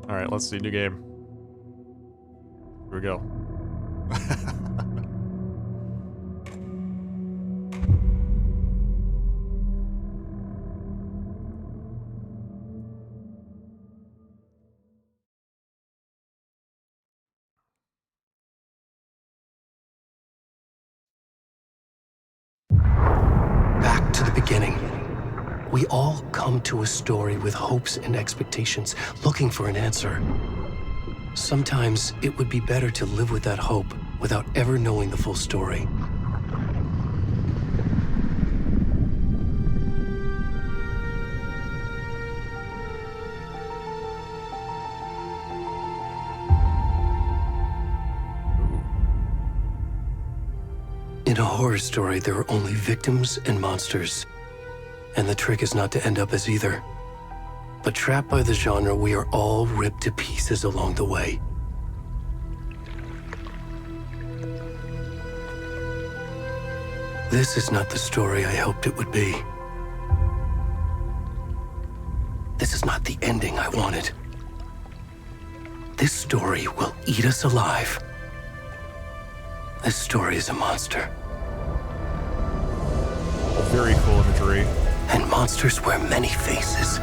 Alright, let's see. New game. Here we go. Back to the beginning. We all come to a story with hopes and expectations, looking for an answer. Sometimes it would be better to live with that hope without ever knowing the full story. In a horror story, there are only victims and monsters. And the trick is not to end up as either. But trapped by the genre, we are all ripped to pieces along the way. This is not the story I hoped it would be. This is not the ending I wanted. This story will eat us alive. This story is a monster. Very cool imagery. And monsters wear many faces.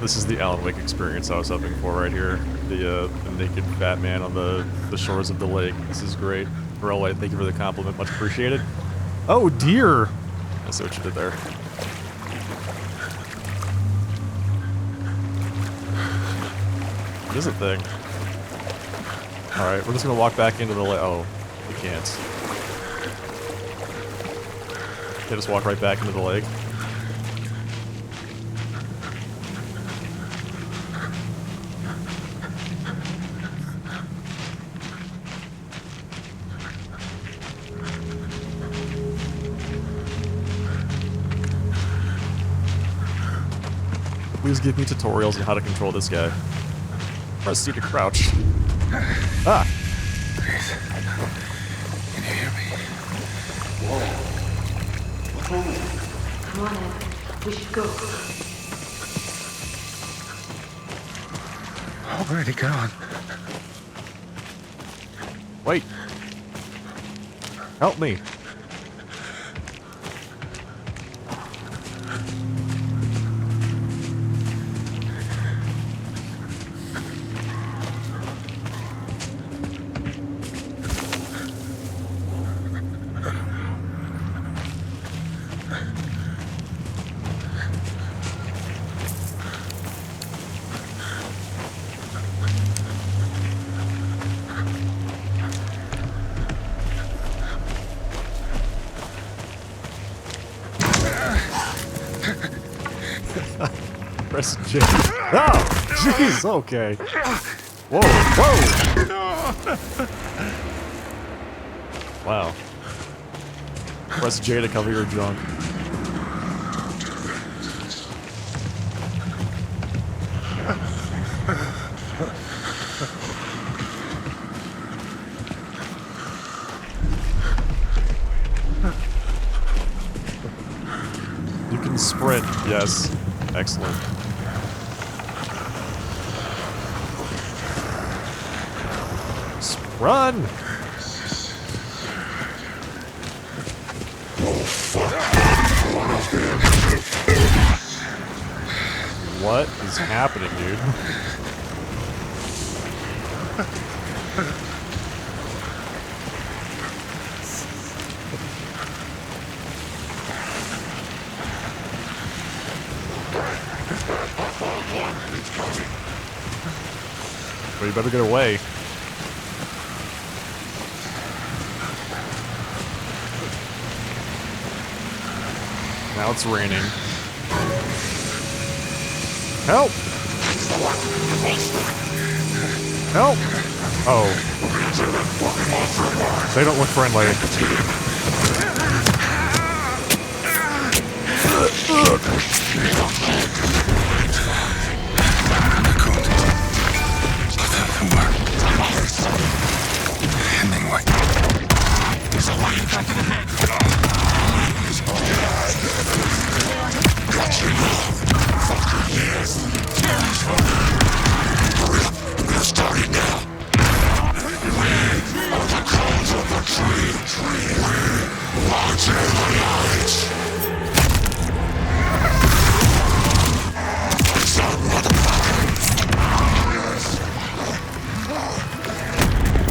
This is the Alan Wake experience I was hoping for right here. The naked fat man on the shores of the lake. This is great. Railway, thank you for the compliment. Much appreciated. Oh, dear! I see what you did there. What is it thing? Alright, we're just gonna walk back into the lake. Oh, we can't. Okay, just walk right back into the lake. Please give me tutorials on how to control this guy. Press C to crouch. Ah! Please. Can you hear me? Whoa. What's wrong with you? Come on, Ed. We should go. Already gone. Wait. Help me. Press J. Oh! Jeez, okay. Whoa, whoa! Wow. Press J to cover your junk. You can sprint, yes. Excellent. Run! What is happening, dude? Wait, we better get away. Now it's raining. Help! Help! Oh. They don't look friendly.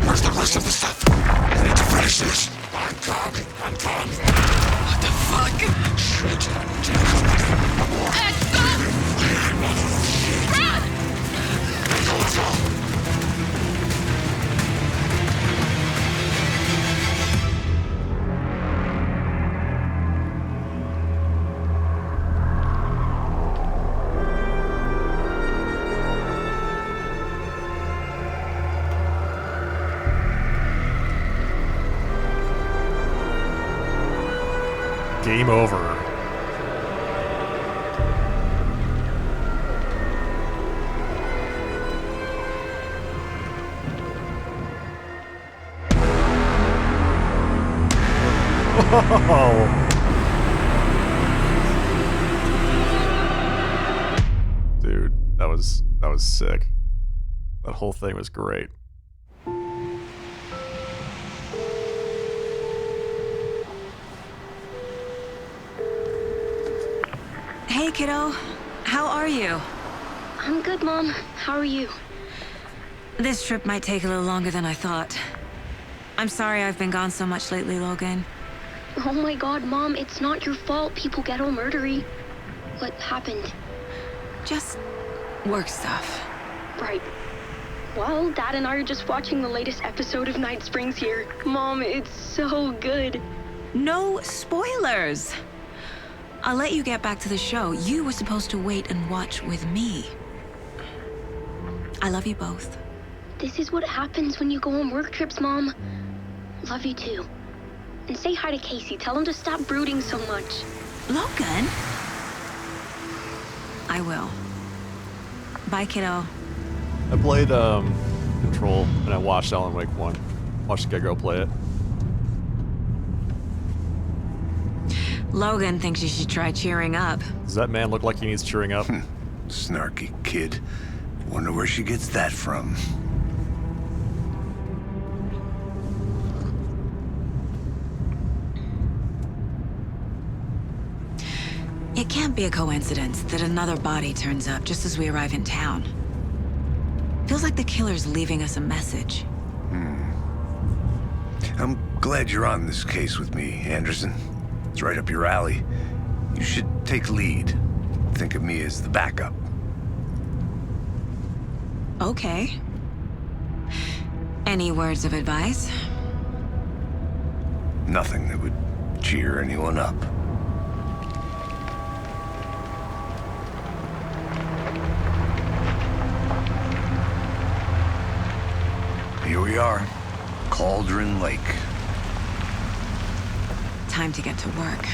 Where's the rest of the stuff? I need to finish this. I'm done. What the fuck? Shit. Game over. Oh. Dude, that was sick. That whole thing was great. Hey, kiddo. How are you? I'm good, Mom. How are you? This trip might take a little longer than I thought. I'm sorry I've been gone so much lately, Logan. Oh my god, Mom, it's not your fault people get all murdery. What happened? Just work stuff. Right. Well, Dad and I are just watching the latest episode of Night Springs here. Mom, it's so good. No spoilers! I'll let you get back to the show. You were supposed to wait and watch with me. I love you both. This is what happens when you go on work trips, Mom. Love you too. And say hi to Casey. Tell him to stop brooding so much. Logan? I will. Bye, kiddo. I played Control and I watched Alan Wake 1. Watched Geggo play it. Logan thinks you should try cheering up. Does that man look like he needs cheering up? Snarky kid. Wonder where she gets that from. It can't be a coincidence that another body turns up just as we arrive in town. Feels like the killer's leaving us a message. I'm glad you're on this case with me, Anderson. It's right up your alley. You should take lead. Think of me as the backup. Okay. Any words of advice? Nothing that would cheer anyone up. Here we are, Cauldron Lake. Time to get to work.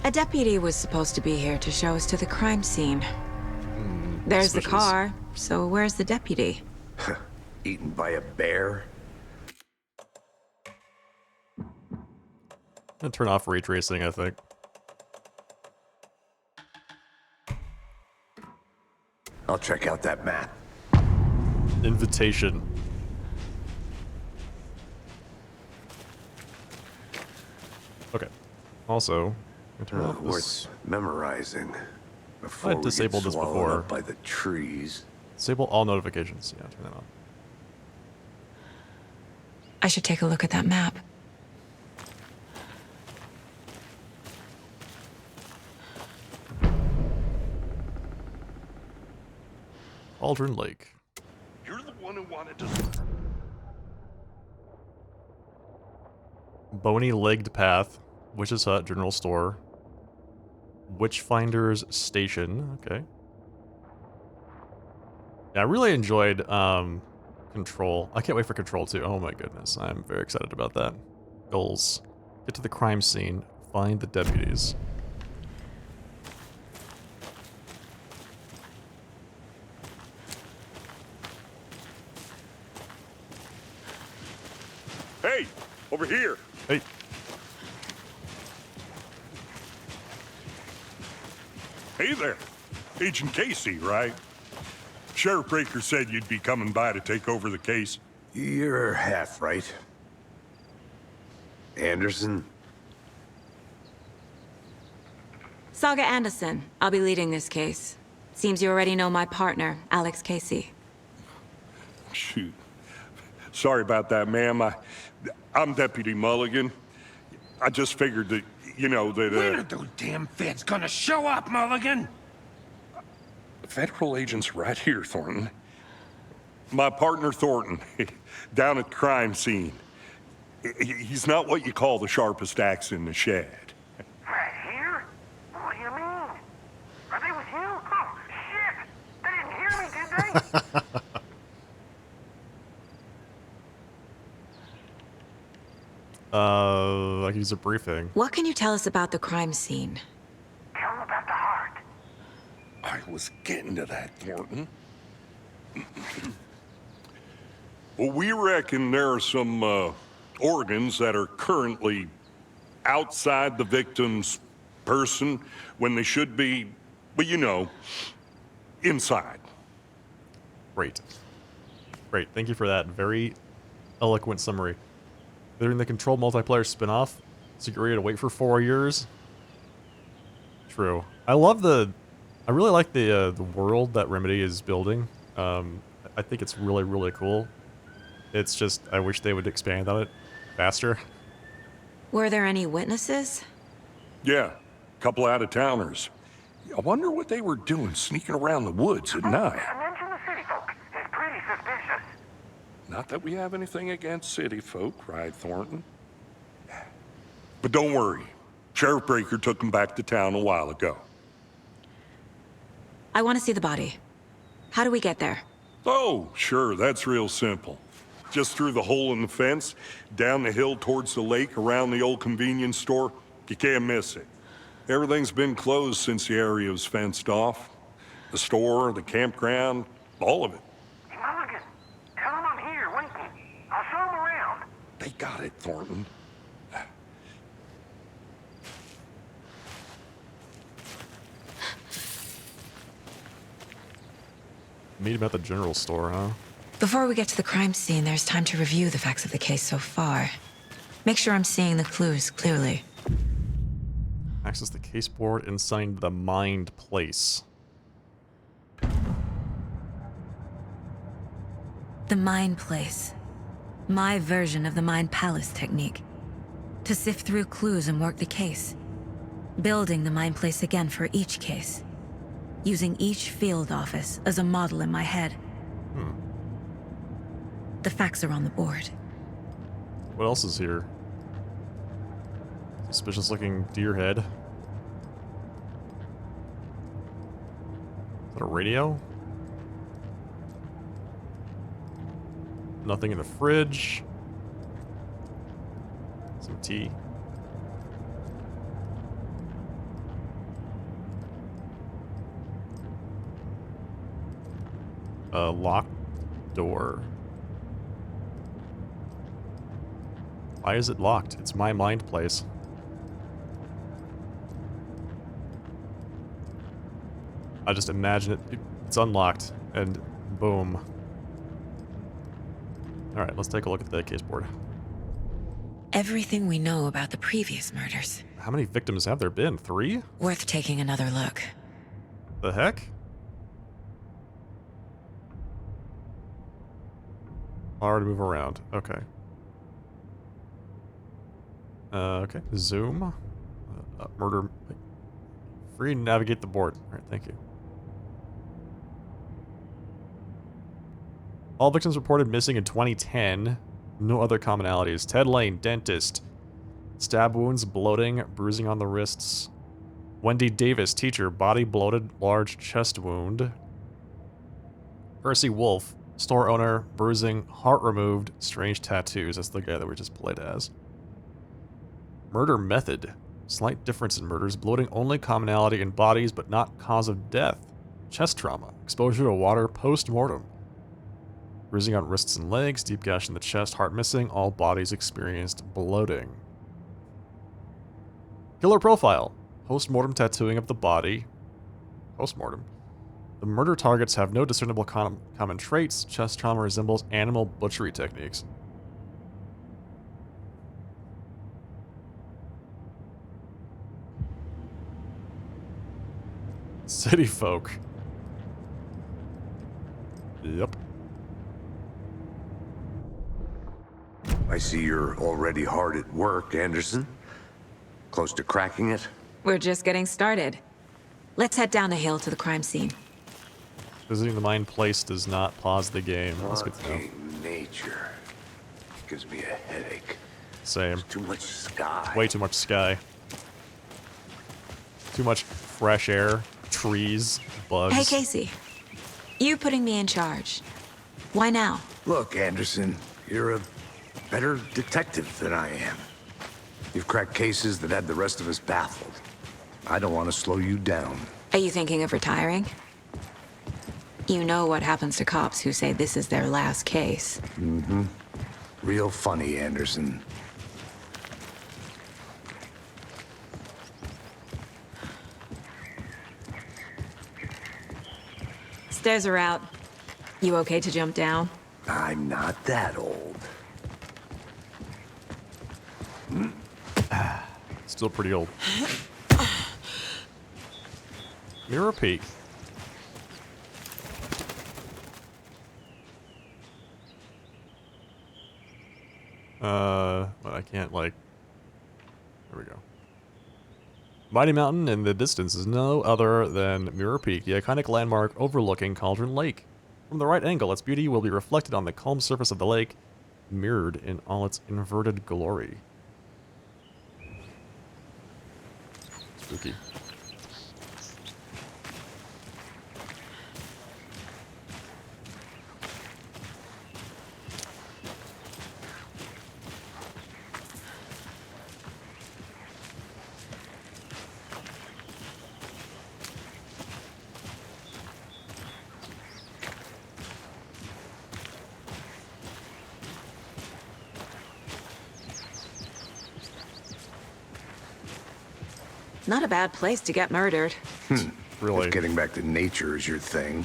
A deputy was supposed to be here to show us to the crime scene. There's the suspicious. car, so where's the deputy? Eaten by a bear? I'm gonna turn off ray tracing, I think. I'll check out that map. Invitation. Okay. Also, I'm gonna turn off this. Worth memorizing before I we disabled get this swallowed before. up by the trees. Disable all notifications. Yeah, turn that on. I should take a look at that map. Aldrin Lake. You're the one who wanted to... Bony-legged path. Witch's Hut, general store. Witchfinder's station. Okay. Yeah, I really enjoyed Control. I can't wait for Control 2. Oh my goodness. I'm very excited about that. Goals. Get to the crime scene. Find the deputies. Hey, over here. Hey. Hey there. Agent Casey, right? Sheriff Breaker said you'd be coming by to take over the case. You're half right. Anderson? Saga Anderson. I'll be leading this case. Seems you already know my partner, Alex Casey. Shoot. Sorry about that, ma'am. I'm Deputy Mulligan. I just figured that, you know, that, When are those damn feds gonna show up, Mulligan? Federal agent's right here, Thornton. My partner, Thornton, down at the crime scene. He's not what you call the sharpest axe in the shed. Right here? What do you mean? Are they with you? Oh, shit! They didn't hear me, did they? I can use a briefing. What can you tell us about the crime scene? Tell them about the heart. I was getting to that, Thornton. Well, we reckon there are some organs that are currently outside the victim's person when they should be, well, you know, inside. Great. Great. Thank you for that very eloquent summary. During the Control multiplayer spin-off, so you're ready to wait for 4 years? True. I really like the world that Remedy is building. I think it's really, really cool. It's just, I wish they would expand on it faster. Were there any witnesses? Yeah, a couple out-of-towners. I wonder what they were doing sneaking around the woods at night. Mention the city folk. It's pretty suspicious. Not that we have anything against city folk, right, Thornton? But don't worry. Sheriff Breaker took them back to town a while ago. I want to see the body. How do we get there? Oh, sure, that's real simple. Just through the hole in the fence, down the hill towards the lake, around the old convenience store. You can't miss it. Everything's been closed since the area was fenced off. The store, the campground, all of it. Hey, Mulligan, tell them I'm here waiting. I'll show them around. They got it, Thornton. Meet him at the general store, huh? Before we get to the crime scene, there's time to review the facts of the case so far. Make sure I'm seeing the clues clearly. Access the case board inside the Mind Place. The Mind Place. My version of the Mind Palace technique. To sift through clues and work the case. Building the Mind Place again for each case. Using each field office as a model in my head. The facts are on the board. What else is here? Suspicious looking deer head. Is that a radio? Nothing in the fridge. Some tea. A locked door. Why is it locked? It's my mind place. I just imagine it's unlocked, and boom. Alright, let's take a look at the case board. Everything we know about the previous murders. How many victims have there been? 3? Worth taking another look. The heck? Power to move around. Okay. Okay. Zoom. Murder. Free to navigate the board. Alright, thank you. All victims reported missing in 2010. No other commonalities. Ted Lane, dentist. Stab wounds, bloating, bruising on the wrists. Wendy Davis, teacher, body bloated, large chest wound. Percy Wolf, store owner, bruising, heart removed, strange tattoos. That's the guy that we just played as. Murder method. Slight difference in murders. Bloating only commonality in bodies, but not cause of death. Chest trauma. Exposure to water post-mortem. Bruising on wrists and legs. Deep gash in the chest. Heart missing. All bodies experienced bloating. Killer profile. Post-mortem tattooing of the body. Post-mortem. The murder targets have no discernible common traits. Chest trauma resembles animal butchery techniques. City folk. Yep. I see you're already hard at work, Anderson. Close to cracking it? We're just getting started. Let's head down the hill to the crime scene. Visiting the mine place does not pause the game. That's good to know. Nature gives me a headache. Same. Too much sky. Way too much sky. Too much fresh air, trees, bugs. Hey, Casey. You putting me in charge. Why now? Look, Anderson, you're a better detective than I am. You've cracked cases that had the rest of us baffled. I don't want to slow you down. Are you thinking of retiring? You know what happens to cops who say this is their last case. Mm-hmm. Real funny, Anderson. Stairs are out. You okay to jump down? I'm not that old. Still pretty old. Mirror peek. But I can't, like... There we go. Mighty Mountain in the distance is no other than Mirror Peak, the iconic landmark overlooking Cauldron Lake. From the right angle, its beauty will be reflected on the calm surface of the lake, mirrored in all its inverted glory. Spooky. Not a bad place to get murdered. Really? If getting back to nature is your thing.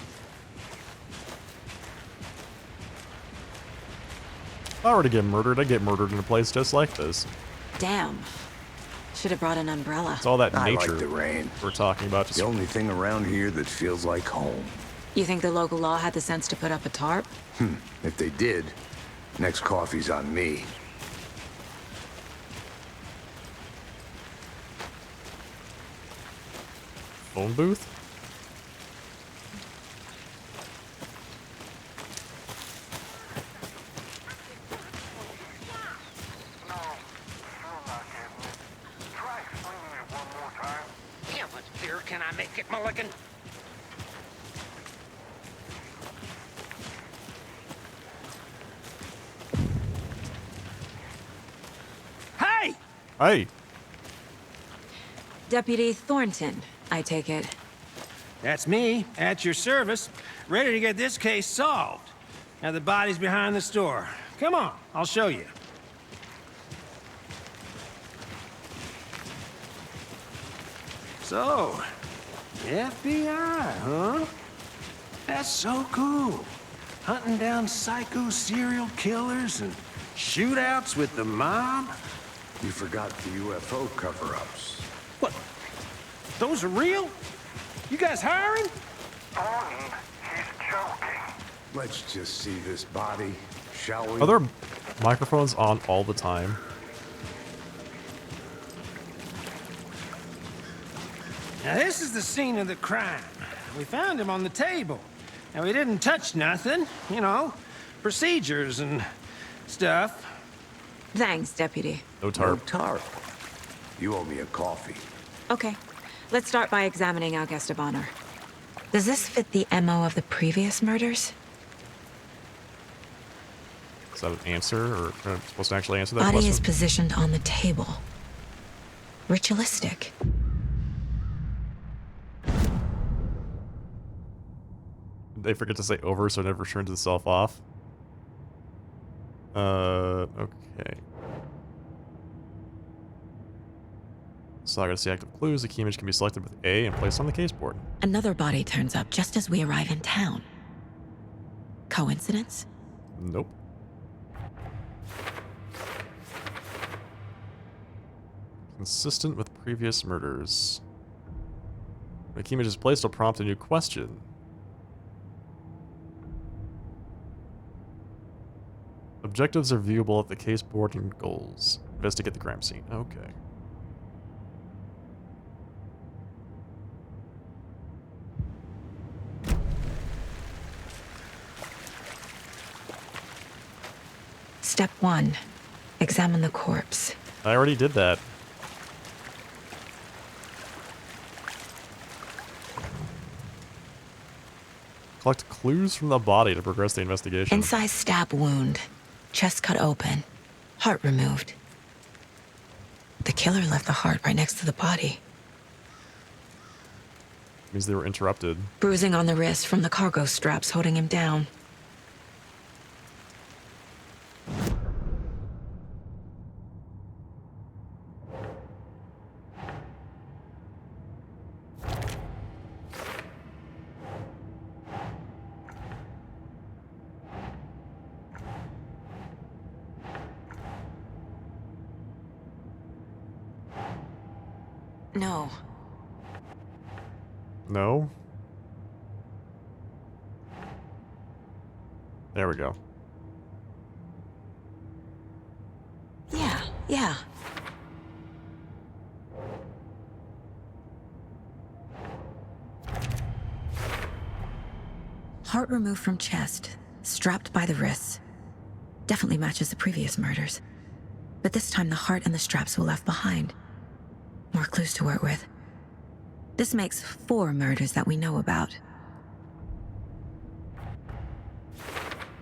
If I were to get murdered, I'd get murdered in a place just like this. Damn. Should have brought an umbrella. It's all that I nature like the rain. we're talking about. The only thing around here that feels like home. You think the local law had the sense to put up a tarp? If they did, next coffee's on me. Phone booth? No, still not getting it. Try explaining it one more time. How much beer can I make it, Mulligan? Hey! Hey! Deputy Thornton, I take it. That's me, at your service, ready to get this case solved. Now the body's behind the store. Come on, I'll show you. So, FBI, huh? That's so cool. Hunting down psycho serial killers and shootouts with the mob. You forgot the UFO cover-ups. What? Those are real? You guys hiring? Thornton, he's joking. Let's just see this body, shall we? Are there microphones on all the time? Now, this is the scene of the crime. We found him on the table. Now, we didn't touch nothing, you know, procedures and stuff. Thanks, Deputy. No No tarp. tarp. You owe me a coffee. Okay, let's start by examining our guest of honor. Does this fit the MO of the previous murders? Is that an answer, or am I supposed to actually answer that Body question? is positioned on the table. Ritualistic. They forget to say over, so it never turns itself off. Okay. So I gotta see active clues. The key image can be selected with A and placed on the case board. Another body turns up just as we arrive in town. Coincidence? Nope. Consistent with previous murders. When a key image is placed, will prompt a new question. Objectives are viewable at the case board and goals. Investigate the crime scene. Okay. Step 1. Examine the corpse. I already did that. Collect clues from the body to progress the investigation. Incised stab wound. Chest cut open. Heart removed. The killer left the heart right next to the body. Means they were interrupted. Bruising on the wrist from the cargo straps holding him down. No. No? There we go. Yeah. Heart removed from chest, strapped by the wrists. Definitely matches the previous murders. But this time the heart and the straps were left behind. More clues to work with. This makes 4 murders that we know about.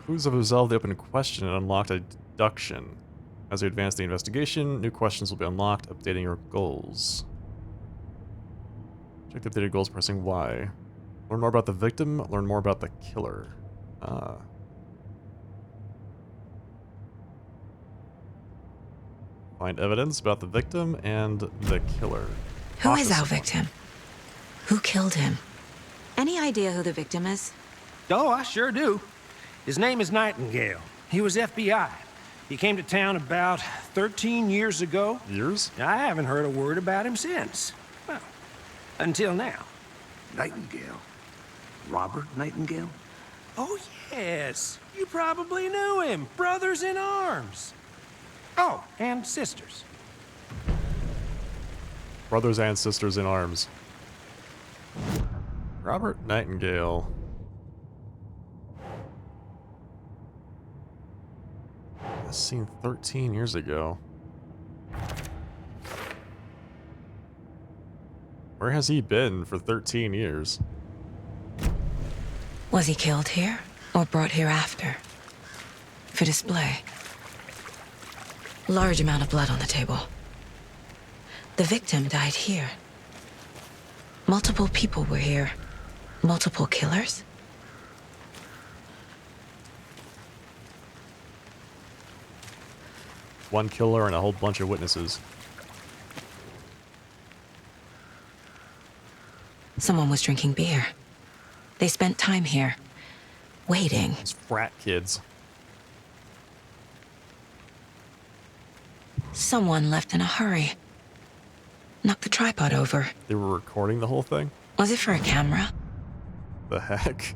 Clues have resolved the open question and unlocked a deduction. As you advance the investigation, new questions will be unlocked, updating your goals. Check the updated goals pressing Y. Learn more about the victim, learn more about the killer. Ah. Find evidence about the victim and the killer. Who Talk is to our someone. victim? Who killed him? Any idea who the victim is? Oh, I sure do. His name is Nightingale. He was FBI. He came to town about 13 years ago. Years? I haven't heard a word about him since. Well, until now. Nightingale? Robert Nightingale? Oh, yes. You probably knew him. Brothers in arms. Oh, and sisters. Brothers and sisters in arms. Robert Nightingale. This scene 13 years ago. Where has he been for 13 years? Was he killed here or brought here after? For display. Large amount of blood on the table. The victim died here. Multiple people were here. Multiple killers? One killer and a whole bunch of witnesses. Someone was drinking beer. They spent time here, waiting. These frat kids. Someone left in a hurry. Knocked the tripod over. They were recording the whole thing? Was it for a camera? The heck?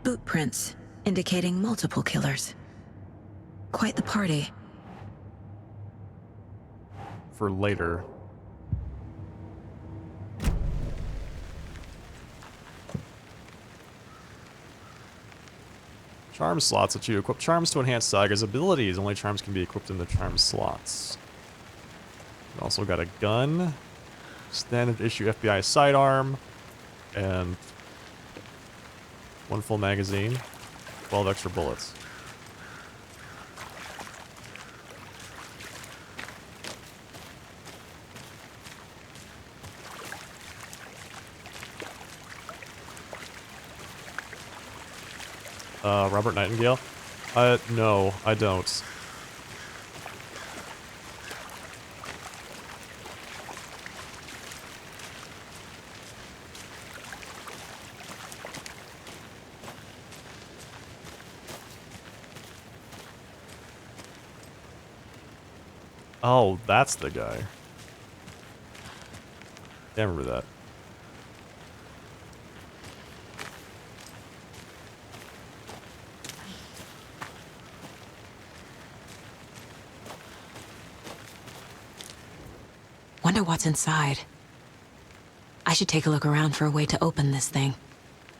boot prints, indicating multiple killers. Quite the party. For later. Charm slots that you equip charms to enhance Saga's abilities. Only charms can be equipped in the charm slots. We also got a gun, standard issue FBI sidearm, and 1 full magazine, 12 extra bullets. Robert Nightingale? No, I don't. Oh, that's the guy. Yeah, I remember that. Wonder what's inside. I should take a look around for a way to open this thing.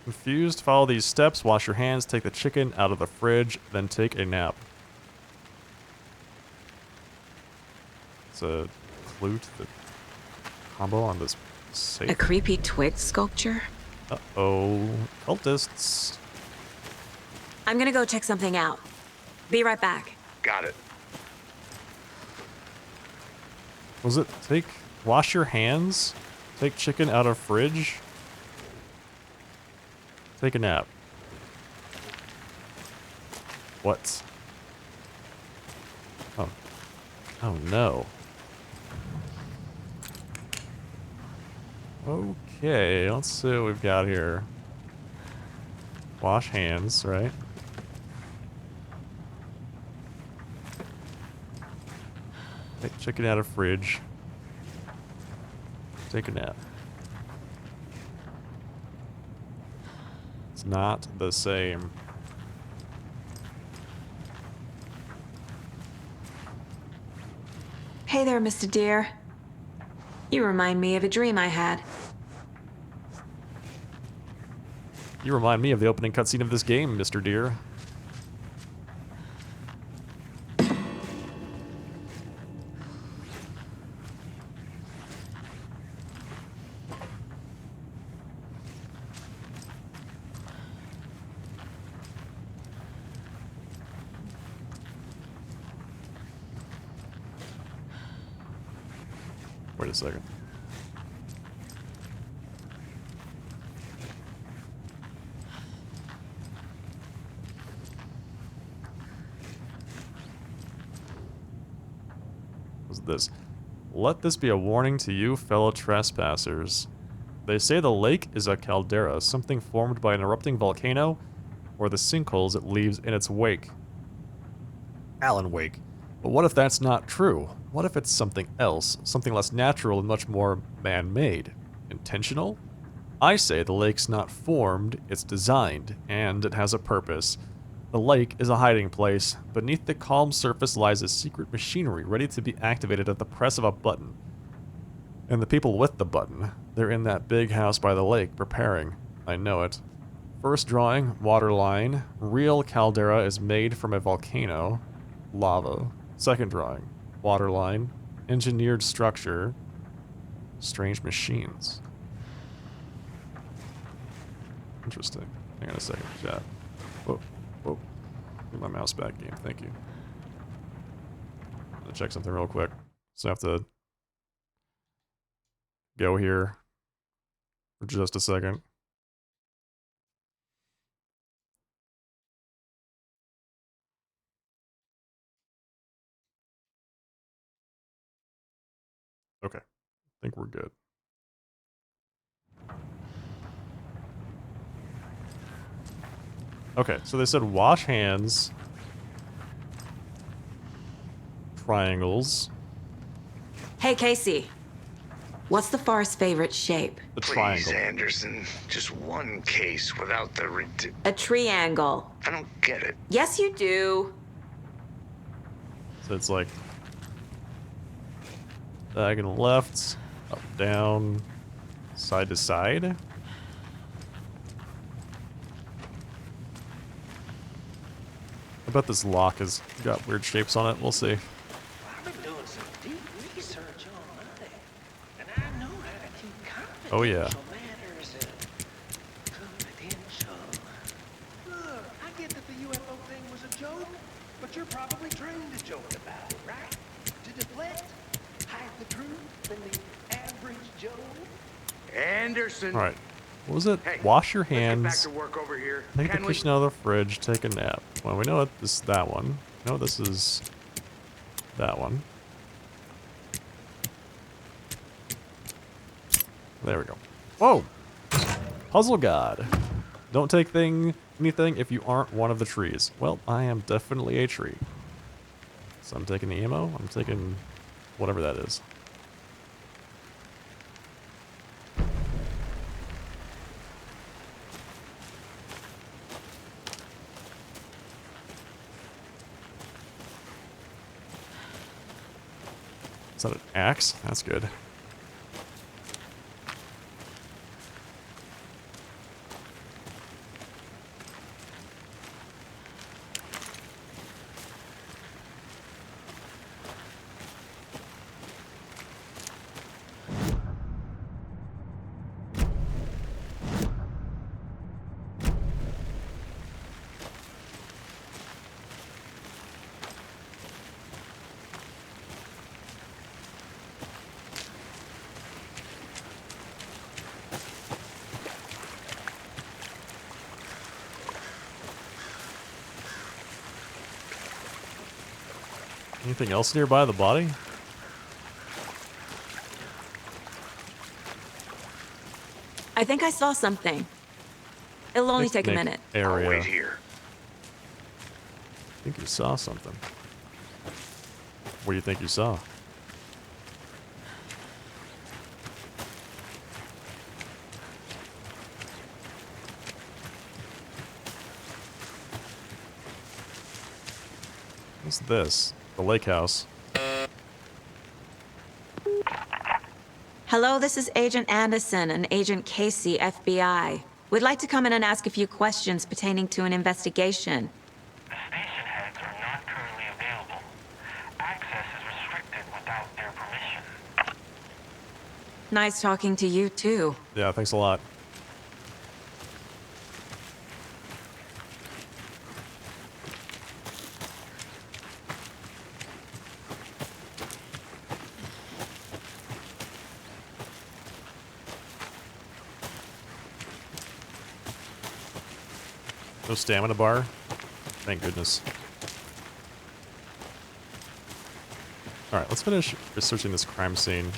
Confused? Follow these steps, wash your hands, take the chicken out of the fridge, then take a nap. It's a clue to the combo on this safe. A creepy twig sculpture? Uh-oh. Cultists. I'm gonna go check something out. Be right back. Got it. Was it wash your hands, take chicken out of fridge, take a nap? What? Oh. Oh no. Okay, let's see what we've got here. Wash hands, right? Take chicken out of fridge. Take a nap. It's not the same. Hey there, Mr. Deer. You remind me of a dream I had. You remind me of the opening cutscene of this game, Mr. Deer. Wait a second. What's this? Let this be a warning to you, fellow trespassers. They say the lake is a caldera, something formed by an erupting volcano, or the sinkholes it leaves in its wake. Alan Wake. But what if that's not true? What if it's something else, something less natural and much more man-made? Intentional? I say the lake's not formed, it's designed, and it has a purpose. The lake is a hiding place. Beneath the calm surface lies a secret machinery ready to be activated at the press of a button. And the people with the button, they're in that big house by the lake, preparing. I know it. First drawing, waterline. Real caldera is made from a volcano. Lava. Second drawing, waterline. Engineered structure. Strange machines. Interesting. Hang on a second, chat. Whoa, whoa. Get my mouse back, game. Thank you. I'm gonna check something real quick. So I have to go here for just a second. Okay, I think we're good. Okay, so they said wash hands, triangles. Hey, Casey. What's the forest's favorite shape? The Please, triangle. Anderson. Just one case without the A triangle. I don't get it. Yes, you do. So it's like diagonal left, up, down, side to side. I bet this lock has got weird shapes on it. We'll see. I've been doing some deep research online, and I know how to keep confidential Oh, yeah. matters confidential. Look, I get that the UFO thing was a joke, but you're probably trained to joke about it, right? To deflect, hide the truth from the average Joe. Anderson. All right. What was it? Hey, Wash your let's get back hands. to work over here. Take the Can we? kitchen out of the fridge. Take a nap. Well, we know what this is that one. No, this is that one. There we go. Whoa! Puzzle God. Don't take anything if you aren't one of the trees. Well, I am definitely a tree. So I'm taking the ammo. I'm taking whatever that is. Is that an axe? That's good. Anything else nearby the body? I think I saw something. It'll only take a Picnic minute. Area. I'll wait here. I think you saw something. What do you think you saw? What's this? The lake house. Hello, this is Agent Anderson and Agent Casey, FBI. We'd like to come in and ask a few questions pertaining to an investigation. The station heads are not currently available. Access is restricted without their permission. Nice talking to you, too. Yeah, thanks a lot. No stamina bar? Thank goodness. Alright, let's finish researching this crime scene.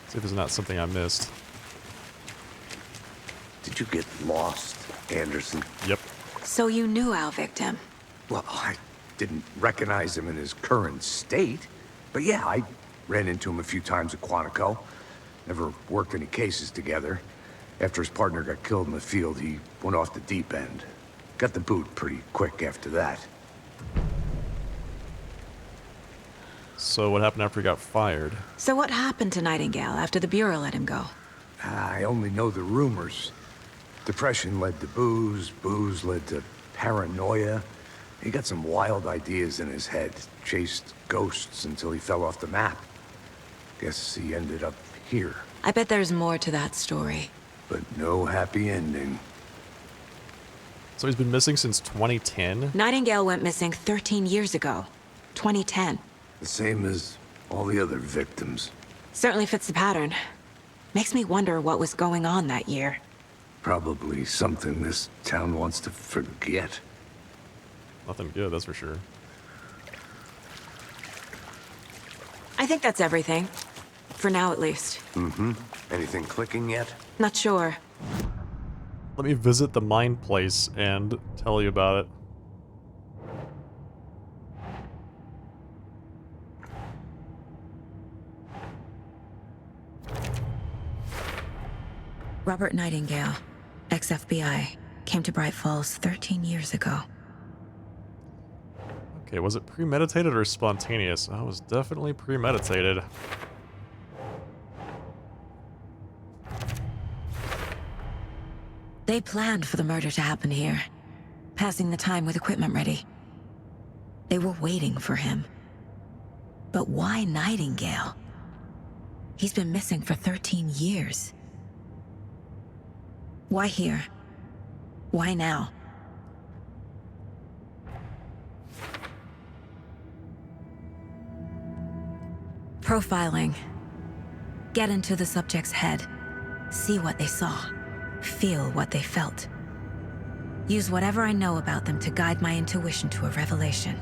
See if there's not something I missed. Did you get lost, Anderson? Yep. So you knew our victim. Well, I didn't recognize him in his current state. But yeah, I ran into him a few times at Quantico. Never worked any cases together. After his partner got killed in the field, he went off the deep end. Got the boot pretty quick after that. So what happened after he got fired? So what happened to Nightingale after the Bureau let him go? I only know the rumors. Depression led to booze, booze led to paranoia. He got some wild ideas in his head, chased ghosts until he fell off the map. Guess he ended up here, I bet there's more to that story. but no happy ending. So he's been missing since 2010? Nightingale went missing 13 years ago. 2010. The same as all the other victims. Certainly fits the pattern. Makes me wonder what was going on that year. Probably something this town wants to forget. Nothing good, that's for sure. I think that's everything. For now, at least. Mm-hmm. Anything clicking yet? Not sure. Let me visit the mine place and tell you about it. Robert Nightingale, ex-FBI, came to Bright Falls 13 years ago. Okay, was it premeditated or spontaneous? Oh, it was definitely premeditated. They planned for the murder to happen here, passing the time with equipment ready. They were waiting for him. But why Nightingale? He's been missing for 13 years. Why here? Why now? Profiling. Get into the subject's head. See what they saw. Feel what they felt. Use whatever I know about them to guide my intuition to a revelation.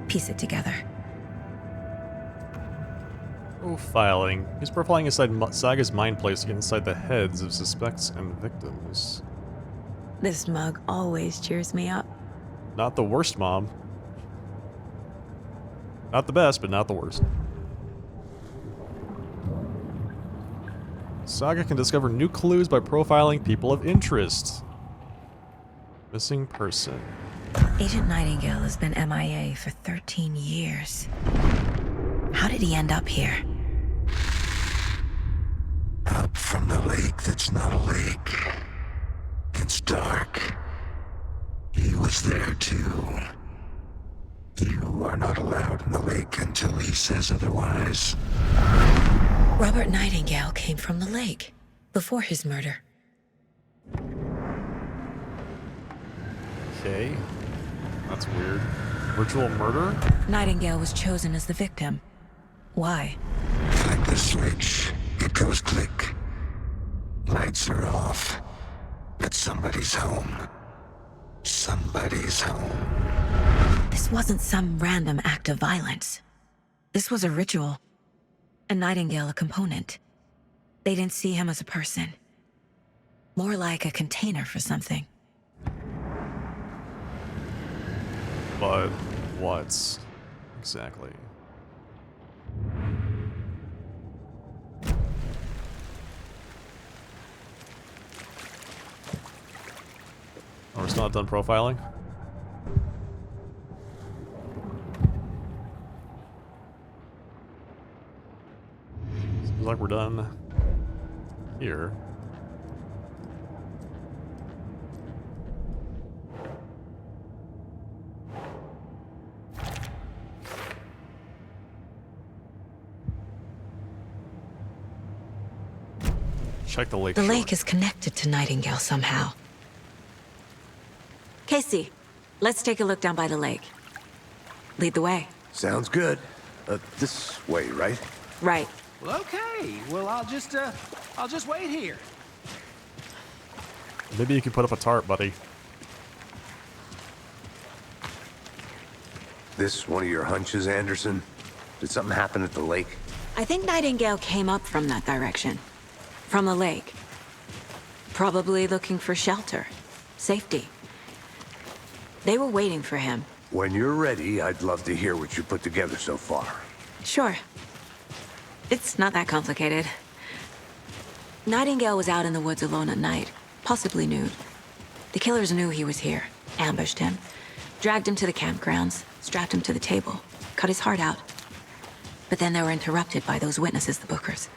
Piece it together. Profiling. He's profiling inside Saga's mind place inside the heads of suspects and victims. This mug always cheers me up. Not the worst, Mom. Not the best, but not the worst. Saga can discover new clues by profiling people of interest. Missing person. Agent Nightingale has been MIA for 13 years. How did he end up here? Up from the lake that's not a lake. It's dark. He was there too. You are not allowed in the lake until he says otherwise. Robert Nightingale came from the lake, before his murder. Okay. That's weird. Ritual murder? Nightingale was chosen as the victim. Why? Like the switch, it goes click. Lights are off. But somebody's home. Somebody's home. This wasn't some random act of violence. This was a ritual. And Nightingale a component. They didn't see him as a person. More like a container for something. But what? Exactly. Oh, we're still not done profiling? Seems like we're done here. Check the lake. The lake is connected to Nightingale somehow. Casey, let's take a look down by the lake. Lead the way. Sounds good. This way, right? Right. Well, okay. Well, I'll just wait here. Maybe you could put up a tarp, buddy. This one of your hunches, Anderson? Did something happen at the lake? I think Nightingale came up from that direction. From the lake. Probably looking for shelter. Safety. They were waiting for him. When you're ready, I'd love to hear what you put together so far. Sure. It's not that complicated. Nightingale was out in the woods alone at night, possibly nude. The killers knew he was here, ambushed him, dragged him to the campgrounds, strapped him to the table, cut his heart out. But then they were interrupted by those witnesses, the Bookers.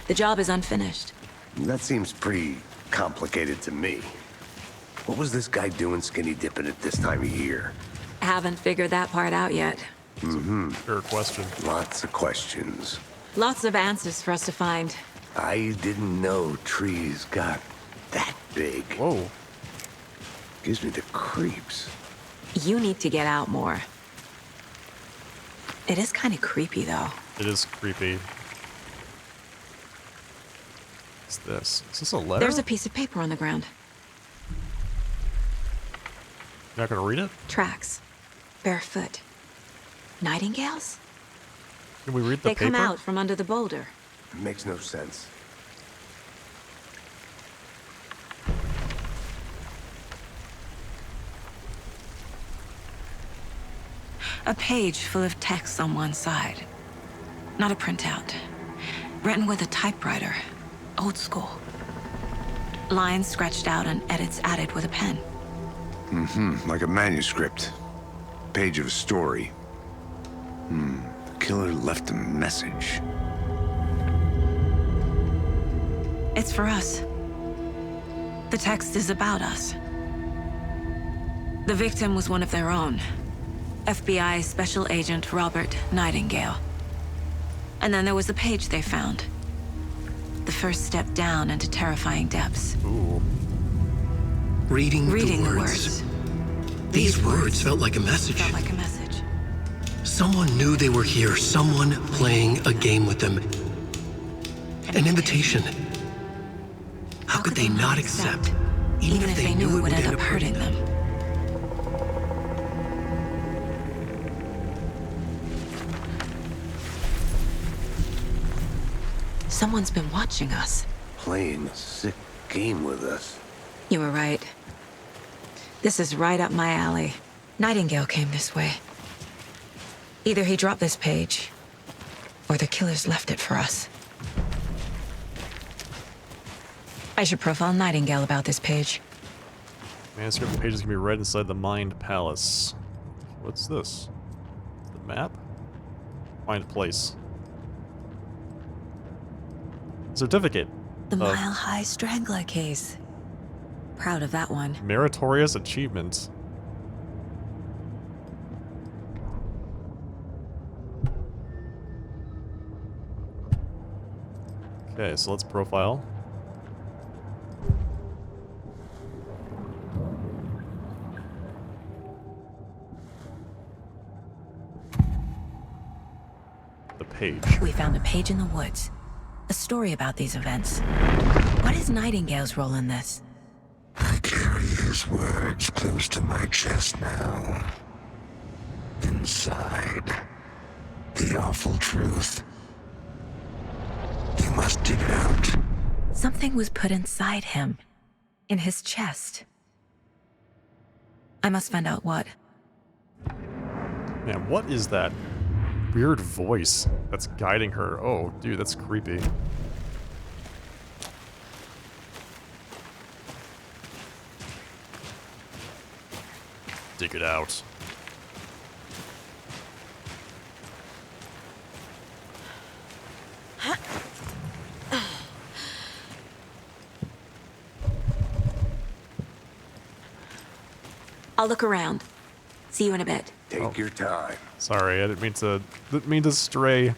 The job is unfinished. That seems pretty complicated to me. What was this guy doing skinny dipping at this time of year? Haven't figured that part out yet. Mm-hmm. Fair question. Lots of questions. Lots of answers for us to find. I didn't know trees got that big. Whoa. Gives me the creeps. You need to get out more. It is kind of creepy, though. It is creepy. What's this? Is this a letter? There's a piece of paper on the ground. You're not gonna read it? Tracks. Barefoot. Nightingales? Can we read the They paper? come out from under the boulder. It makes no sense. A page full of text on one side. Not a printout. Written with a typewriter. Old school. Lines scratched out and edits added with a pen. Like a manuscript. Page of a story. The killer left a message. It's for us. The text is about us. The victim was one of their own. FBI Special Agent Robert Nightingale. And then there was the page they found. The first step down into terrifying depths. Ooh. Reading the words. words. These words felt like a message. Felt like a message. Someone knew they were here. Someone playing a game with them. An invitation. How could they not accept, even if they knew it would end up hurting them? Someone's been watching us. Playing a sick game with us. You were right. This is right up my alley. Nightingale came this way. Either he dropped this page, or the killers left it for us. I should profile Nightingale about this page. Manuscript pages can be read inside the Mind Palace. What's this? The map? Find place. Certificate. The of Mile High Strangler case. Proud of that one. Meritorious achievement. Okay, so let's profile. The page. We found a page in the woods. A story about these events. What is Nightingale's role in this? I carry his words close to my chest now. Inside, the awful truth. You must dig it out. Something was put inside him. In his chest. I must find out what. Man, what is that weird voice that's guiding her? Oh, dude, that's creepy. Dig it out. I'll look around. See you in a bit. Take your time. Sorry, I didn't mean to stray.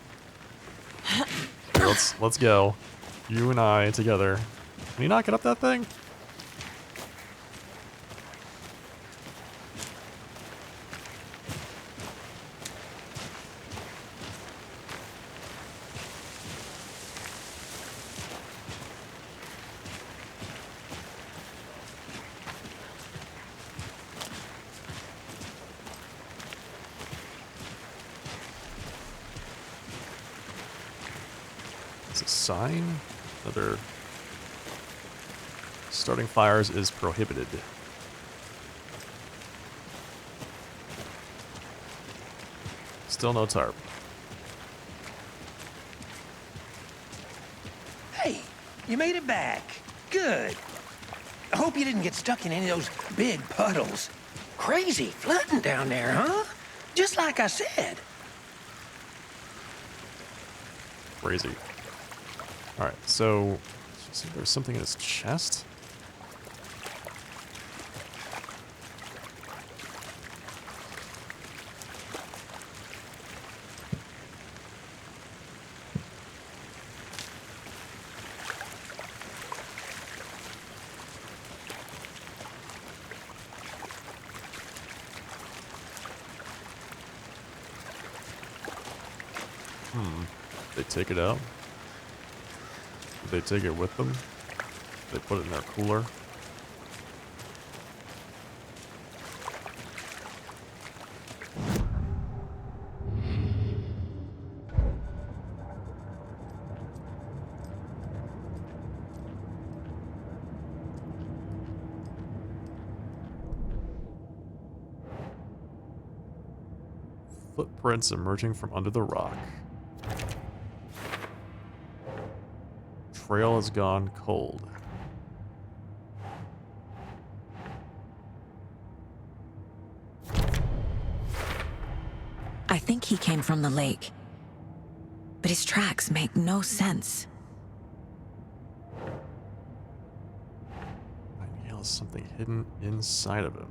Here, let's go. You and I together. Can you not get up that thing? It's a sign? Another... Starting fires is prohibited. Still no tarp. Hey, you made it back. Good. I hope you didn't get stuck in any of those big puddles. Crazy flooding down there, huh? Just like I said. Crazy. Alright, so... There's something in his chest? They take it out? Did they take it with them? They put it in their cooler? Footprints emerging from under the rock. trail has gone cold. I think he came from the lake. But his tracks make no sense. There's something hidden inside of him.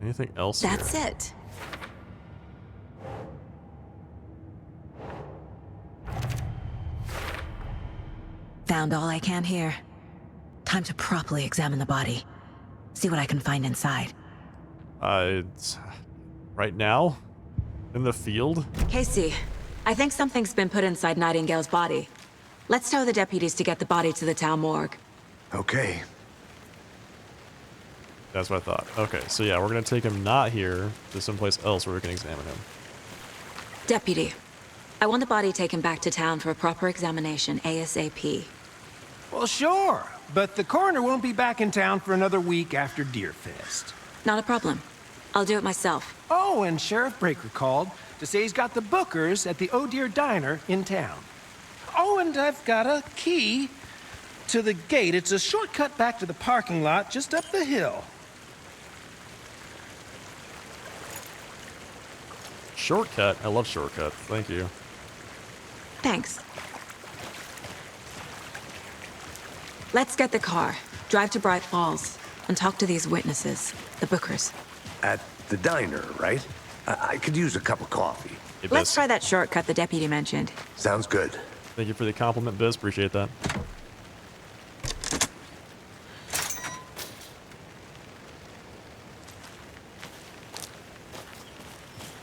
Anything else That's here? it. Found all I can here. Time to properly examine the body. See what I can find inside. It's right now? In the field? Casey, I think something's been put inside Nightingale's body. Let's tell the deputies to get the body to the town morgue. Okay. That's what I thought. Okay, so yeah, we're gonna take him not here to someplace else where we can examine him. Deputy, I want the body taken back to town for a proper examination ASAP. Well, sure, but the coroner won't be back in town for another week after Deerfest. Not a problem. I'll do it myself. Oh, and Sheriff Breaker called to say he's got the bookers at the Oh Dear Diner in town. Oh, and I've got a key to the gate. It's a shortcut back to the parking lot just up the hill. Shortcut? I love shortcuts. Thank you. Thanks. Let's get the car, drive to Bright Falls, and talk to these witnesses, the bookers. At the diner, right? I could use a cup of coffee. Hey, Let's Biz. try that shortcut the deputy mentioned. Sounds good. Thank you for the compliment, Biz. Appreciate that.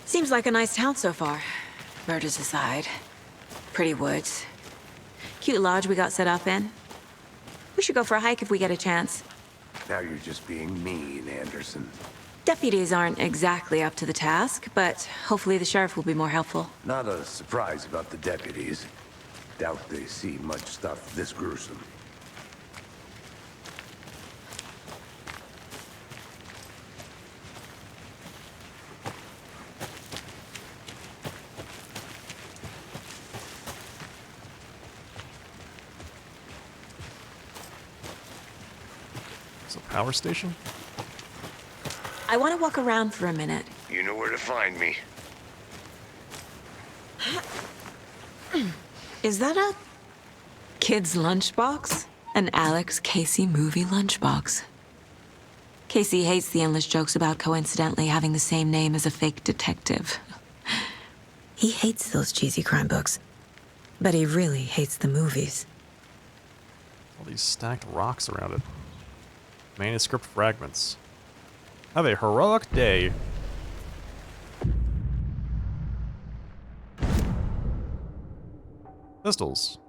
Seems like a nice town so far. Murders aside. Pretty woods. Cute lodge we got set up in. We should go for a hike if we get a chance. Now you're just being mean, Anderson. Deputies aren't exactly up to the task, but hopefully the sheriff will be more helpful. Not a surprise about the deputies. Doubt they see much stuff this gruesome. It's a power station? I want to walk around for a minute. You know where to find me. Is that a kid's lunchbox? An Alex Casey movie lunchbox. Casey hates the endless jokes about coincidentally having the same name as a fake detective. He hates those cheesy crime books. But he really hates the movies. All these stacked rocks around it. Manuscript fragments. Have a heroic day. Pistols.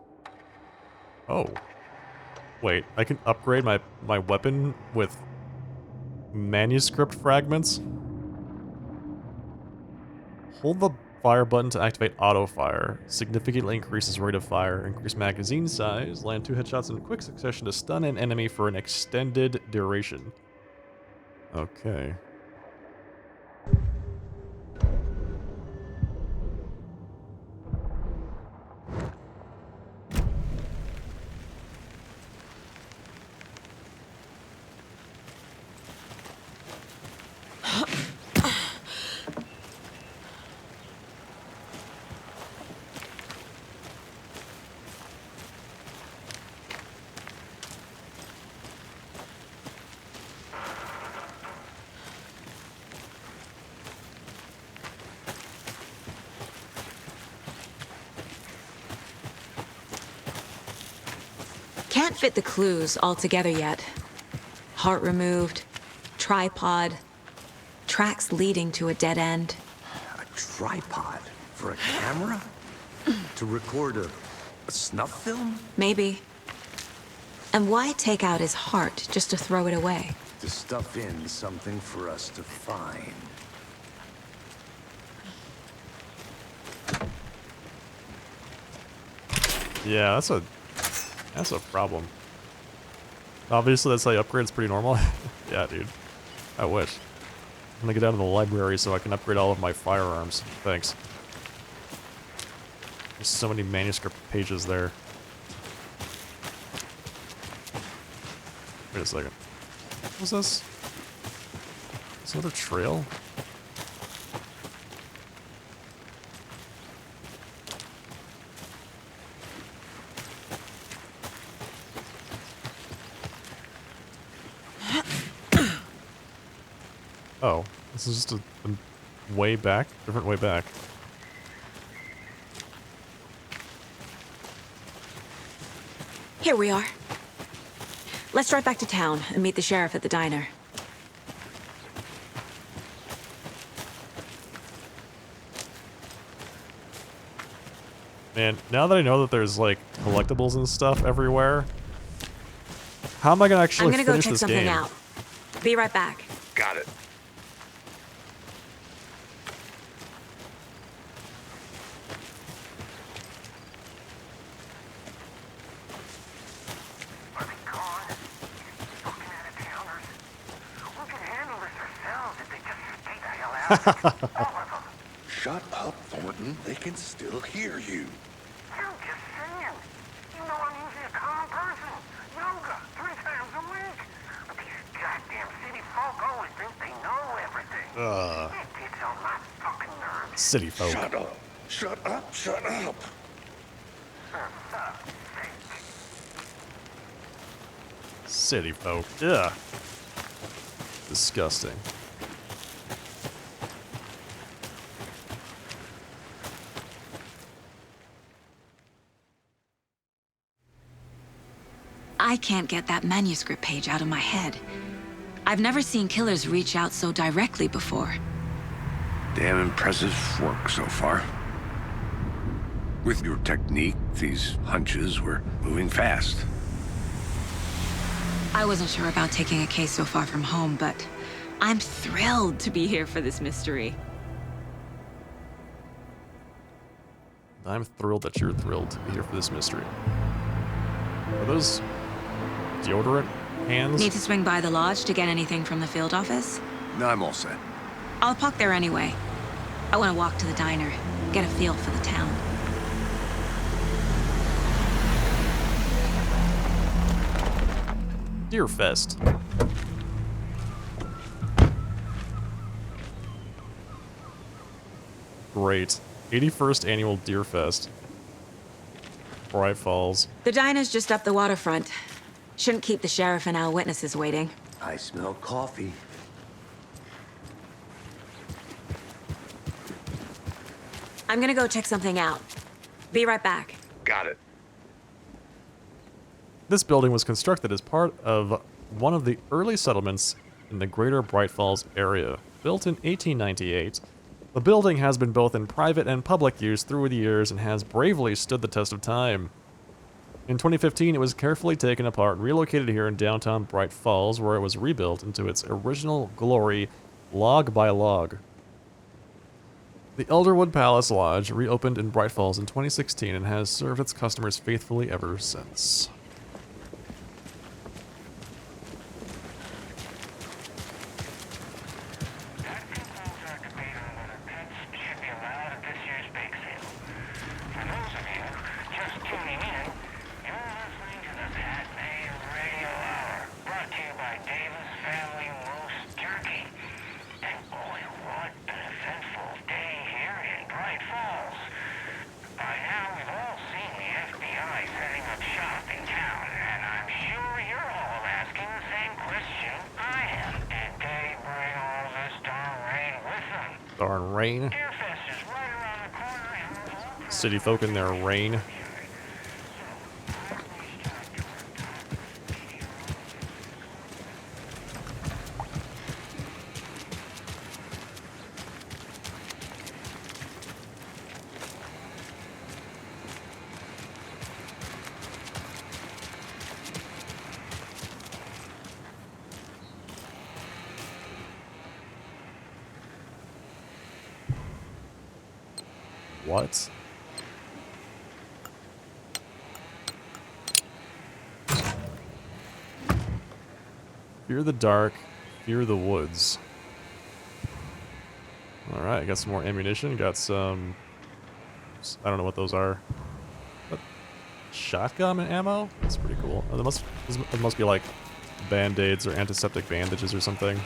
Oh. Wait, I can upgrade my weapon with manuscript fragments? Hold the fire button to activate auto fire. Significantly increases rate of fire. Increase magazine size. Land 2 headshots in quick succession to stun an enemy for an extended duration. Okay. Can't fit the clues all together yet. Heart removed, tripod, tracks leading to a dead end. A tripod for a camera? To record a snuff film? Maybe. And why take out his heart just to throw it away? To stuff in something for us to find. Yeah, that's a problem. Obviously, that's how you upgrade. It's pretty normal. Yeah, dude. I wish. I'm gonna get out of the library so I can upgrade all of my firearms. Thanks. There's so many manuscript pages there. Wait a second. What was this? Is that a trail? Oh, this is just a way back? Different way back. Here we are. Let's drive back to town and meet the sheriff at the diner. Man, now that I know that there's like collectibles and stuff everywhere, how am I gonna actually I'm gonna go finish check this something game? out. Be right back. Got it. Are they gone? These fucking out-of-towners. We can handle this ourselves if they just stay the hell out of it. All of them. Shut up, Thornton. They can still hear you. I'm just saying. You know I'm usually a calm person. Yoga 3 times a week. But these goddamn city folk always think they know everything. It gets on my fucking nerves. City folk. Shut up. Shut up. Shut up. For fuck's sake. City folk. Ugh. Disgusting. I can't get that manuscript page out of my head. I've never seen killers reach out so directly before. Damn impressive work so far. With your technique, these hunches were moving fast. I wasn't sure about taking a case so far from home, but I'm thrilled to be here for this mystery. I'm thrilled that you're thrilled to be here for this mystery. Are those deodorant hands? Need to swing by the lodge to get anything from the field office? No, I'm all set. I'll park there anyway. I want to walk to the diner, get a feel for the town. Deer Fest. Great. 81st Annual Deer Fest. Bright Falls. The diner's just up the waterfront. Shouldn't keep the sheriff and our witnesses waiting. I smell coffee. I'm gonna go check something out. Be right back. Got it. This building was constructed as part of one of the early settlements in the greater Bright Falls area. Built in 1898, the building has been both in private and public use through the years and has bravely stood the test of time. In 2015, it was carefully taken apart and relocated here in downtown Bright Falls, where it was rebuilt into its original glory, log by log. The Elderwood Palace Lodge reopened in Bright Falls in 2016 and has served its customers faithfully ever since. That concludes our debate on whether pets should be allowed at this year's bake sale. For those of you just tuning in, you're listening to the Pat May Radio Hour, brought to you by Davis Family Roast Jerky. And boy, what an eventful day here in Bright Falls. By now, we've all seen the FBI setting up shop in town, and I'm sure you're all asking the same question I am. Did they bring all this darn rain with them? Darn rain. Deer Fest is right around the corner, and City folk in their rain. What? Fear the dark, fear the woods. Alright, got some more ammunition, got some scopes. I don't know what those are. What? Shotgun ammo? That's pretty cool. Oh, there must be like band-aids or antiseptic bandages or something.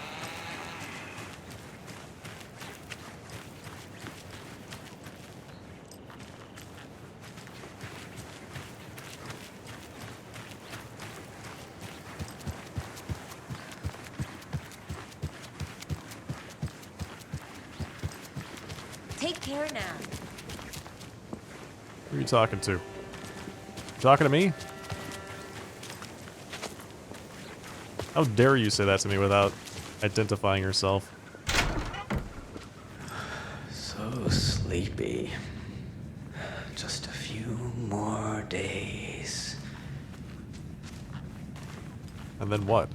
Take care now. Who are you talking to? You talking to me? How dare you say that to me without identifying yourself? So sleepy. Just a few more days. And then what?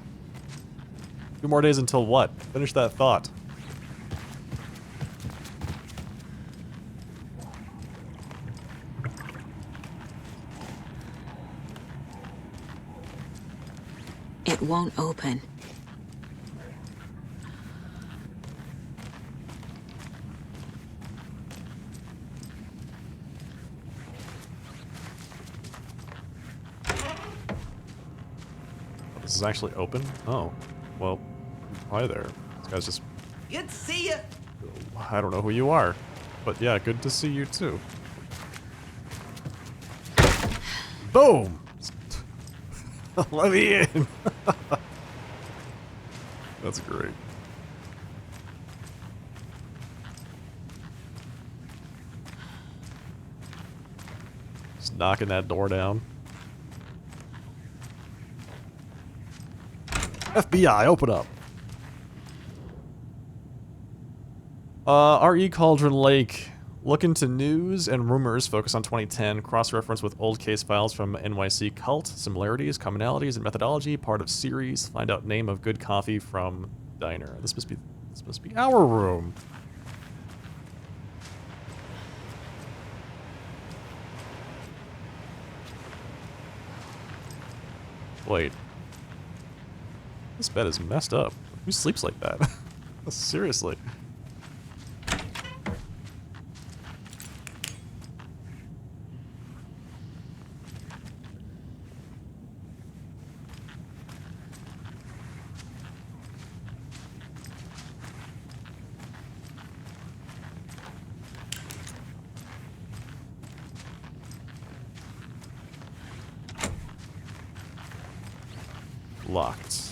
2 more days until what? Finish that thought. It won't open. This is actually open? Oh. Well, hi there. This guy's just... Good to see you. I don't know who you are. But yeah, good to see you too. Boom! Let me in! That's great. Just knocking that door down. FBI, open up! R.E. Cauldron Lake. Look into news and rumors, focus on 2010, cross-reference with old case files from NYC Cult, similarities, commonalities, and methodology, part of series, find out name of good coffee from diner. This must be our room. Wait. This bed is messed up. Who sleeps like that? Seriously. Locked.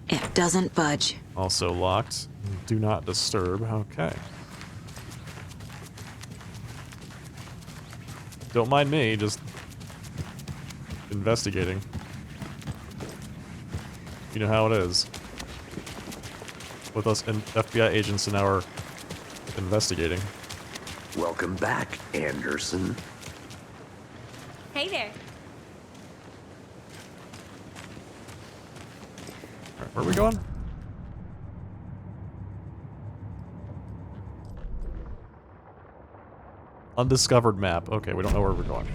It doesn't budge. Also locked. Do not disturb. Okay. Don't mind me, just investigating. You know how it is. With us FBI agents in our investigating. Welcome back, Anderson. Hey there. Alright, where are we going? Undiscovered map. Okay, we don't know where we're going.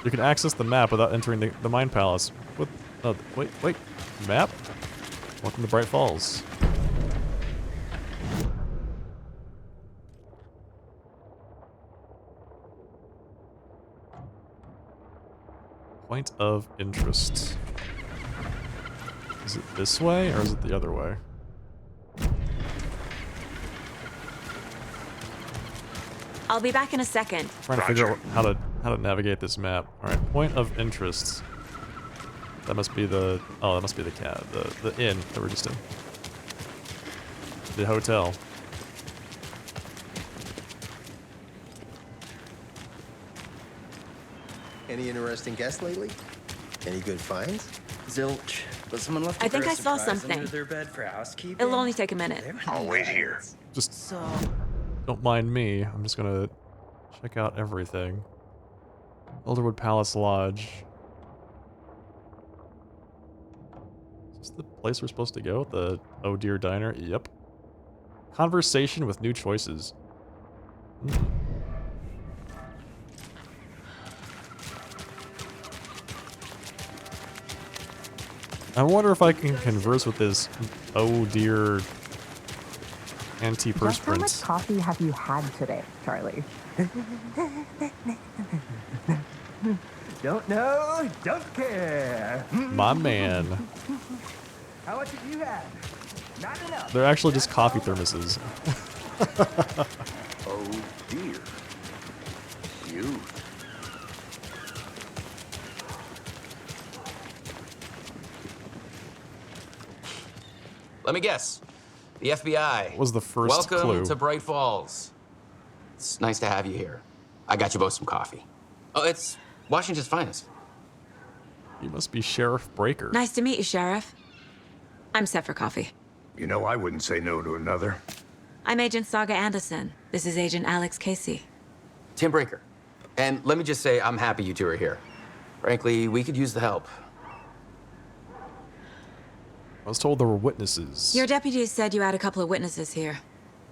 You can access the map without entering the Mine Palace. What? Oh, wait. Map? Welcome to Bright Falls. Point of interest. Is it this way, or is it the other way? I'll be back in a second. Trying to figure out how to navigate this map. All right, point of interest. That must be the that must be the the inn that we're just in. The hotel. Any interesting guests lately? Any good finds? Zilch. But someone left I think I saw something. under their bed for housekeeping. It'll only take a minute. I'll wait here. Just don't mind me. I'm just gonna check out everything. Elderwood Palace Lodge. Is this the place we're supposed to go? The Oh Dear Diner? Yep. Conversation with new choices. I wonder if I can converse with this oh dear Just how much Antiperspirant. coffee have you had today, Charlie? Don't know, don't care. My man. How much have you had? Not enough. They're actually just coffee thermoses. Oh dear. You. Let me guess. The FBI. Was the first Welcome clue. to Bright Falls. It's nice to have you here. I got you both some coffee. Oh, it's Washington's finest. You must be Sheriff Breaker. Nice to meet you, Sheriff. I'm set for coffee. You know, I wouldn't say no to another. I'm Agent Saga Anderson. This is Agent Alex Casey. Tim Breaker. And let me just say, I'm happy you two are here. Frankly, we could use the help. I was told there were witnesses. Your deputies said you had a couple of witnesses here.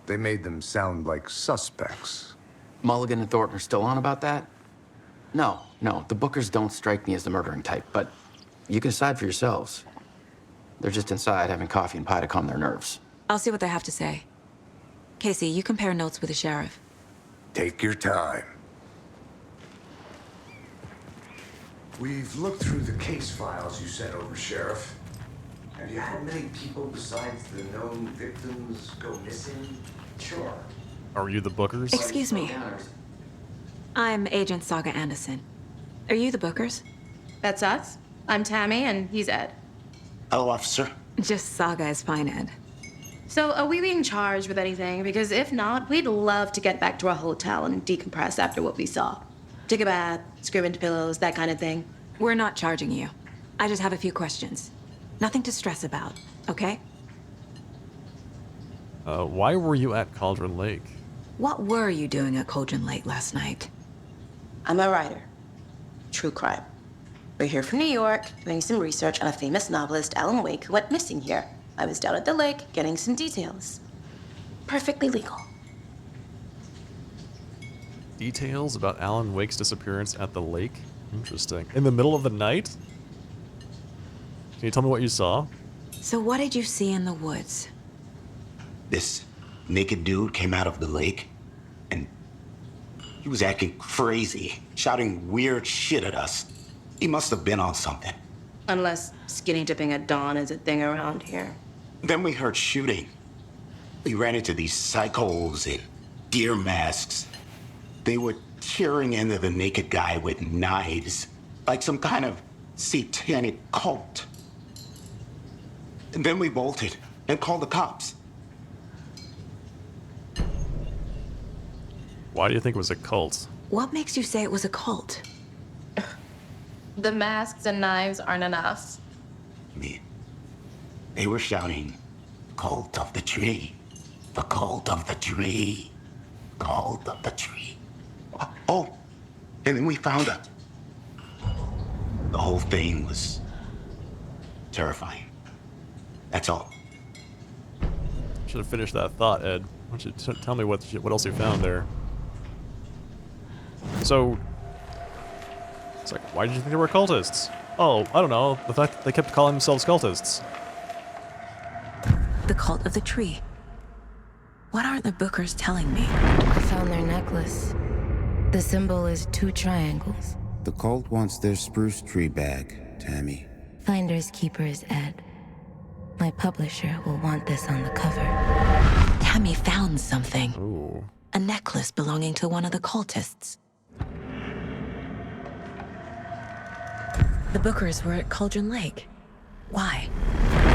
They made them sound like suspects. Mulligan and Thornton are still on about that? No, the Bookers don't strike me as the murdering type, but you can decide for yourselves. They're just inside having coffee and pie to calm their nerves. I'll see what they have to say. Casey, you compare notes with the sheriff. Take your time. We've looked through the case files you sent over, Sheriff. Have you had many people besides the known victims go missing? Sure. Are you the Bookers? Excuse me. I'm Agent Saga Anderson. Are you the Bookers? That's us. I'm Tammy, and he's Ed. Hello, officer. Just Saga is fine, Ed. So, are we being charged with anything? Because if not, we'd love to get back to our hotel and decompress after what we saw. Take a bath, scream into pillows, that kind of thing. We're not charging you. I just have a few questions. Nothing to stress about, okay? Why were you at Cauldron Lake? What were you doing at Cauldron Lake last night? I'm a writer. True crime. We're here from New York, doing some research on a famous novelist, Alan Wake, who went missing here. I was down at the lake, getting some details. Perfectly legal. Details about Alan Wake's disappearance at the lake? Interesting. In the middle of the night? Can you tell me what you saw? So what did you see in the woods? This naked dude came out of the lake, and he was acting crazy, shouting weird shit at us. He must have been on something. Unless skinny dipping at dawn is a thing around here. Then we heard shooting. We ran into these psychos in deer masks. They were tearing into the naked guy with knives, like some kind of satanic cult. And then we bolted and called the cops. Why do you think it was a cult? What makes you say it was a cult? The masks and knives aren't enough. They were shouting, "Cult of the tree, the cult of the tree, cult of the tree." Oh, and then we found her. The whole thing was terrifying. That's all. Should have finished that thought, Ed. Why don't you tell me what else you found there? So, it's like, why did you think they were cultists? Oh, I don't know. The fact that they kept calling themselves cultists. The cult of the tree. What aren't the Bookers telling me? I found their necklace. The symbol is 2 triangles. The cult wants their spruce tree back, Tammy. Finders keepers, Ed. My publisher will want this on the cover. Tammy found something. Ooh. A necklace belonging to one of the cultists. The Bookers were at Cauldron Lake. Why?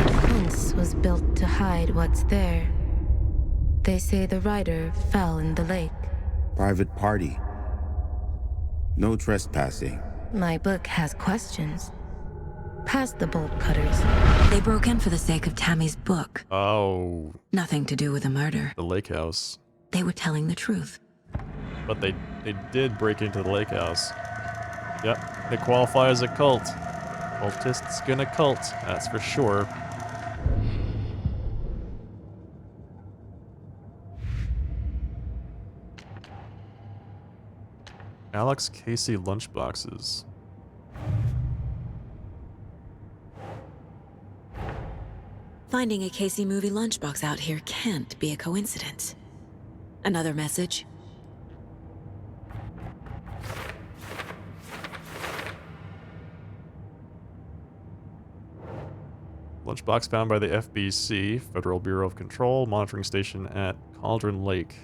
The fence was built to hide what's there. They say the writer fell in the lake. Private party. No trespassing. My book has questions. Past the bolt cutters. They broke in for the sake of Tammy's book. Oh. Nothing to do with the murder. The lake house. They were telling the truth. But they did break into the lake house. Yep, they qualify as a cult. Cultists gonna cult, that's for sure. Alex Casey lunchboxes. Finding a Casey movie lunchbox out here can't be a coincidence. Another message? Lunchbox found by the FBC, Federal Bureau of Control, monitoring station at Cauldron Lake.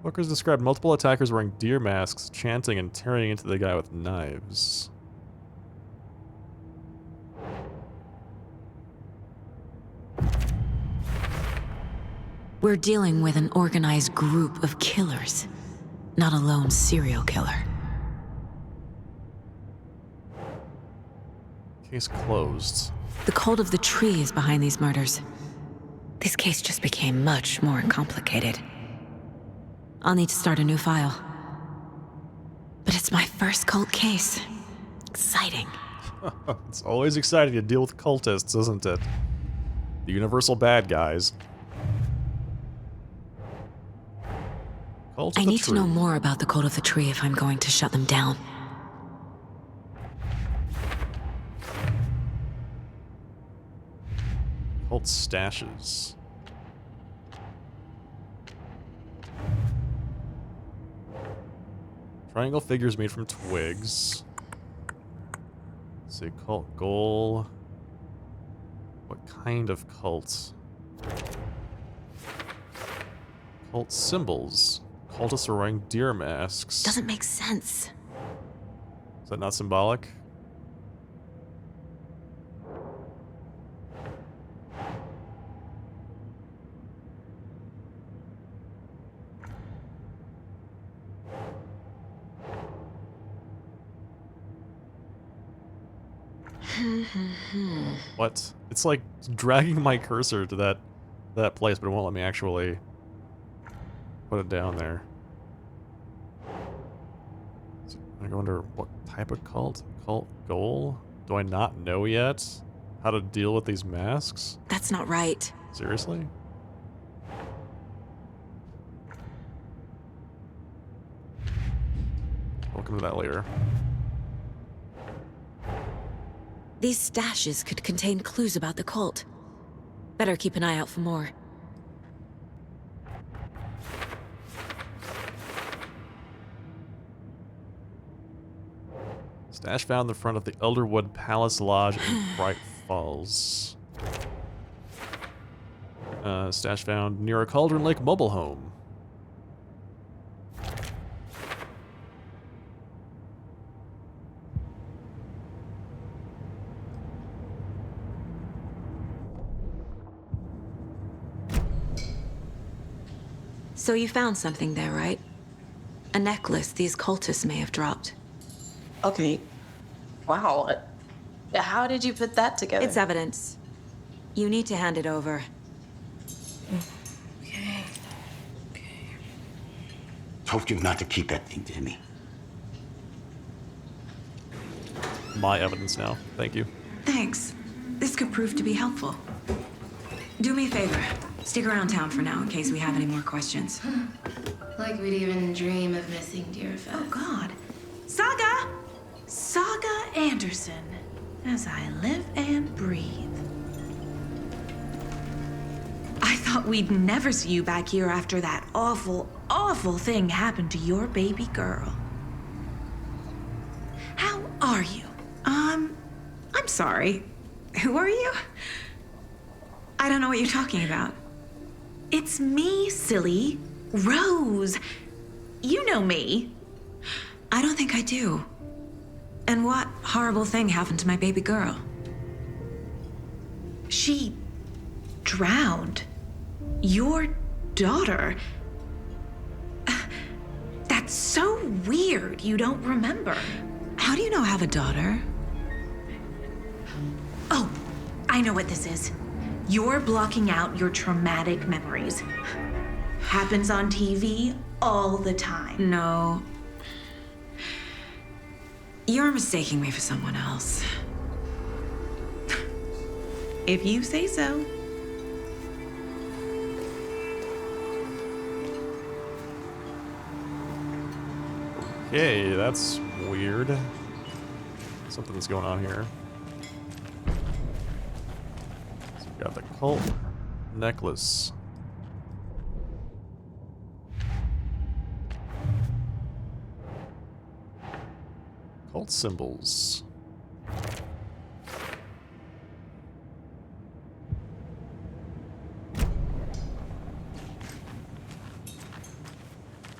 Workers described multiple attackers wearing deer masks, chanting and tearing into the guy with knives. We're dealing with an organized group of killers, not a lone serial killer. Case closed. The cult of the tree is behind these murders. This case just became much more complicated. I'll need to start a new file. But it's my first cult case. Exciting. It's always exciting to deal with cultists, isn't it? The universal bad guys. Cult of I the need to know Tree. more about the cult of the tree if I'm going to shut them down. Cult stashes. Triangle figures made from twigs. Let's see, cult goal. What kind of cult? Cult symbols. Cultists are wearing deer masks. Doesn't make sense. Is that not symbolic? What? It's like dragging my cursor to that place, but it won't let me actually put it down there. So I wonder what type of cult? Cult goal? Do I not know yet how to deal with these masks? That's not right. Seriously? We'll come to that later. These stashes could contain clues about the cult. Better keep an eye out for more. Stash found in the front of the Elderwood Palace Lodge in Bright Falls. Stash found near a Cauldron Lake mobile home. So you found something there, right? A necklace these cultists may have dropped. Okay. Wow. How did you put that together? It's evidence. You need to hand it over. Okay. Told you not to keep that thing, Timmy. My evidence now. Thank you. Thanks. This could prove to be helpful. Do me a favor. Stick around town for now in case we have any more questions. Like we'd even dream of missing dear Fez. Oh, God. Saga! Saga Anderson. As I live and breathe. I thought we'd never see you back here after that awful, awful thing happened to your baby girl. How are you? I'm sorry. Who are you? I don't know what you're talking about. It's me, silly. Rose. You know me. I don't think I do. And what horrible thing happened to my baby girl? She drowned. Your daughter. That's so weird you don't remember. How do you know I have a daughter? Oh, I know what this is. You're blocking out your traumatic memories. Happens on TV all the time. No. You're mistaking me for someone else. If you say so. Okay, that's weird. Something's going on here. So we got the cult necklace. Cult symbols.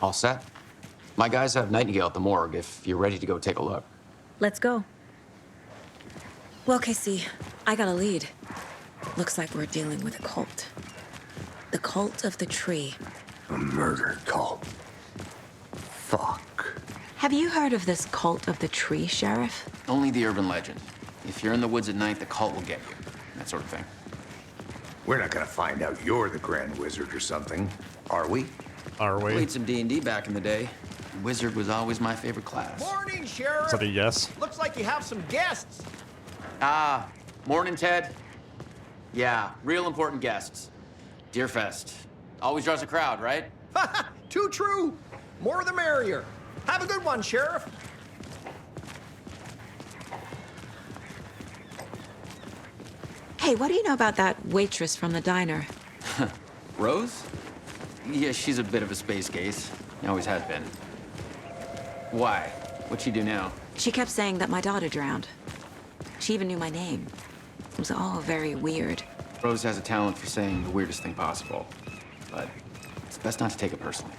All set? My guys have Nightingale at the morgue if you're ready to go take a look. Let's go. Well, Casey, I got a lead. Looks like we're dealing with a cult. The cult of the tree. A murder cult. Fuck. Have you heard of this cult of the tree, Sheriff? Only the urban legend. If you're in the woods at night, the cult will get you. That sort of thing. We're not gonna find out you're the Grand Wizard or something, are we? Are we? Played some D&D back in the day. Wizard was always my favorite class. Morning, Sheriff. Is that a yes? Looks like you have some guests. Ah, morning, Ted. Yeah, real important guests. Deerfest. Always draws a crowd, right? Too true. More the merrier. Have a good one, Sheriff. Hey, what do you know about that waitress from the diner? Rose? Yeah, she's a bit of a space case. Always has been. Why? What'd she do now? She kept saying that my daughter drowned. She even knew my name. It was all very weird. Rose has a talent for saying the weirdest thing possible. But it's best not to take it personally.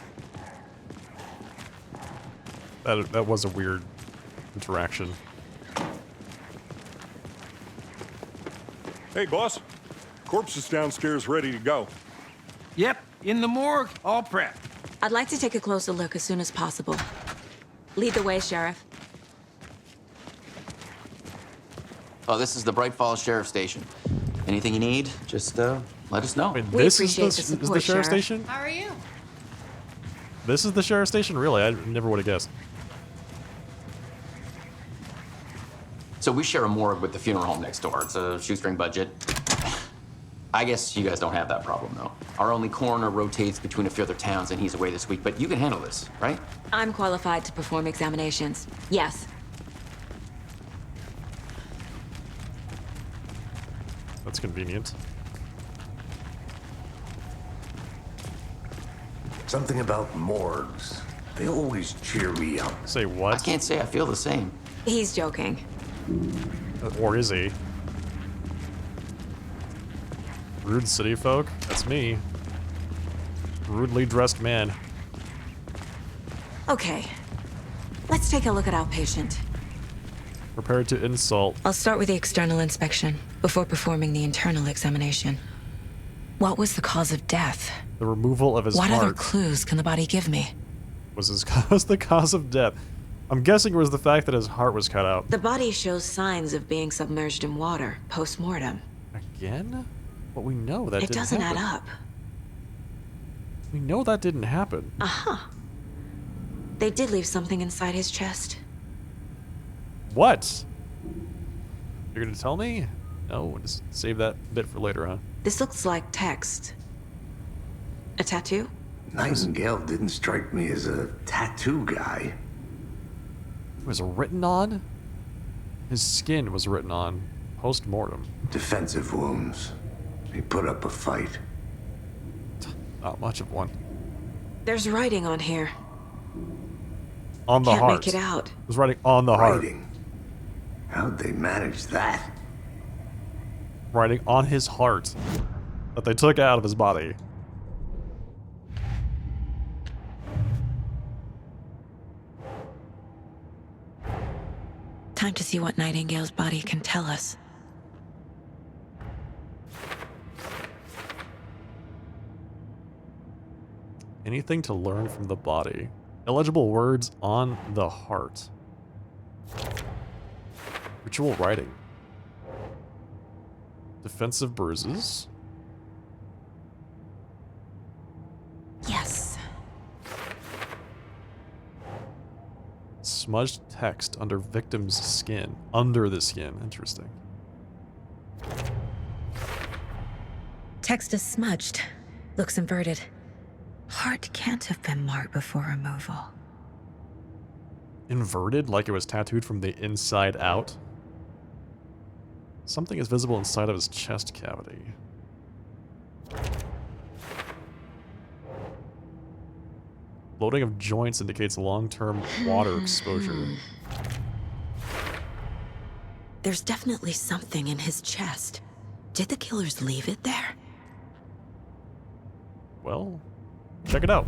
That was a weird interaction. Hey, boss. Corpse is downstairs ready to go. Yep, in the morgue, all prepped. I'd like to take a closer look as soon as possible. Lead the way, Sheriff. Oh, this is the Bright Falls Sheriff Station. Anything you need, just let us know. Wait, We this appreciate is the the support, sheriff Sheriff. station? How are you? This is the sheriff station? Really? I never would have guessed. So we share a morgue with the funeral home next door. It's a shoestring budget. I guess you guys don't have that problem, though. Our only coroner rotates between a few other towns, and he's away this week. But you can handle this, right? I'm qualified to perform examinations. Yes. That's convenient. Something about morgues. They always cheer me up. Say what? I can't say I feel the same. He's joking. Or is he? Rude city folk? That's me. Rudely dressed man. Okay. Let's take a look at our patient. Prepared to insult. I'll start with the external inspection before performing the internal examination. What was the cause of death? The removal of his What heart. other clues can the body give me? Was the cause of death? I'm guessing it was the fact that his heart was cut out. The body shows signs of being submerged in water post-mortem. Again? But we know that It didn't doesn't happen. add up. We know that didn't happen. Uh-huh. They did leave something inside his chest. What? You're gonna tell me? No, just save that bit for later, huh? This looks like text. A tattoo? Nightingale didn't strike me as a tattoo guy. It was written on? His skin was written on. Post-mortem. Defensive wounds. He put up a fight. Not much of one. There's writing on here. On the Can't heart. make it out. It was writing on the heart. Writing. How'd they manage that? Writing on his heart. That they took out of his body. Time to see what Nightingale's body can tell us. Anything to learn from the body. Illegible words on the heart. Ritual writing. Defensive bruises. Yes. Smudged text under victim's skin. Under the skin. Interesting. Text is smudged. Looks inverted. Heart can't have been marked before removal. Inverted, like it was tattooed from the inside out? Something is visible inside of his chest cavity. Bloating of joints indicates long-term water exposure. There's definitely something in his chest. Did the killers leave it there? Well, check it out.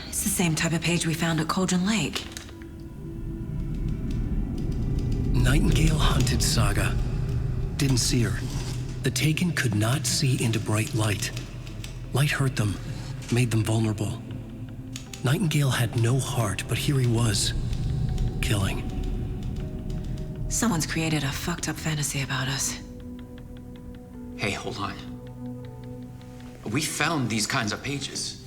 It's the same type of page we found at Cauldron Lake. Nightingale hunted Saga. Didn't see her. The Taken could not see into bright light. Light hurt them, made them vulnerable. Nightingale had no heart, but here he was, killing. Someone's created a fucked up fantasy about us. Hey, hold on. We found these kinds of pages.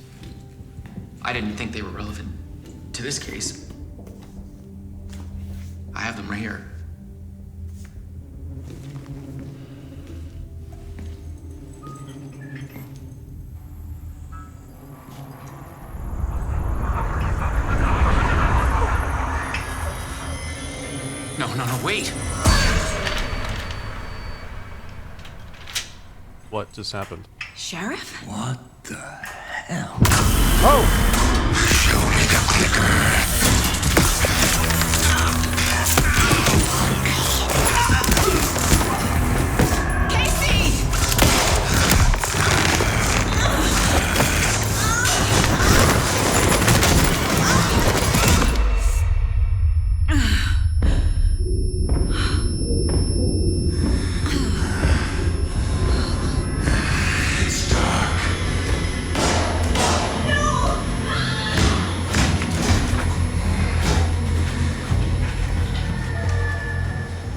I didn't think they were relevant to this case. I have them right here. No, wait! What just happened? Sheriff? What the hell? Oh! Show me the clicker.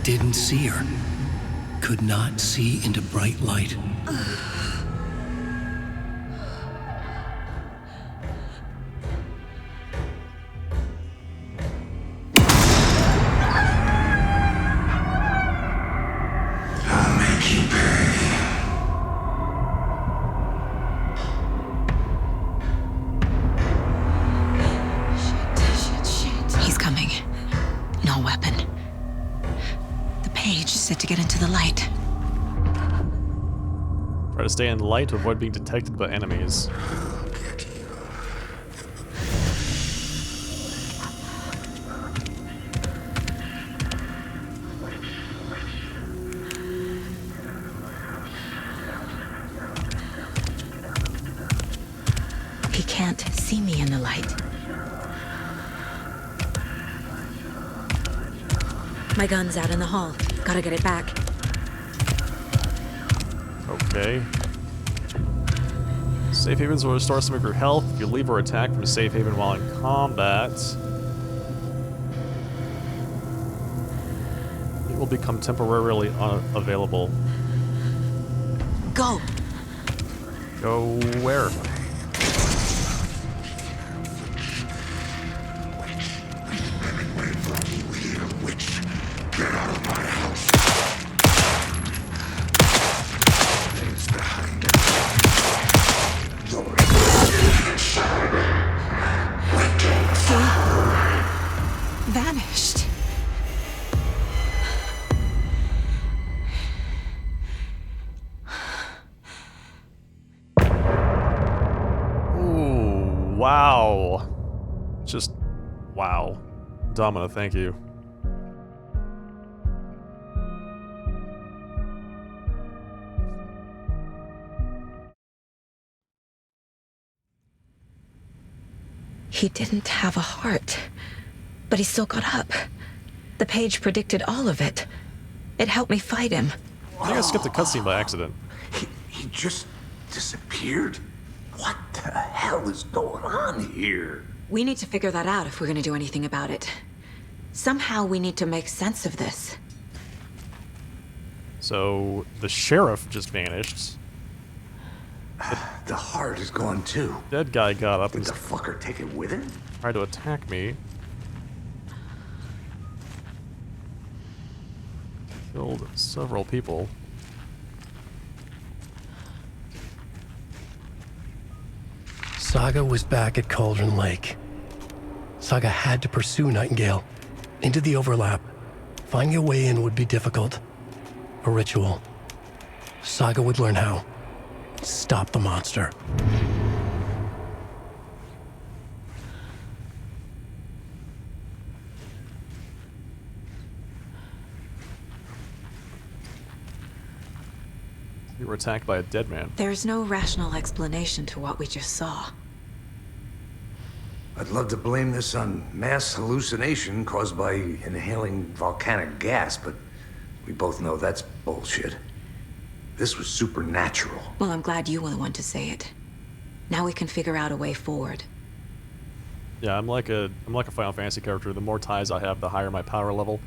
Didn't see her. Could not see into bright light. I'll make you pay. Shit. He's coming. No weapon. The page said to get into the light. Try to stay in light to avoid being detected by enemies. He can't see me in the light. My gun's out in the hall. Gotta get it back. Okay. Safe havens will restore some of your health if you leave or attack from a safe haven while in combat. It will become temporarily unavailable. Go! Go where? Vanished. Ooh, wow. Just, wow. Domino, thank you. He didn't have a heart, but he still got up. The page predicted all of it. It helped me fight him. I think I skipped a cutscene by accident. He just disappeared? What the hell is going on here? We need to figure that out if we're gonna do anything about it. Somehow we need to make sense of this. So, the sheriff just vanished. The heart is gone too. Dead guy got up Did and the fucker take it with him? tried to attack me. Killed several people. Saga was back at Cauldron Lake. Saga had to pursue Nightingale into the overlap. Finding a way in would be difficult. A ritual. Saga would learn how. Stop the monster. We were attacked by a dead man. There's no rational explanation to what we just saw. I'd love to blame this on mass hallucination caused by inhaling volcanic gas, but we both know that's bullshit. This was supernatural. Well, I'm glad you were the one to say it. Now we can figure out a way forward. Yeah, I'm like a Final Fantasy character. The more ties I have, the higher my power level.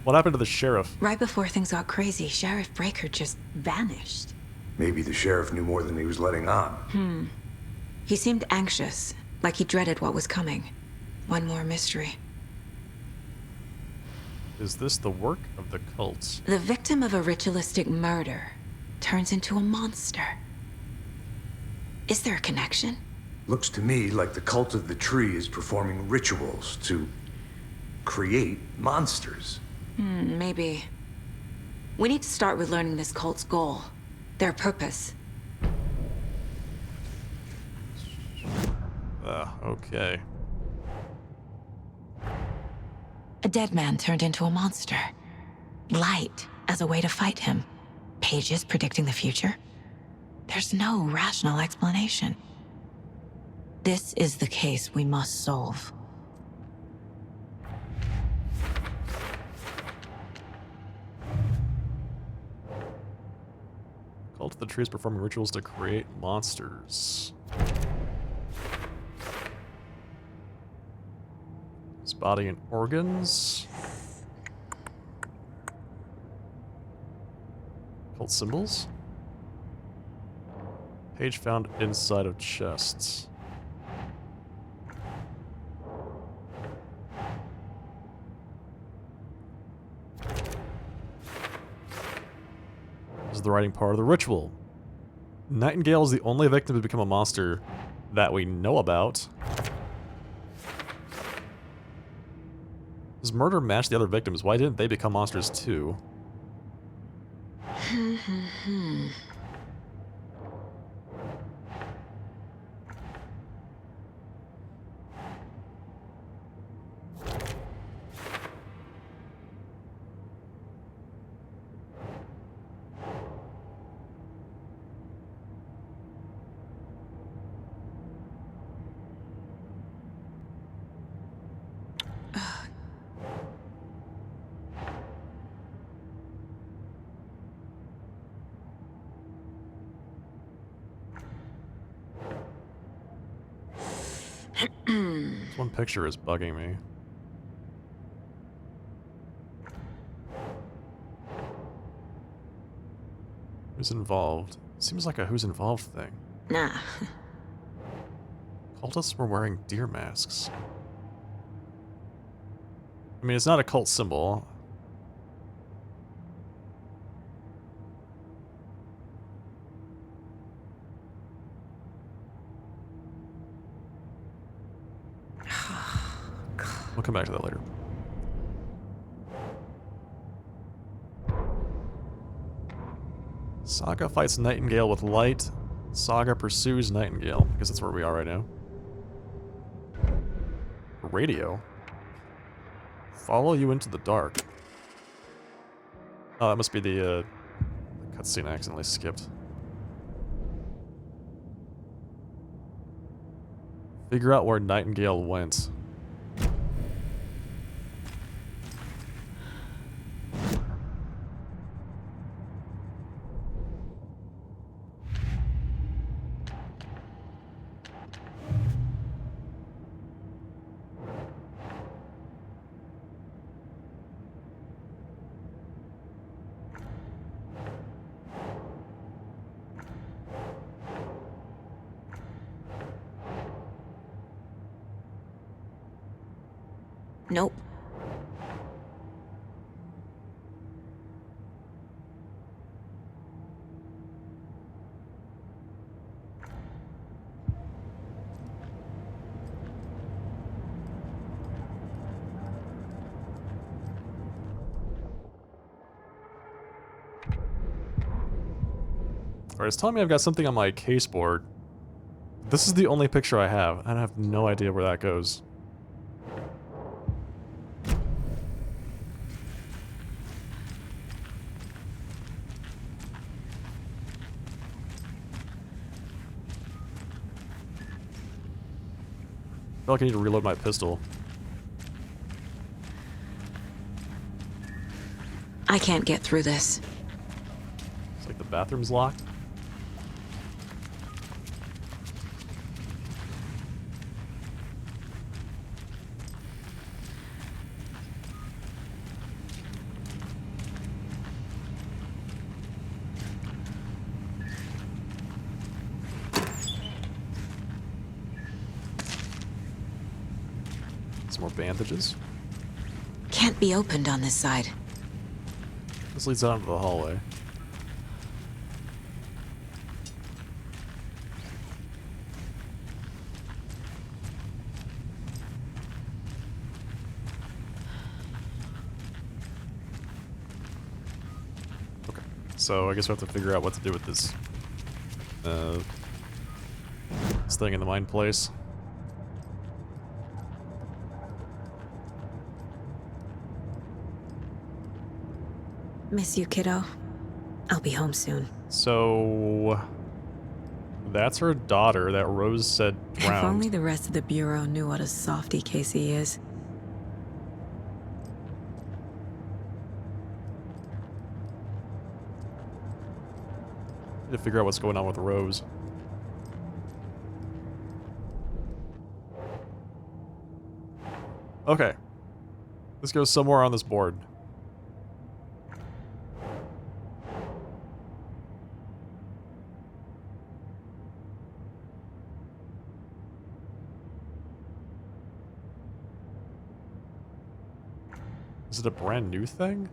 What happened to the sheriff? Right before things got crazy, Sheriff Breaker just vanished. Maybe the sheriff knew more than he was letting on. He seemed anxious, like he dreaded what was coming. One more mystery. Is this the work of the cults? The victim of a ritualistic murder turns into a monster. Is there a connection? Looks to me like the cult of the tree is performing rituals to create monsters. Maybe. We need to start with learning this cult's goal, their purpose. Okay. A dead man turned into a monster. Light as a way to fight him. Pages predicting the future. There's no rational explanation. This is the case we must solve. Cult of the Tree is performing rituals to create monsters. His body and organs. Cult symbols. Page found inside of chests. This is the writing part of the ritual. Nightingale is the only victim to become a monster that we know about. Does murder match the other victims? Why didn't they become monsters too? This one picture is bugging me. Who's involved? Seems like a who's involved thing. Nah. Cultists were wearing deer masks. I mean, it's not a cult symbol. We'll come back to that later. Saga fights Nightingale with light. Saga pursues Nightingale, because that's where we are right now. Radio. Follow you into the dark. Oh, that must be the cutscene I accidentally skipped. Figure out where Nightingale went. Nope. Alright, it's telling me I've got something on my case board. This is the only picture I have. I have no idea where that goes. I feel like I need to reload my pistol. I can't get through this. It's like the bathroom's locked. Some more bandages. Can't be opened on this side. This leads out into the hallway. Okay, so I guess we have to figure out what to do with this, this thing in the mine place. Miss you, kiddo. I'll be home soon. So that's her daughter that Rose said drowned. If only the rest of the Bureau knew what a softy Casey is. Need to figure out what's going on with Rose. Okay. This goes somewhere on this board. Is it a brand new thing?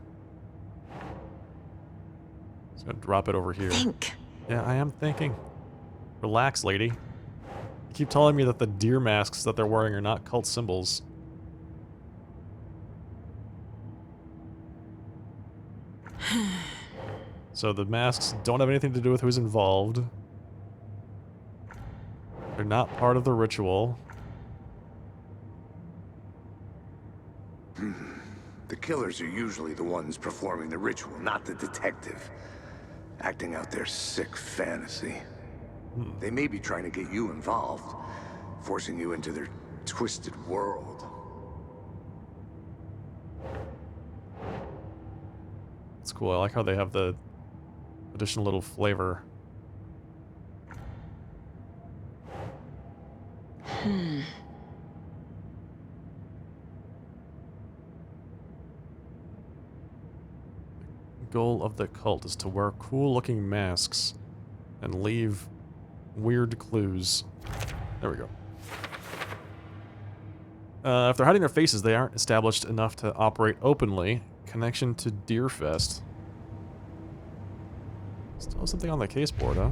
Just gonna drop it over here. Think. Yeah, I am thinking. Relax, lady. You keep telling me that the deer masks that they're wearing are not cult symbols. So the masks don't have anything to do with who's involved. They're not part of the ritual. The killers are usually the ones performing the ritual, not the detective. Acting out their sick fantasy. They may be trying to get you involved, forcing you into their twisted world. It's cool. I like how they have the additional little flavor. The goal of the cult is to wear cool-looking masks and leave weird clues. There we go. If they're hiding their faces, they aren't established enough to operate openly. Connection to Deerfest. Still something on the case board, huh?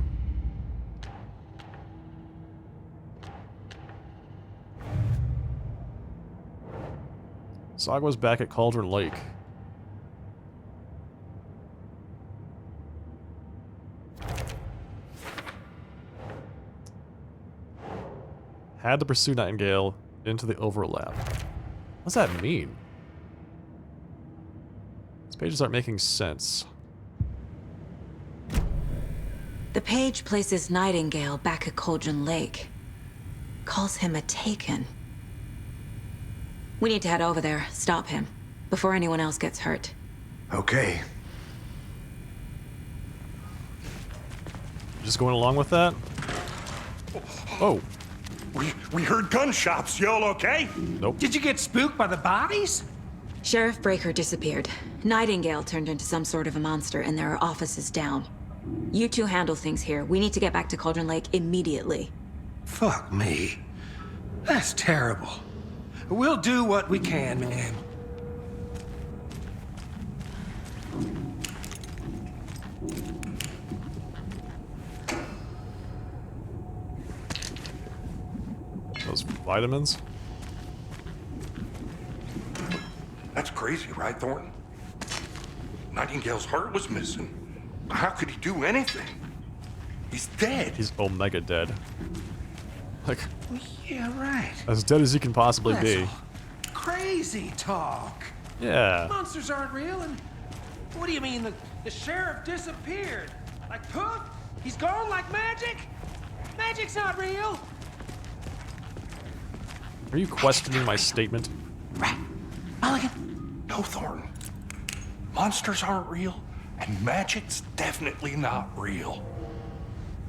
Sagwa's back at Cauldron Lake. Had to pursue Nightingale into the overlap. What's that mean? These pages aren't making sense. The page places Nightingale back at Cauldron Lake. Calls him a Taken. We need to head over there, stop him, before anyone else gets hurt. Okay. Just going along with that? Oh. We heard gunshots. Y'all okay? Nope. Did you get spooked by the bodies? Sheriff Breaker disappeared. Nightingale turned into some sort of a monster, and there are offices down. You two handle things here. We need to get back to Cauldron Lake immediately. Fuck me. That's terrible. We'll do what we can, ma'am. Those vitamins? That's crazy, right, Thornton? Nightingale's heart was missing. How could he do anything? He's dead. He's omega dead. Like, Yeah, right. as dead as he can possibly That's be. all crazy talk. Yeah. Monsters aren't real, and what do you mean the sheriff disappeared? Like poof? He's gone like magic? Magic's not real. Are you questioning my statement? Mulligan. No, Thornton. Monsters aren't real, and magic's definitely not real.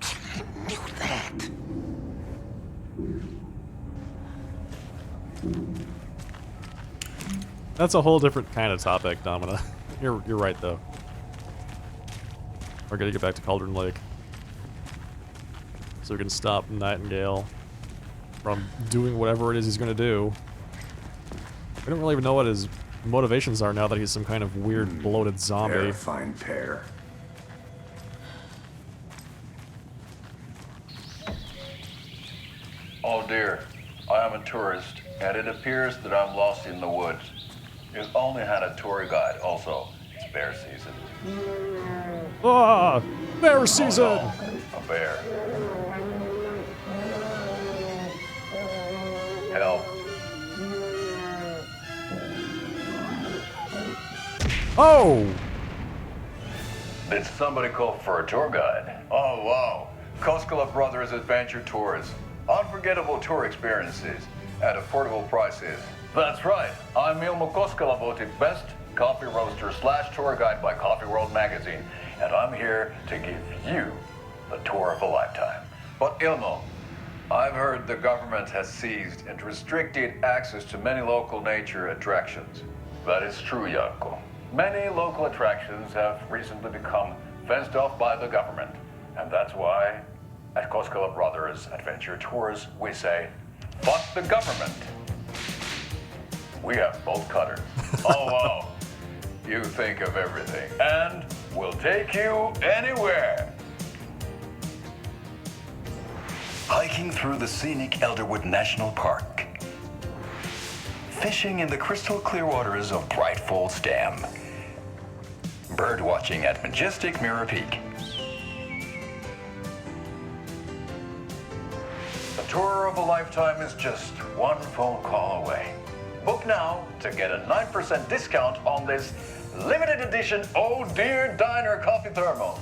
I knew that. That's a whole different kind of topic, Domina. You're right though. We're gonna get back to Cauldron Lake. So we can stop Nightingale from doing whatever it is he's gonna do. We don't really even know what his motivations are now that he's some kind of weird bloated zombie. Terrifying pair. Oh dear, I am a tourist, and it appears that I'm lost in the woods. You only had a tour guide, also. It's bear season. Ah! Bear season! Oh, no. A bear. Help. Oh! Did somebody call for a tour guide? Oh, wow. Koskela Brothers Adventure Tours. Unforgettable tour experiences at affordable prices. That's right. I'm Ilmo Koskela, voted best coffee roaster / tour guide by Coffee World magazine. And I'm here to give you the tour of a lifetime. But Ilmo, I've heard the government has seized and restricted access to many local nature attractions. That is true, Janko. Many local attractions have recently become fenced off by the government. And that's why, at Koskela Brothers Adventure Tours, we say, fuck the government. We have bolt cutters. Oh, wow. You think of everything. And we'll take you anywhere. Hiking through the scenic Elderwood National Park. Fishing in the crystal clear waters of Bright Falls Dam. Bird watching at majestic Mirror Peak. The tour of a lifetime is just one phone call away. Book now to get a 9% discount on this limited edition Oh Dear Diner coffee thermos.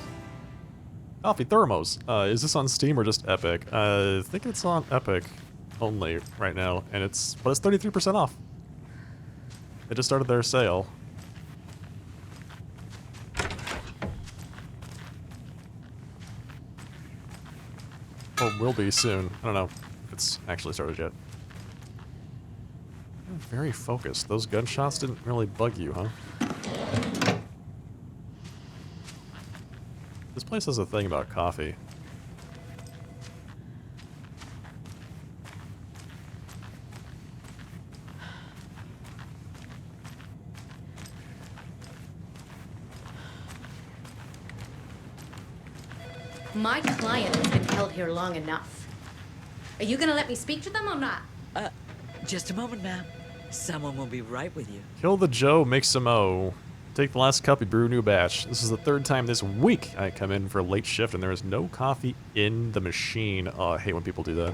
Coffee thermos. Is this on Steam or just Epic? I think it's on Epic only right now, and it's 33% off. They just started their sale. Or will be soon. I don't know if it's actually started yet. You're very focused. Those gunshots didn't really bug you, huh? This place has a thing about coffee. My client has been held here long enough. Are you gonna let me speak to them or not? Just a moment, ma'am. Someone will be right with you. Kill the Joe, make some O. Take the last cup, you brew a new batch. This is the third time this week I come in for a late shift and there is no coffee in the machine. Oh, I hate when people do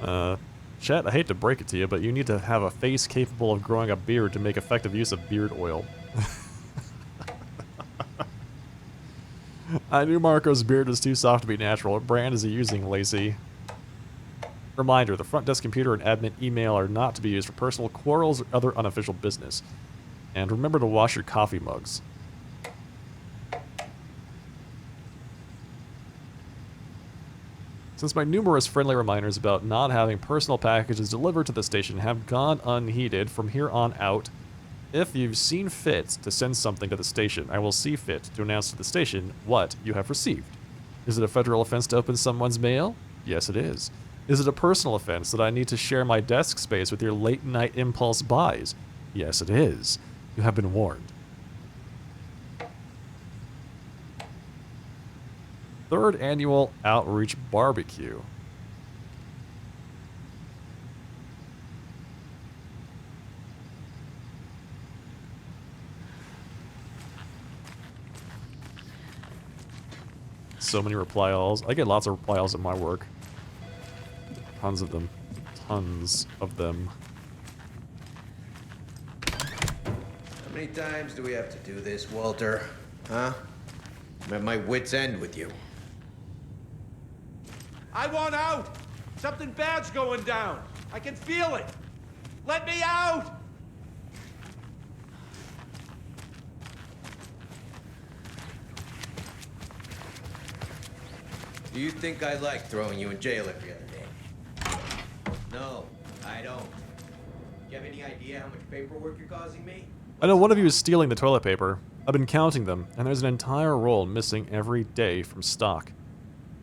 that. Chat, I hate to break it to you, but you need to have a face capable of growing a beard to make effective use of beard oil. I knew Marco's beard was too soft to be natural. What brand is he using, Lacey? Reminder, the front desk computer and admin email are not to be used for personal quarrels or other unofficial business. And remember to wash your coffee mugs. Since my numerous friendly reminders about not having personal packages delivered to the station have gone unheeded from here on out, if you've seen fit to send something to the station, I will see fit to announce to the station what you have received. Is it a federal offense to open someone's mail? Yes, it is. Is it a personal offense that I need to share my desk space with your late-night impulse buys? Yes, it is. You have been warned. Third Annual Outreach Barbecue. So many reply alls. I get lots of reply alls at my work. Tons of them. Tons of them. How many times do we have to do this, Walter? Huh? I'm at my wit's end with you. I want out! Something bad's going down. I can feel it. Let me out! Do you think I like throwing you in jail every other day? No, I don't. Do you have any idea how much paperwork you're causing me? I know one of you is stealing the toilet paper. I've been counting them, and there's an entire roll missing every day from stock.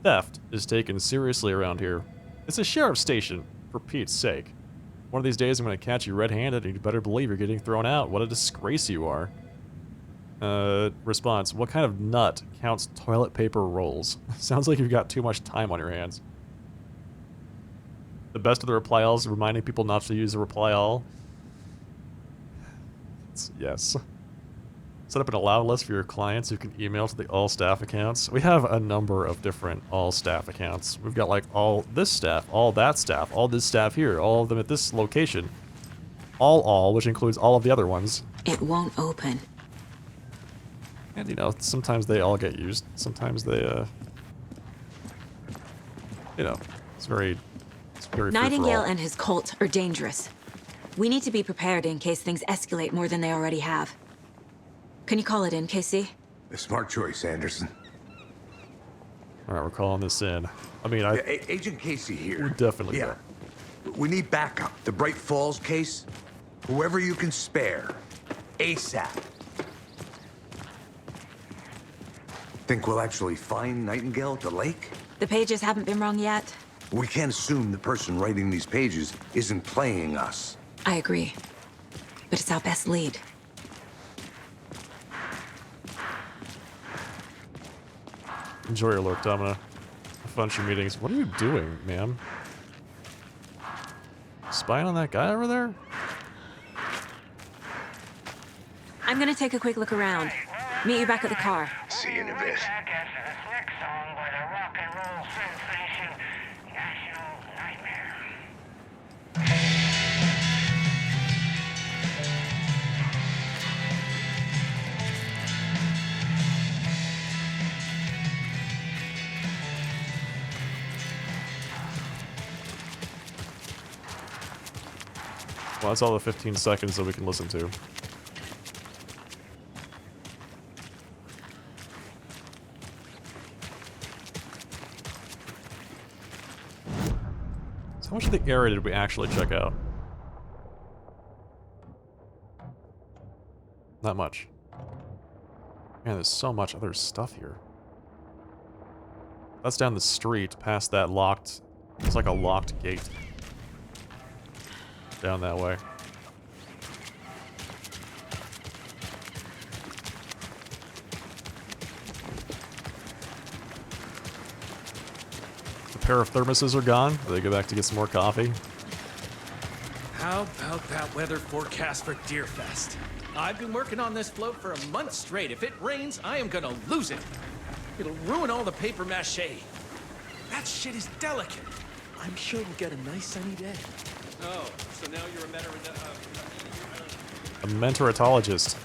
Theft is taken seriously around here. It's a sheriff's station, for Pete's sake. One of these days I'm going to catch you red-handed, and you better believe you're getting thrown out. What a disgrace you are. Response. What kind of nut counts toilet paper rolls? Sounds like you've got too much time on your hands. The best of the reply alls, reminding people not to use the reply all. Yes. Set up an allow list for your clients who can email to the all staff accounts. We have a number of different all staff accounts. We've got like all this staff, all that staff, all this staff here, all of them at this location. All, which includes all of the other ones. It won't open. And you know, sometimes they all get used. Sometimes they, you know, it's very Nightingale and his cult are dangerous. We need to be prepared in case things escalate more than they already have. Can you call it in, Casey? A smart choice, Anderson. Alright, we're calling this in. I mean, Agent Casey here. We're definitely Yeah. We need backup. The Bright Falls case. Whoever you can spare. ASAP. Think we'll actually find Nightingale at the lake? The pages haven't been wrong yet. We can't assume the person writing these pages isn't playing us. I agree. But it's our best lead. Enjoy your lurk, Domina. Have fun at your meetings. What are you doing, ma'am? Spying on that guy over there? I'm gonna take a quick look around. Meet you back at the car. See you in a bit. Well, that's all the 15 seconds that we can listen to. So how much of the area did we actually check out? Not much. Man, there's so much other stuff here. That's down the street, past that locked... It's like a locked gate. Down that way. The pair of thermoses are gone. They go back to get some more coffee. How about that weather forecast for Deerfest? I've been working on this float for a month straight. If it rains, I am gonna lose it. It'll ruin all the paper mache. That shit is delicate. I'm sure we'll get a nice sunny day. Oh, so now you're A mentoratologist.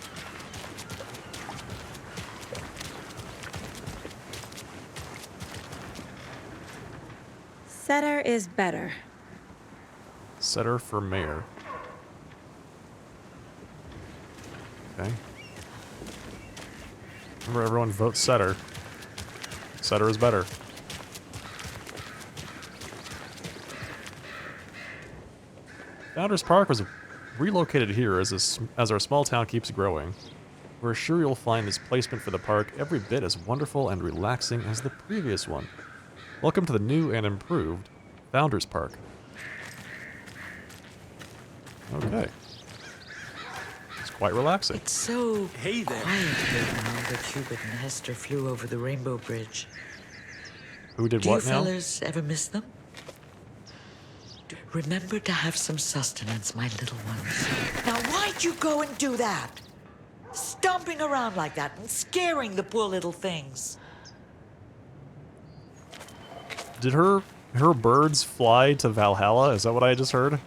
Setter is better. Setter for mayor. Okay. Remember, everyone vote Setter. Setter is better. Founders Park was relocated here as our small town keeps growing. We're sure you'll find this placement for the park every bit as wonderful and relaxing as the previous one. Welcome to the new and improved Founders Park. Okay. It's quite relaxing. It's so quiet here now that Hubert and Hester flew over the Rainbow Bridge. Who did Do what you now? fellas ever miss them? Remember to have some sustenance, my little ones. Now, why'd you go and do that? Stomping around like that and scaring the poor little things. Did her birds fly to Valhalla? Is that what I just heard?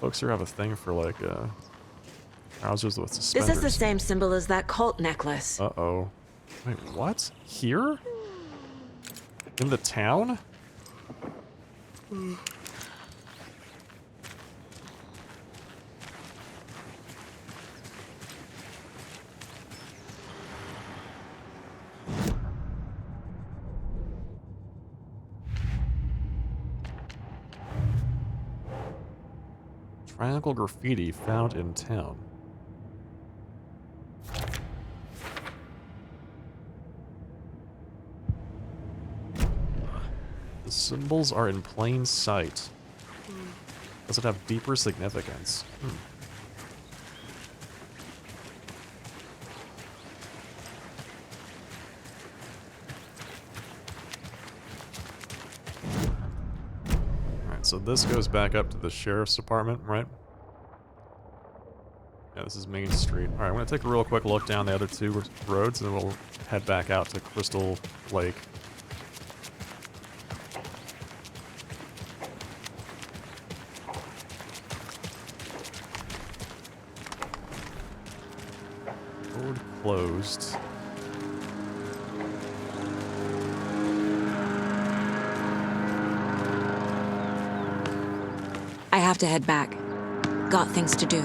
Folks here have a thing for like trousers with suspenders. This is the same symbol as that cult necklace. Uh-oh. Wait, what? Here? In the town? Triangle graffiti found in town. The symbols are in plain sight. Does it have deeper significance? Alright, so this goes back up to the sheriff's department, right? Yeah, this is Main Street. Alright, I'm gonna take a real quick look down the other two roads, and then we'll head back out to Crystal Lake. Road closed. I have to head back. Got things to do.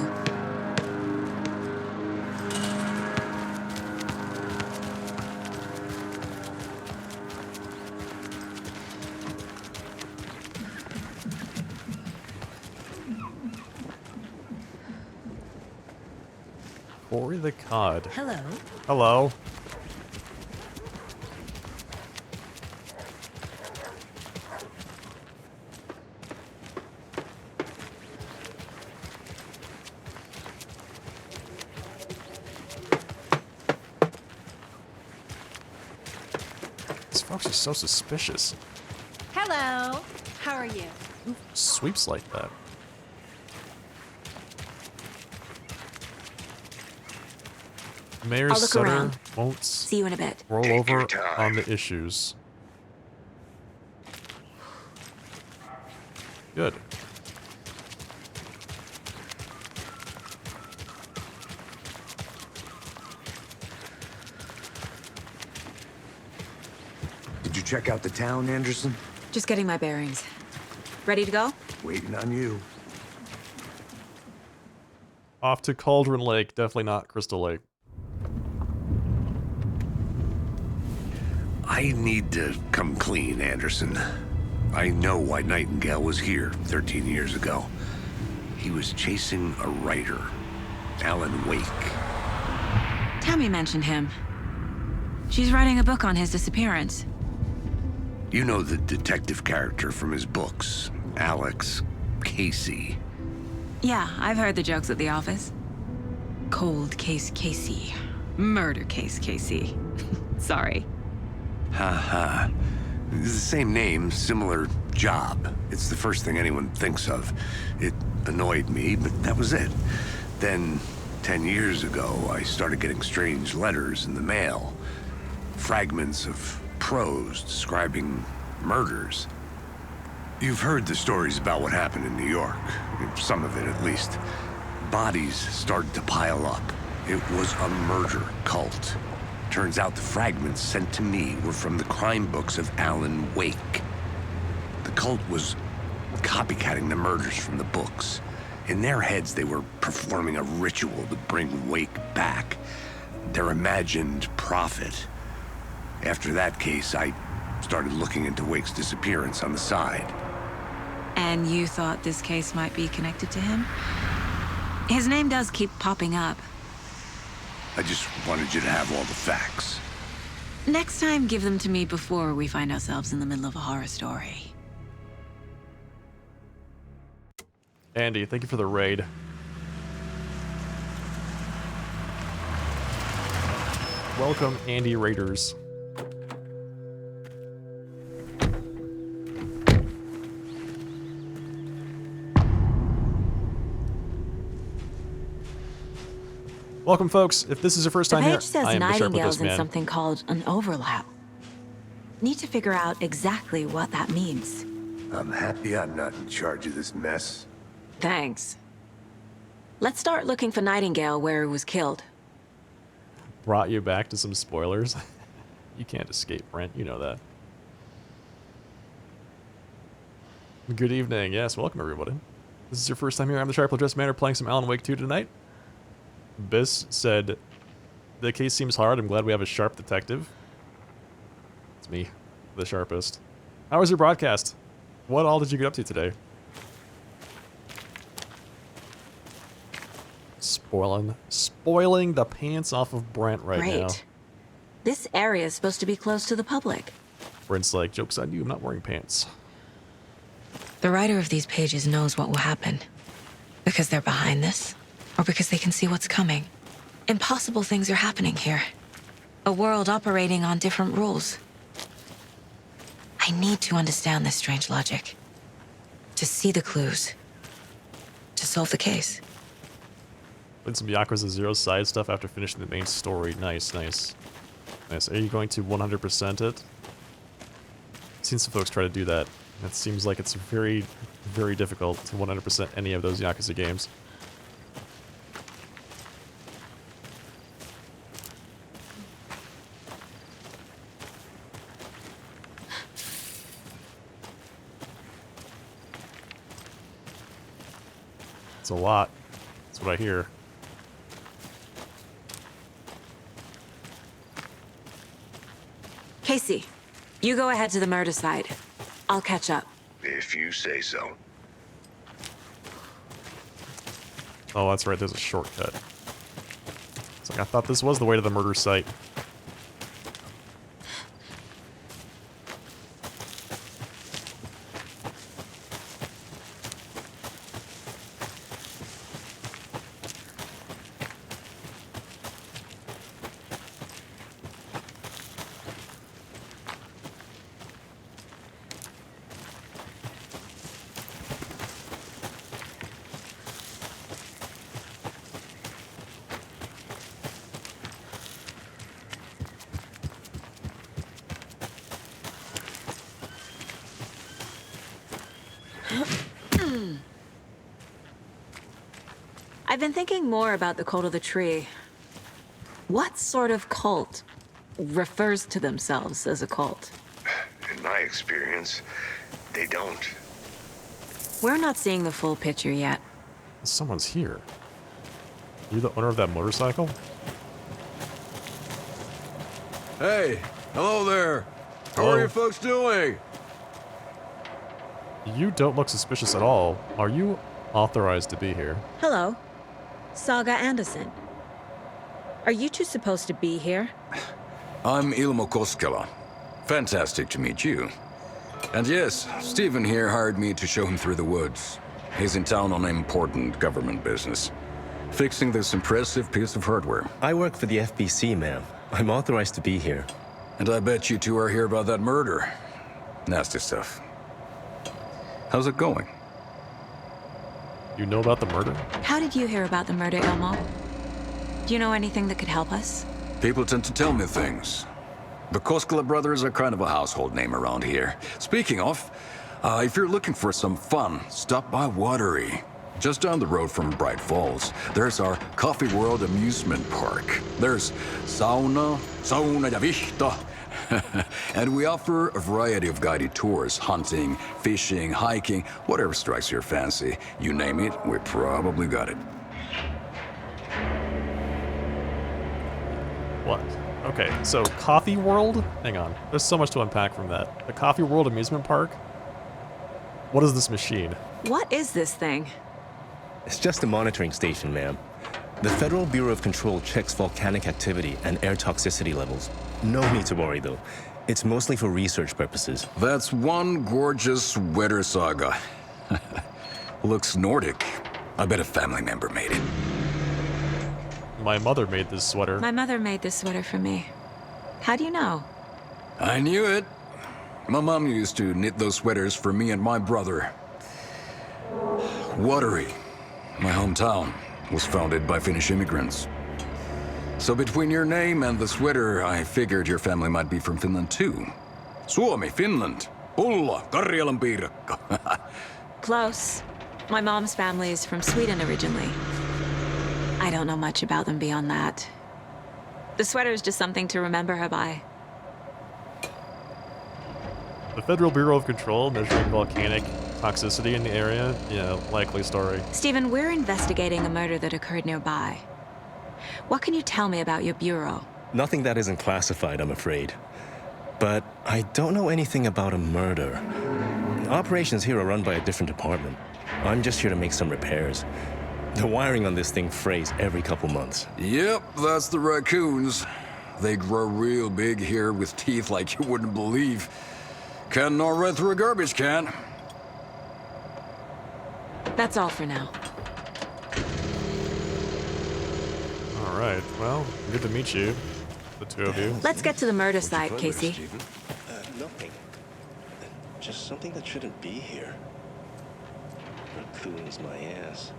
Corey the Cod. Hello. Hello. These folks are so suspicious. Hello. How are you? Who sweeps like that? Mayor I'll look Sutter around. won't See you in a bit. roll Take over your time. on the issues. Good. Did you check out the town, Anderson? Just getting my bearings. Ready to go? Waiting on you. Off to Cauldron Lake, definitely not Crystal Lake. I need to come clean, Anderson. I know why Nightingale was here 13 years ago. He was chasing a writer, Alan Wake. Tammy mentioned him. She's writing a book on his disappearance. You know the detective character from his books, Alex Casey. Yeah, I've heard the jokes at the office. Cold case Casey. Murder case Casey. Sorry. Ha ha. It's the same name, similar job. It's the first thing anyone thinks of. It annoyed me, but that was it. Then, 10 years ago, I started getting strange letters in the mail. Fragments of prose describing murders. You've heard the stories about what happened in New York. Some of it, at least. Bodies started to pile up. It was a murder cult. Turns out the fragments sent to me were from the crime books of Alan Wake. The cult was copycatting the murders from the books. In their heads, they were performing a ritual to bring Wake back. Their imagined prophet. After that case, I started looking into Wake's disappearance on the side. And you thought this case might be connected to him? His name does keep popping up. I just wanted you to have all the facts. Next time, give them to me before we find ourselves in the middle of a horror story. Andy, thank you for the raid. Welcome, Andy Raiders. Welcome, folks. If this is your first The time here, page says I am the Sharp nightingales Ghost in Man. something called an overlap. Need to figure out exactly what that means. I'm happy I'm not in charge of this mess. Thanks. Let's start looking for Nightingale where he was killed. Brought you back to some spoilers. You can't escape, Brent. You know that. Good evening. Yes, welcome, everybody. This is your first time here. I'm the Sharply Dressed Man playing some Alan Wake 2 tonight. Biss said, the case seems hard. I'm glad we have a sharp detective. It's me, the sharpest. How was your broadcast? What all did you get up to today? Spoiling the pants off of Brent right now. Great. This area is supposed to be close to the public. Brent's like, joke's on you, I'm not wearing pants. The writer of these pages knows what will happen. Because they're behind this, or because they can see what's coming. Impossible things are happening here. A world operating on different rules. I need to understand this strange logic. To see the clues. To solve the case. Played some Yakuza 0 side stuff after finishing the main story. Nice, nice. Nice. Are you going to 100% it? I've seen some folks try to do that. It seems like it's very, very difficult to 100% any of those Yakuza games. It's a lot. That's what I hear. Casey, you go ahead to the murder site. I'll catch up. If you say so. Oh, that's right, there's a shortcut. It's like, I thought this was the way to the murder site. I've been thinking more about the cult of the tree. What sort of cult refers to themselves as a cult? In my experience, they don't. We're not seeing the full picture yet. Someone's here. You the owner of that motorcycle? Hey, hello there. How Hello. are you folks doing? You don't look suspicious at all. Are you authorized to be here? Hello. Saga Anderson. Are you two supposed to be here? I'm Ilmo Koskela. Fantastic to meet you. And yes, Stephen here hired me to show him through the woods. He's in town on important government business, fixing this impressive piece of hardware. I work for the FBC, ma'am. I'm authorized to be here. And I bet you two are here about that murder. Nasty stuff. How's it going? You know about the murder? How did you hear about the murder, Ilmo? Do you know anything that could help us? People tend to tell me things. The Koskela brothers are kind of a household name around here. Speaking of, if you're looking for some fun, stop by Watery. Just down the road from Bright Falls, there's our Coffee World amusement park. There's sauna ja vihto. And we offer a variety of guided tours, hunting, fishing, hiking, whatever strikes your fancy. You name it, we probably got it. What? Okay, so Coffee World? Hang on. There's so much to unpack from that. The Coffee World amusement park? What is this machine? What is this thing? It's just a monitoring station, ma'am. The Federal Bureau of Control checks volcanic activity and air toxicity levels. No need to worry, though. It's mostly for research purposes. That's one gorgeous sweater saga. Looks Nordic. I bet a family member made it. My mother made this sweater. My mother made this sweater for me. How do you know? I knew it. My mom used to knit those sweaters for me and my brother. Watery, my hometown, was founded by Finnish immigrants. So between your name and the sweater, I figured your family might be from Finland too. Suomi, Finland. Pulla, Karjalan piirakka. Close. My mom's family is from Sweden originally. I don't know much about them beyond that. The sweater is just something to remember her by. The Federal Bureau of Control measuring volcanic toxicity in the area? Yeah, likely story. Stephen, we're investigating a murder that occurred nearby. What can you tell me about your bureau? Nothing that isn't classified, I'm afraid. But I don't know anything about a murder. Operations here are run by a different department. I'm just here to make some repairs. The wiring on this thing frays every couple months. Yep, that's the raccoons. They grow real big here with teeth like you wouldn't believe. Can't gnaw right through a garbage can. That's all for now. All right, well, good to meet you, the two of you. Let's get to the murder site, Casey. Nothing. Just something that shouldn't be here. Raccoons, my ass.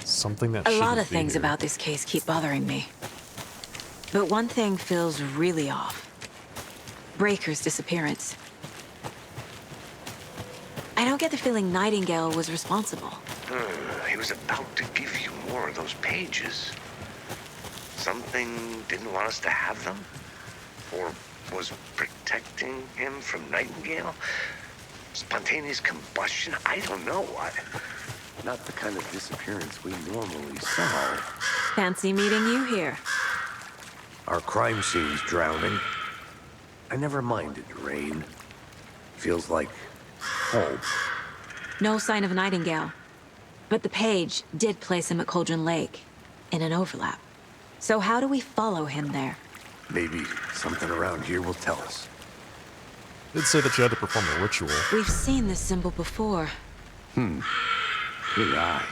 Something that A lot shouldn't of things be here. about this case keep bothering me. But one thing feels really off. Breaker's disappearance. I don't get the feeling Nightingale was responsible. He was about to give you more of those pages. Something didn't want us to have them? Or was protecting him from Nightingale? Spontaneous combustion? I don't know. Not the kind of disappearance we normally solve. Fancy meeting you here. Our crime scene's drowning. I never minded rain. Feels like home. No sign of Nightingale. But the page did place him at Cauldron Lake, in an overlap. So how do we follow him there? Maybe something around here will tell us. Did say that you had to perform a ritual. We've seen this symbol before. Good eye.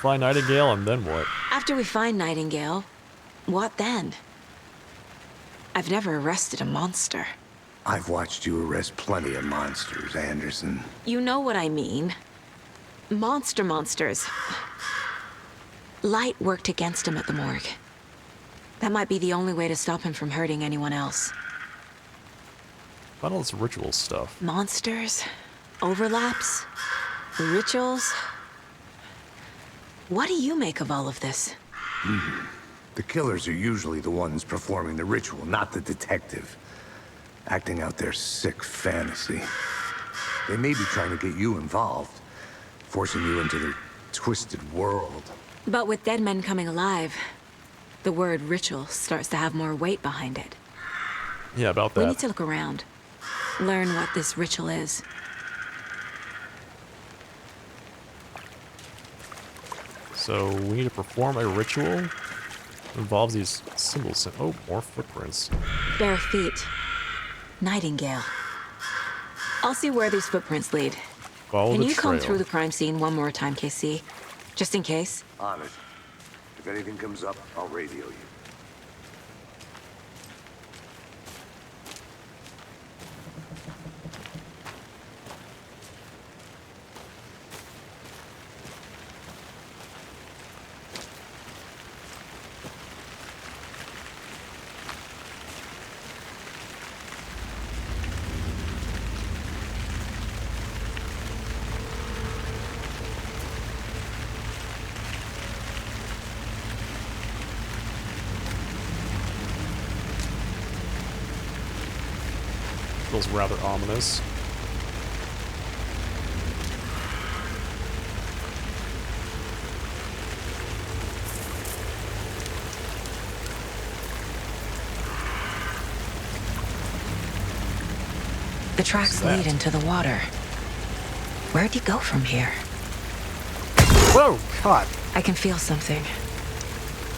Fly Nightingale, and then what? After we find Nightingale, what then? I've never arrested a monster. I've watched you arrest plenty of monsters, Anderson. You know what I mean. Monsters. Light worked against him at the morgue. That might be the only way to stop him from hurting anyone else. About all this ritual stuff. Monsters? Overlaps? Rituals? What do you make of all of this? The killers are usually the ones performing the ritual, not the detective. Acting out their sick fantasy. They may be trying to get you involved, forcing you into their twisted world. But with dead men coming alive, the word ritual starts to have more weight behind it. Yeah, about We that. need to look around. Learn what this ritual is. So we need to perform a ritual. Involves these symbols. Oh, more footprints. Bare feet. Nightingale. I'll see where these footprints lead. Follow Can the you comb trail. through the crime scene one more time, KC? Just in case? On it. If anything comes up, I'll radio you. Feels rather ominous. The tracks lead into the water. Where'd he go from here? Whoa, God. I can feel something.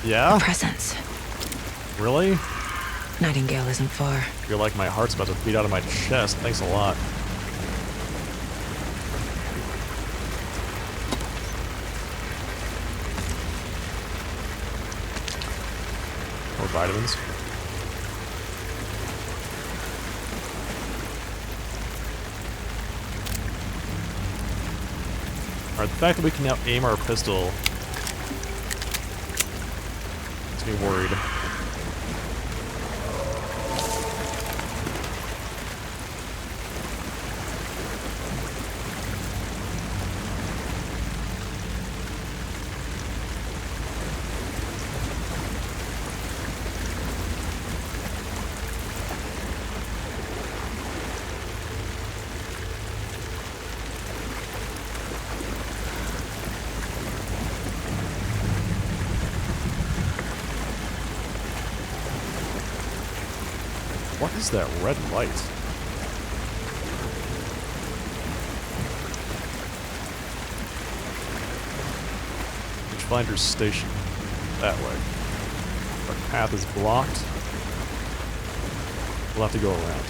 Yeah? A presence. Really? Nightingale isn't far. I feel like my heart's about to beat out of my chest. Thanks a lot. More vitamins. Alright, the fact that we can now aim our pistol makes me worried. What is that red light? Witchfinder's Station. That way. Our path is blocked. We'll have to go around.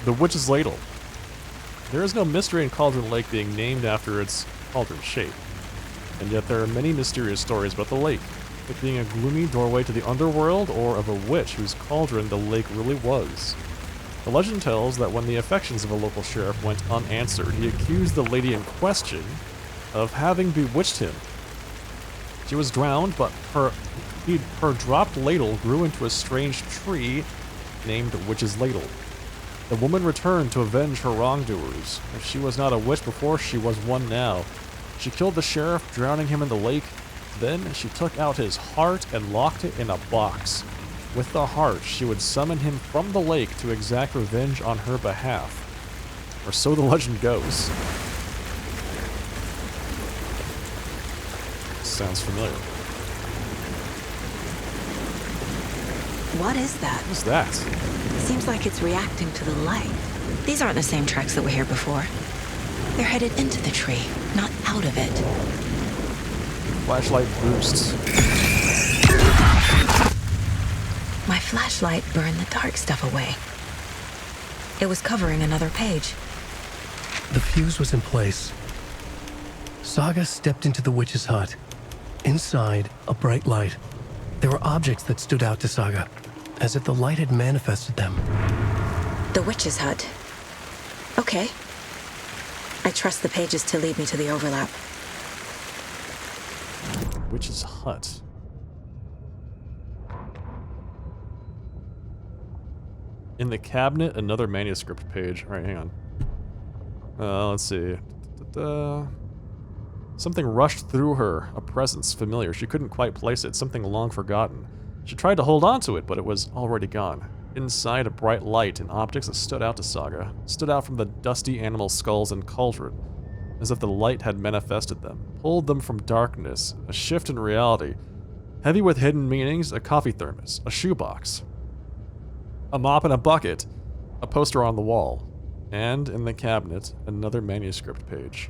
The Witch's Ladle. There is no mystery in Cauldron Lake being named after its cauldron shape. And yet there are many mysterious stories about the lake. It being a gloomy doorway to the underworld, or of a witch whose cauldron the lake really was. The legend tells that when the affections of a local sheriff went unanswered, he accused the lady in question of having bewitched him. She was drowned, but her dropped ladle grew into a strange tree named Witch's Ladle. The woman returned to avenge her wrongdoers. If she was not a witch before, she was one now. She killed the sheriff, drowning him in the lake. Then she took out his heart and locked it in a box. With the heart, she would summon him from the lake to exact revenge on her behalf. Or so the legend goes. Sounds familiar. What is that? What's that? Seems like it's reacting to the light. These aren't the same tracks that were here before. They're headed into the tree, not out of it. Flashlight boosts. My flashlight burned the dark stuff away. It was covering another page. The fuse was in place. Saga stepped into the witch's hut. Inside, a bright light. There were objects that stood out to Saga, as if the light had manifested them. The witch's hut. Okay. I trust the pages to lead me to the overlap. Witch's hut. In the cabinet, another manuscript page. Alright, hang on. Let's see. Something rushed through her, a presence familiar. She couldn't quite place it, something long forgotten. She tried to hold on to it, but it was already gone. Inside, a bright light and objects that stood out to Saga. Stood out from the dusty animal skulls and cauldron, as if the light had manifested them, pulled them from darkness, a shift in reality. Heavy with hidden meanings, a coffee thermos, a shoebox, a mop and a bucket, a poster on the wall, and in the cabinet, another manuscript page.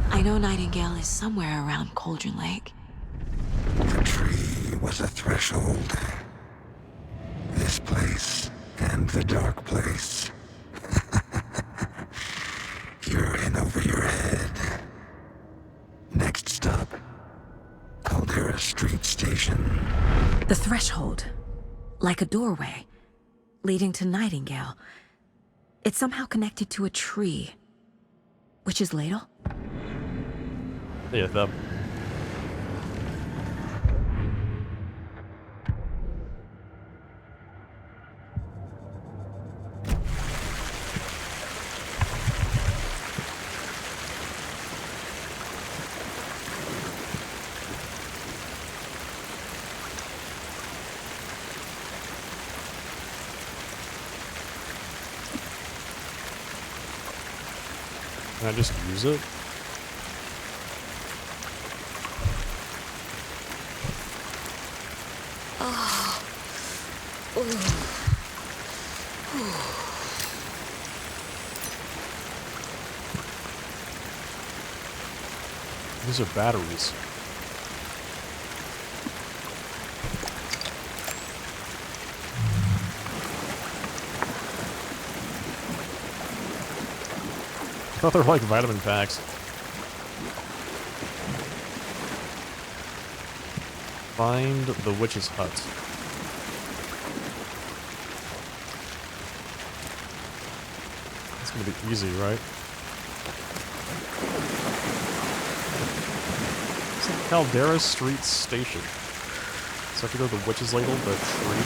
I know Nightingale is somewhere around Cauldron Lake. The tree was a threshold. This place and the dark place. You're in over your head. Next stop, Caldera Street Station. The threshold. Like a doorway. Leading to Nightingale. It's somehow connected to a tree. Witch's Ladle? Yeah, that. Can I just use it? These are batteries. I thought they were like vitamin packs. Find the witch's hut. It's gonna be easy, right? It's like Caldera Street Station. So I have to go to the witch's ladle, the tree?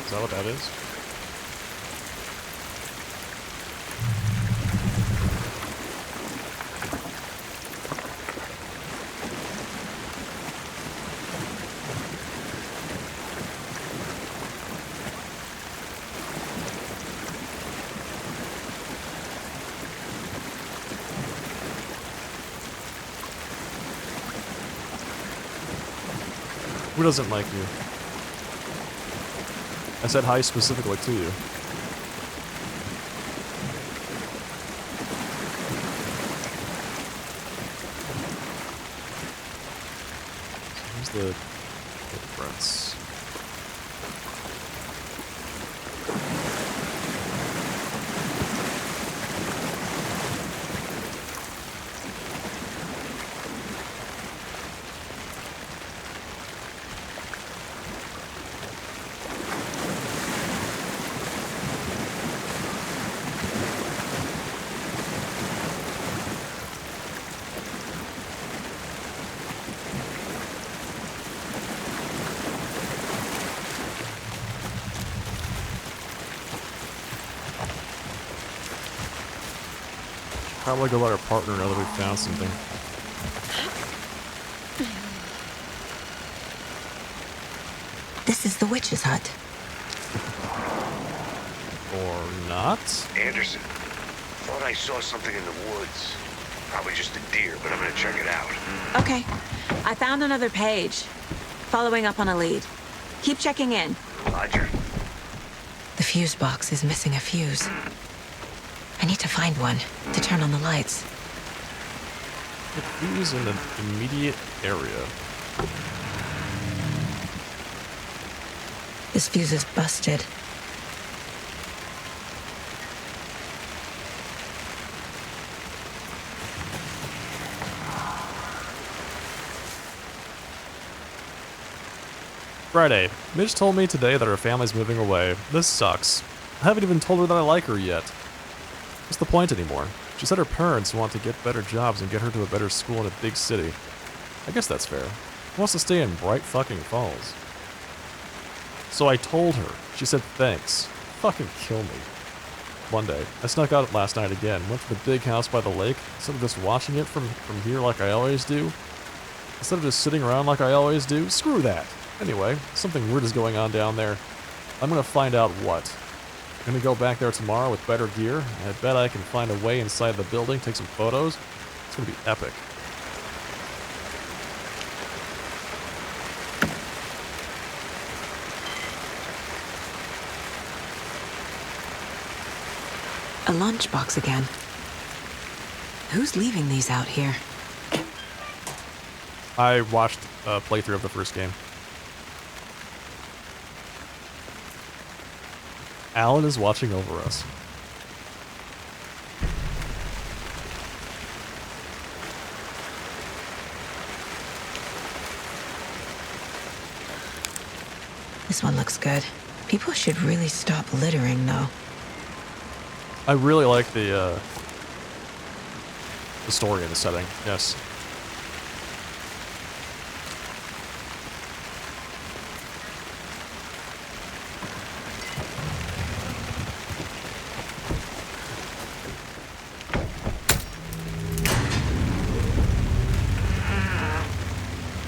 Is that what that is? Who doesn't like you? I said hi specifically to you. So here's the difference. Probably go let our partner know that we found something. This is the witch's hut. Or not? Anderson, thought I saw something in the woods. Probably just a deer, but I'm gonna check it out. Okay. I found another page. Following up on a lead. Keep checking in. Roger. The fuse box is missing a fuse. I need to find one to turn on the lights. The fuse in the immediate area. This fuse is busted. Friday. Mitch told me today that her family's moving away. This sucks. I haven't even told her that I like her yet. What's the point anymore? She said her parents want to get better jobs and get her to a better school in a big city. I guess that's fair. Who wants to stay in Bright fucking Falls? So I told her. She said thanks. Fucking kill me. One day, I snuck out last night again, went to the big house by the lake, instead of just watching it from here like I always do. Instead of just sitting around like I always do, screw that. Anyway, something weird is going on down there. I'm gonna find out what. I'm gonna go back there tomorrow with better gear. I bet I can find a way inside the building, take some photos. It's gonna be epic. A lunchbox again. Who's leaving these out here? I watched a playthrough of the first game. Alan is watching over us. This one looks good. People should really stop littering, though. I really like the story and the setting, yes.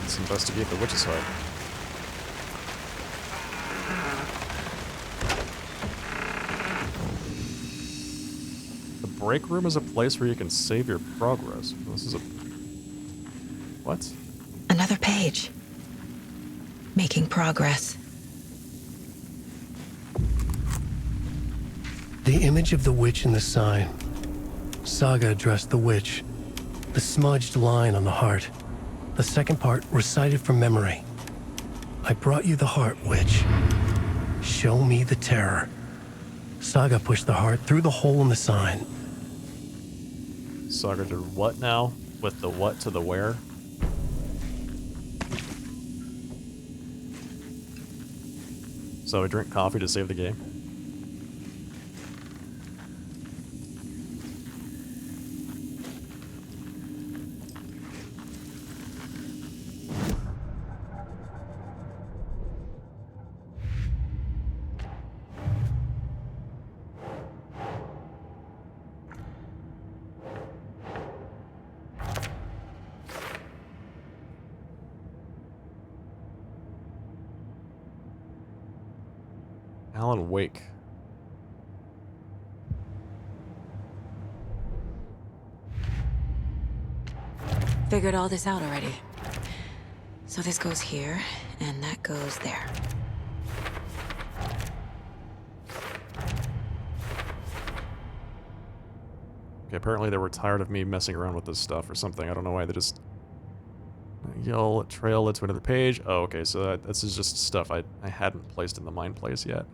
Let's investigate the witch's hut. break room is a place where you can save your progress. This is a... What? Another page. Making progress. The image of the witch in the sign. Saga addressed the witch. The smudged line on the heart. The second part recited from memory. I brought you the heart, witch. Show me the terror. Saga pushed the heart through the hole in the sign. Saga did what now? With the what to the where? So I drink coffee to save the game? Alan Wake. Figured all this out already. So this goes here, and that goes there. Okay, apparently they were tired of me messing around with this stuff or something. I don't know why they just... You'll trail it to another page. Oh, okay, so this is just stuff I hadn't placed in the mine place yet.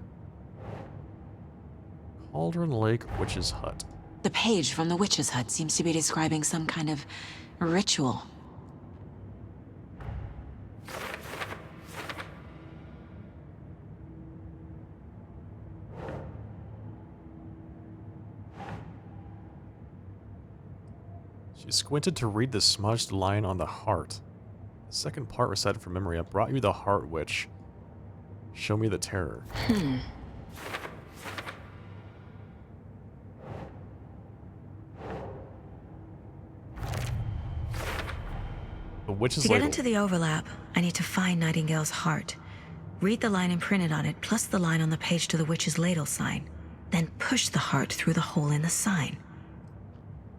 Cauldron Lake Witch's Hut. The page from the witch's hut seems to be describing some kind of ritual. She squinted to read the smudged line on the heart. The second part recited from memory. I brought you the heart, witch. Show me the terror. The witch's To get ladle. into the overlap, I need to find Nightingale's heart. Read the line imprinted on it, plus the line on the page to the witch's ladle sign. Then push the heart through the hole in the sign.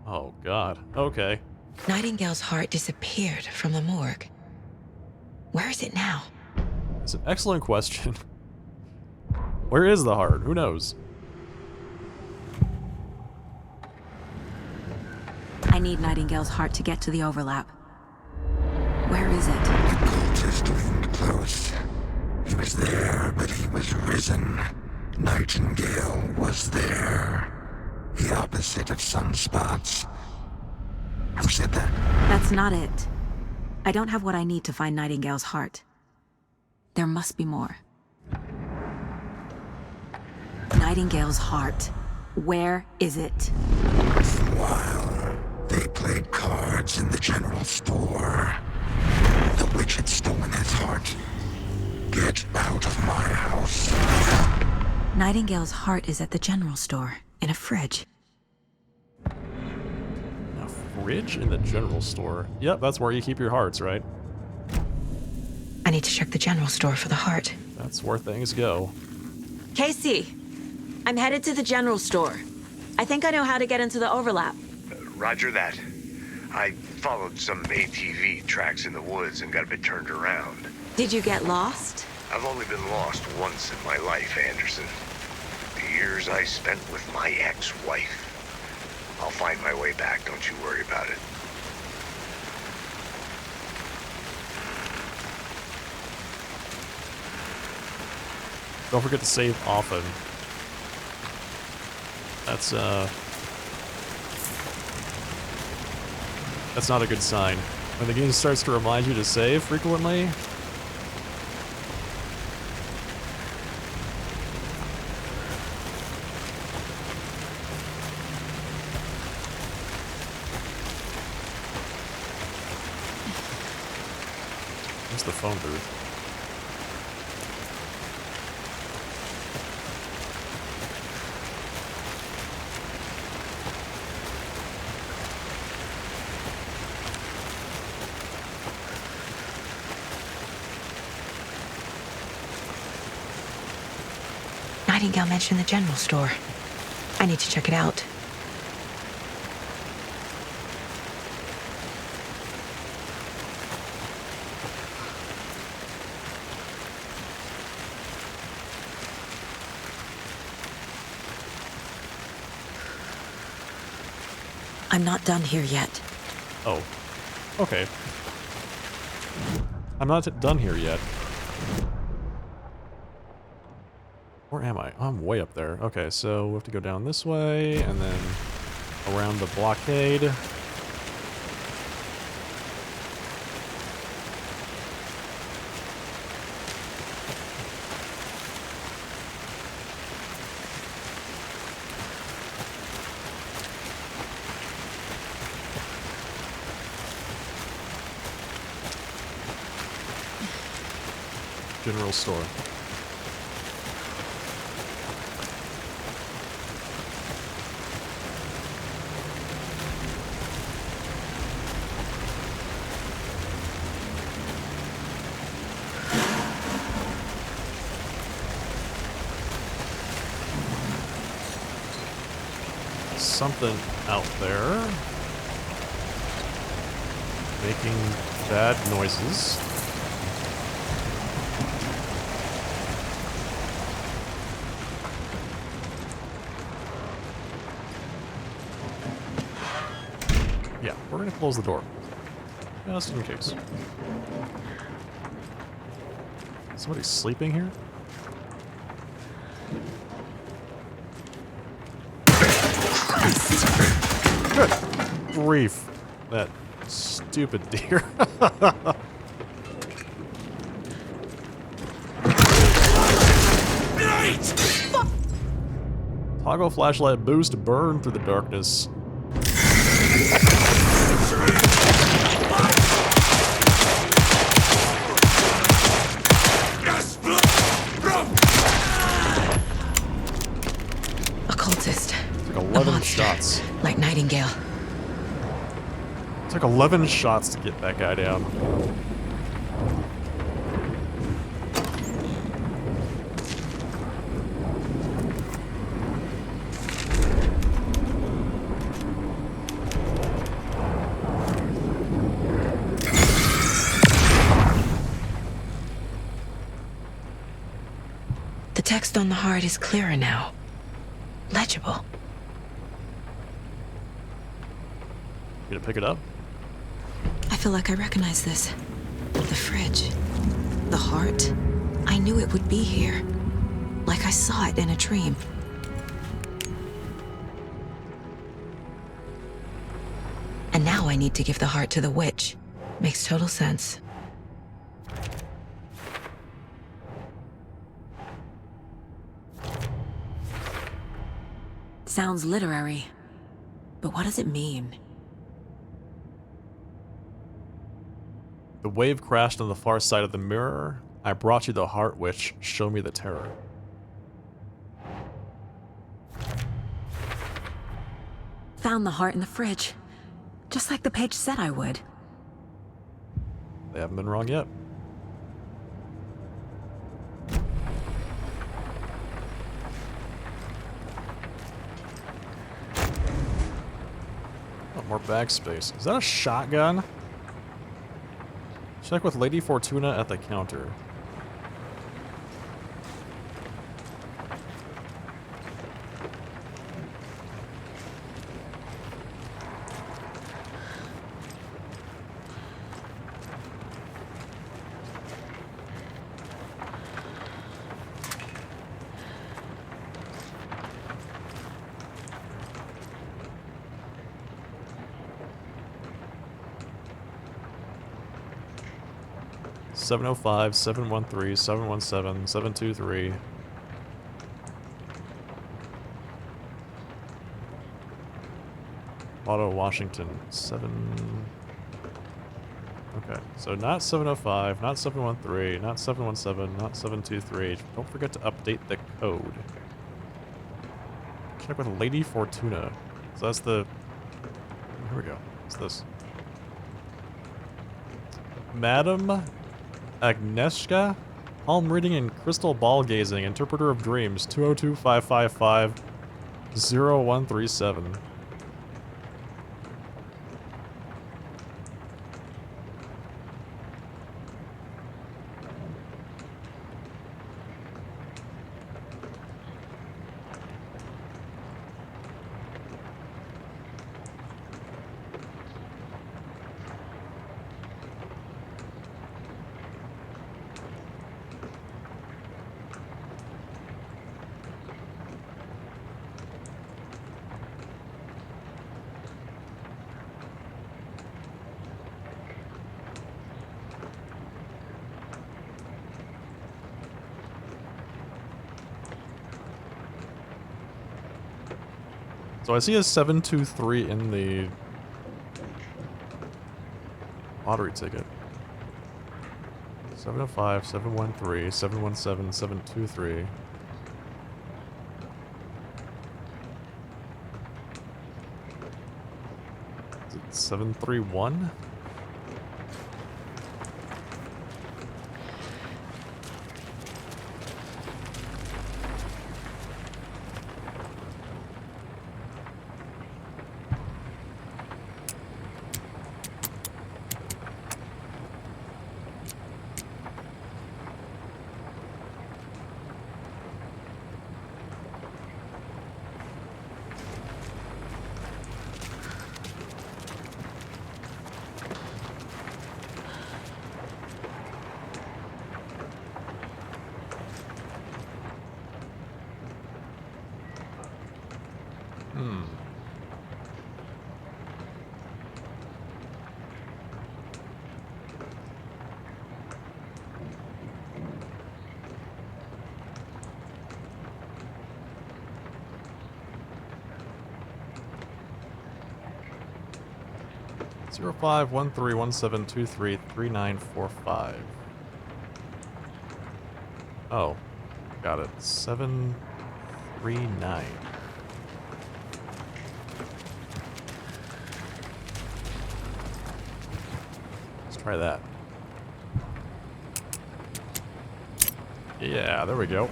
Oh, God. Okay. Nightingale's heart disappeared from the morgue. Where is it now? It's an excellent question. Where is the heart? Who knows? I need Nightingale's heart to get to the overlap. Where is it? The cultist leaned close. He was there, but he was risen. Nightingale was there. The opposite of sunspots. Who said that? That's not it. I don't have what I need to find Nightingale's heart. There must be more. Nightingale's heart. Where is it? While they played cards in the general store, the witch had stolen his heart. Get out of my house. Nightingale's heart is at the general store, in a fridge. A fridge in the general store? Yep, that's where you keep your hearts, right? I need to check the general store for the heart. That's where things go. Casey, I'm headed to the general store. I think I know how to get into the overlap. Roger that. I followed some ATV tracks in the woods and got a bit turned around. Did you get lost? I've only been lost once in my life, Anderson. The years I spent with my ex-wife. I'll find my way back, don't you worry about it. Don't forget to save often. That's not a good sign. When the game starts to remind you to save frequently. Where's the phone booth? Nightingale mentioned the general store. I need to check it out. I'm not done here yet. Oh. Okay. I'm not done here yet. Where am I? I'm way up there. Okay, so we have to go down this way, and then around the blockade. General store. Something out there making bad noises. Yeah, we're gonna close the door. Just in case. Somebody sleeping here? Good grief. That stupid deer. Toggle flashlight boost, burn through the darkness. Occultist. Took 11 shots. Like Nightingale. Took 11 shots to get that guy down. The text on the heart is clearer now. Legible. You gonna pick it up? I feel like I recognize this. The fridge. The heart. I knew it would be here. Like I saw it in a dream. And now I need to give the heart to the witch. Makes total sense. Sounds literary. But what does it mean? The wave crashed on the far side of the mirror. I brought you the heart witch. Show me the terror. Found the heart in the fridge. Just like the page said I would. They haven't been wrong yet. Oh, more bag space. Is that a shotgun? Check with Lady Fortuna at the counter. Seven 705, 713, 717, 723. Otto Washington, 7... Okay, so not 705, not 713, not 717, not 723. Don't forget to update the code. Check with Lady Fortuna. So that's the... Here we go. What's this? Madam Agnieszka? Palm reading and crystal ball gazing. Interpreter of dreams. 202-555-0137. So I see a 723 in the lottery ticket. 705, 713, 717, 723. Is it 731? Hmm. Zero 051317233945. Oh, got it. 739. Let's try that. Yeah, there we go.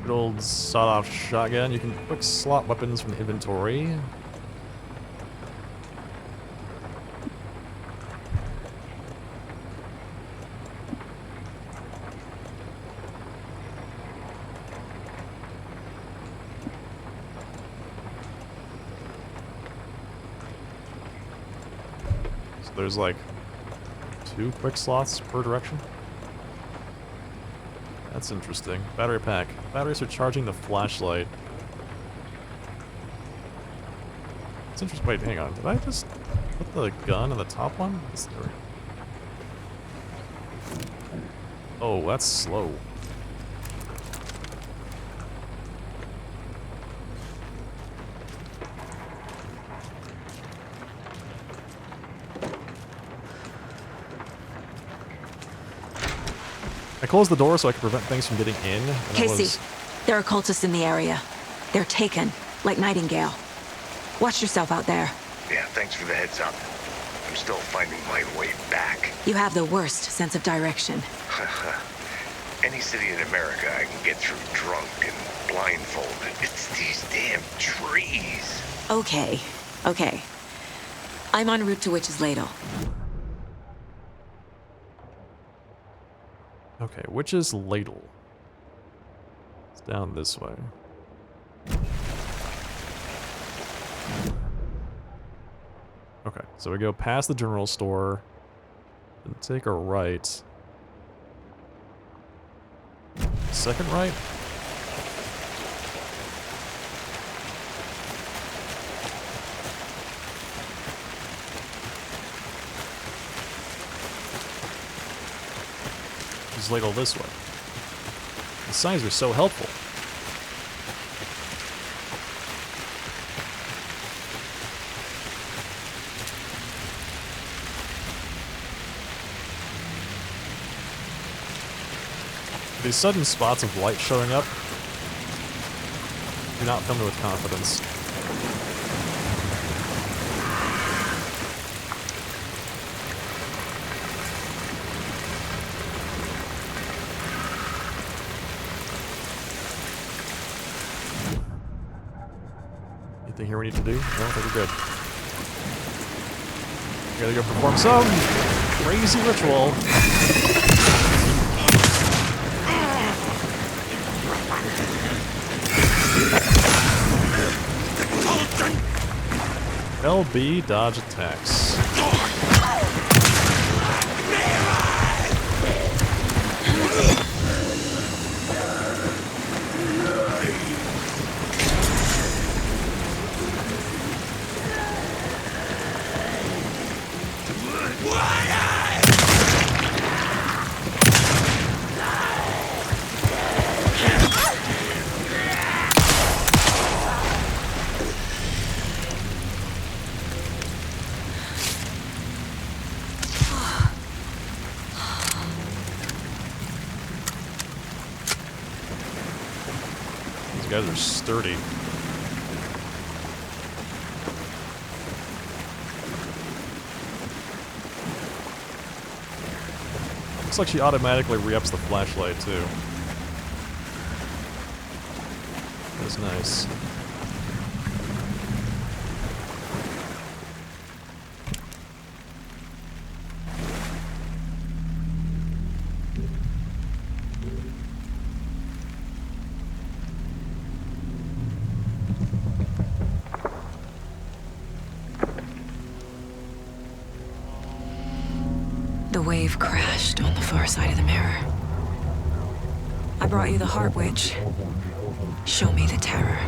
Good old sawed-off shotgun. You can quick slot weapons from the inventory. So there's like 2 quick slots per direction. That's interesting. Battery pack. Batteries are charging the flashlight. It's interesting. Wait, hang on. Did I just put the gun on the top one? Oh, that's slow. I closed the door so I could prevent things from getting in. And Casey, there are cultists in the area. They're taken, like Nightingale. Watch yourself out there. Yeah, thanks for the heads up. I'm still finding my way back. You have the worst sense of direction. Any city in America I can get through drunk and blindfolded. It's these damn trees. Okay, okay. I'm en route to Witch's Ladle. Okay, Witch's Ladle. It's down this way. Okay, so we go past the general store and take a right. Second right? Just ladle this way. The signs are so helpful. These sudden spots of light showing up do not fill me with confidence. Anything here we need to do? No, I think we're good. We gotta go perform some crazy ritual. LB dodge attacks. You guys are sturdy. Looks like she automatically re-ups the flashlight, too. That's nice. The wave crashed on the far side of the mirror. I brought you the Heart Witch. Show me the terror.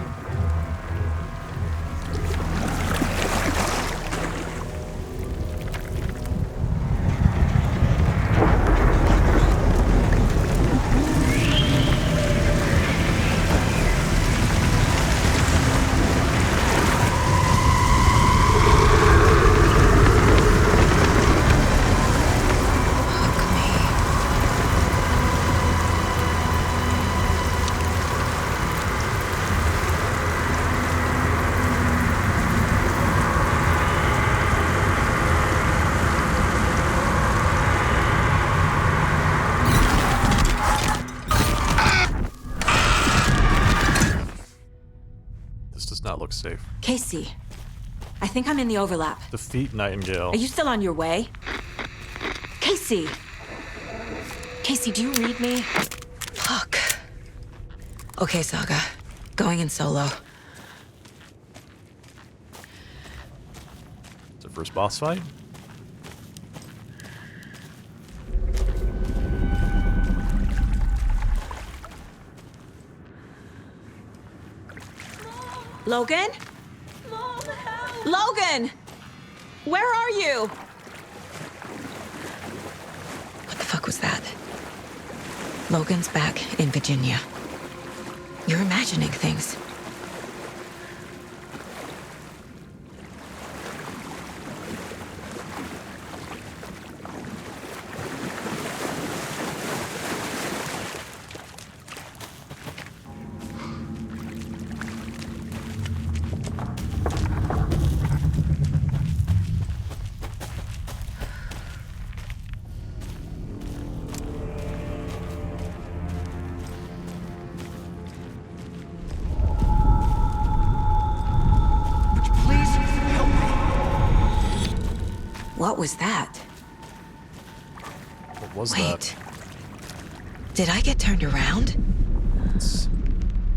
Not look safe. Casey, I think I'm in the overlap. Defeat Nightingale. Are you still on your way? Casey! Casey, do you read me? Fuck. Okay, Saga. Going in solo. It's the first boss fight? Logan? Mom, help! Logan! Where are you? What the fuck was that? Logan's back in Virginia. You're imagining things. What was that? What was Wait. that? Did I get turned around?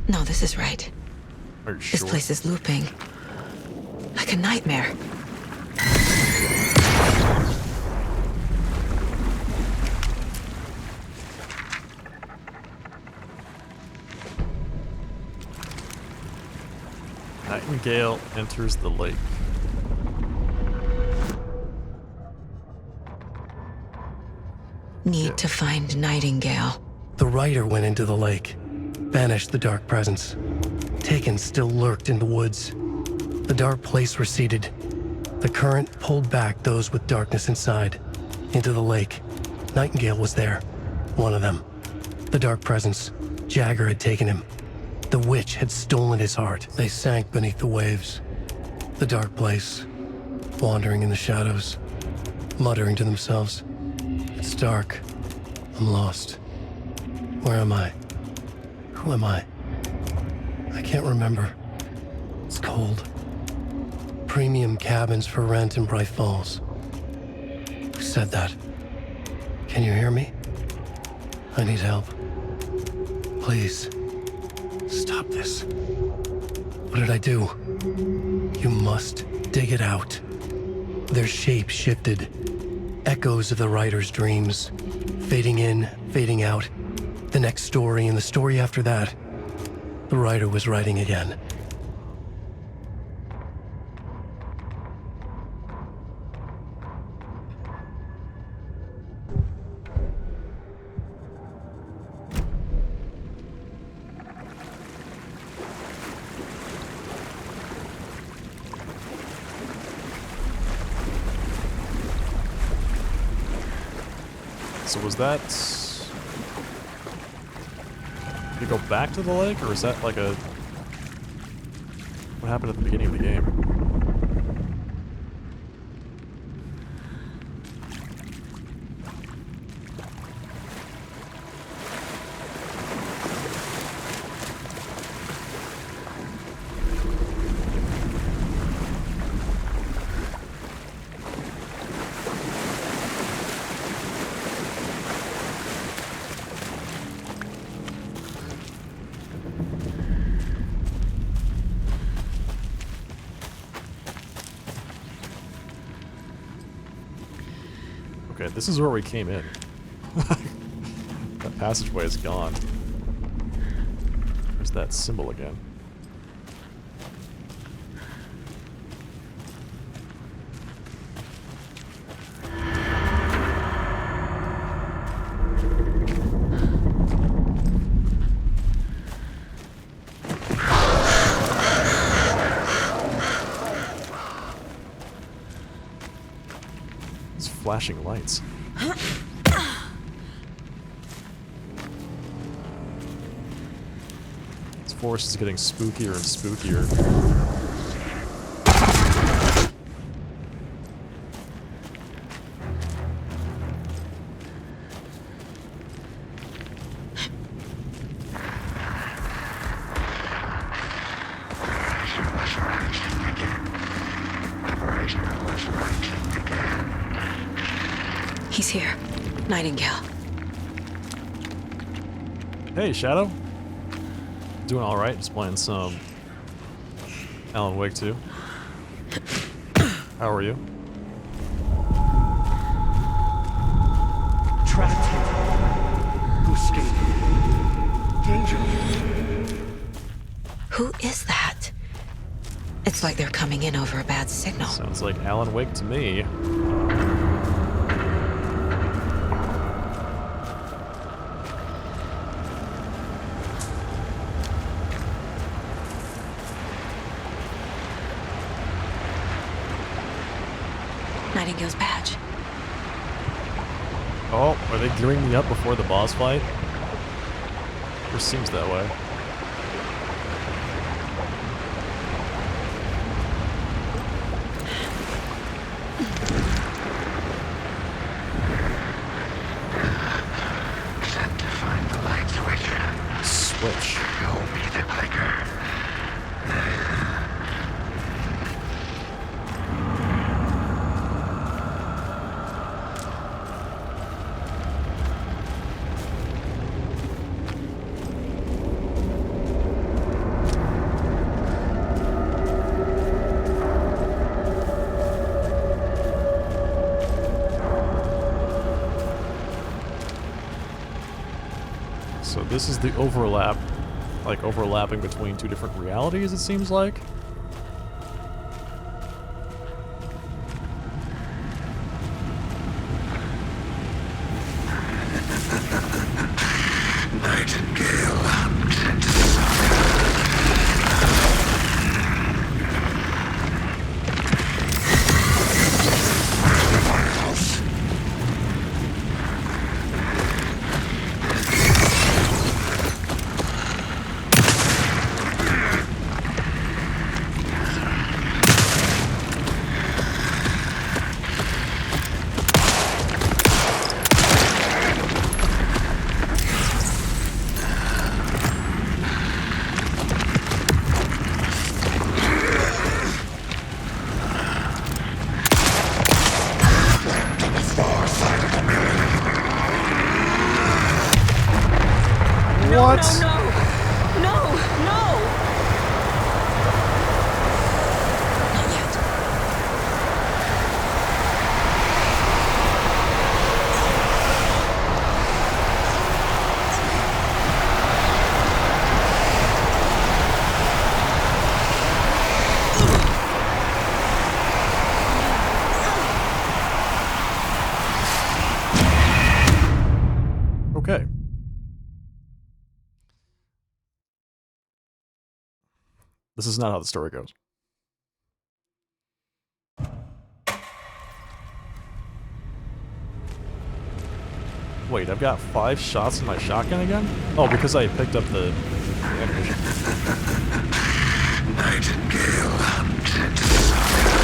No, this is right. Are you This sure? place is looping. Like a nightmare. Nightingale enters the lake. Need to find Nightingale. The rider went into the lake, banished the dark presence. Taken still lurked in the woods. The dark place receded. The current pulled back those with darkness inside, into the lake. Nightingale was there, one of them. The dark presence, Jagger had taken him. The witch had stolen his heart. They sank beneath the waves. The dark place, wandering in the shadows, muttering to themselves. It's dark. I'm lost. Where am I? Who am I? I can't remember. It's cold. Premium cabins for rent in Bright Falls. Who said that? Can you hear me? I need help. Please. Stop this. What did I do? You must dig it out. Their shape shifted. Echoes of the writer's dreams. Fading in, fading out. The next story and the story after that. The writer was writing again. So was that... Did you go back to the lake, or is that like a What happened at the beginning of the game? Okay, this is where we came in. That passageway is gone. There's that symbol again. Flashing lights. This forest is getting spookier and spookier. He's here. Nightingale. Hey, Shadow. Doing alright, just playing some Alan Wake 2. How are you? Trapped here. Escape. Danger. Who is that? It's like they're coming in over a bad signal. Sounds like Alan Wake to me. Nightingale's badge. Oh, are they gearing me up before the boss fight? It seems that way. Set to find the light switch. Switch. Show me the clicker. So this is the overlap, like overlapping between two different realities, it seems like. Nightingale, What? No! Not yet. Okay. This is not how the story goes. Wait, I've got 5 shots in my shotgun again? Oh, because I picked up the ammunition. Nightingale hunted Saga.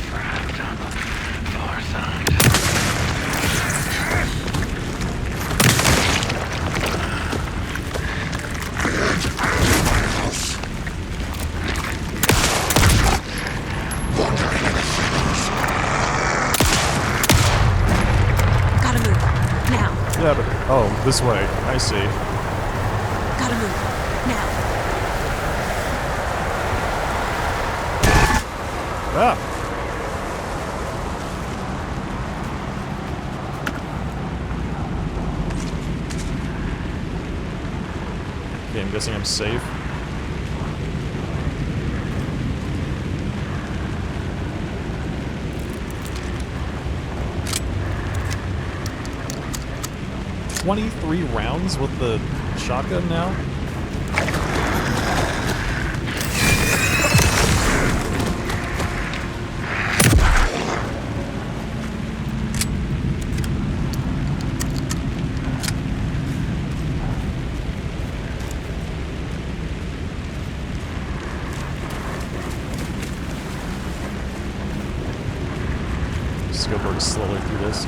Trapped on the far side. Get out of my house! Wandering in the shadows. Gotta move. Now. Yeah, but oh, this way. I see. Gotta move. Now. Ah. Okay, I'm guessing I'm safe. "23 rounds with the shotgun now?" Just go pretty slowly through this.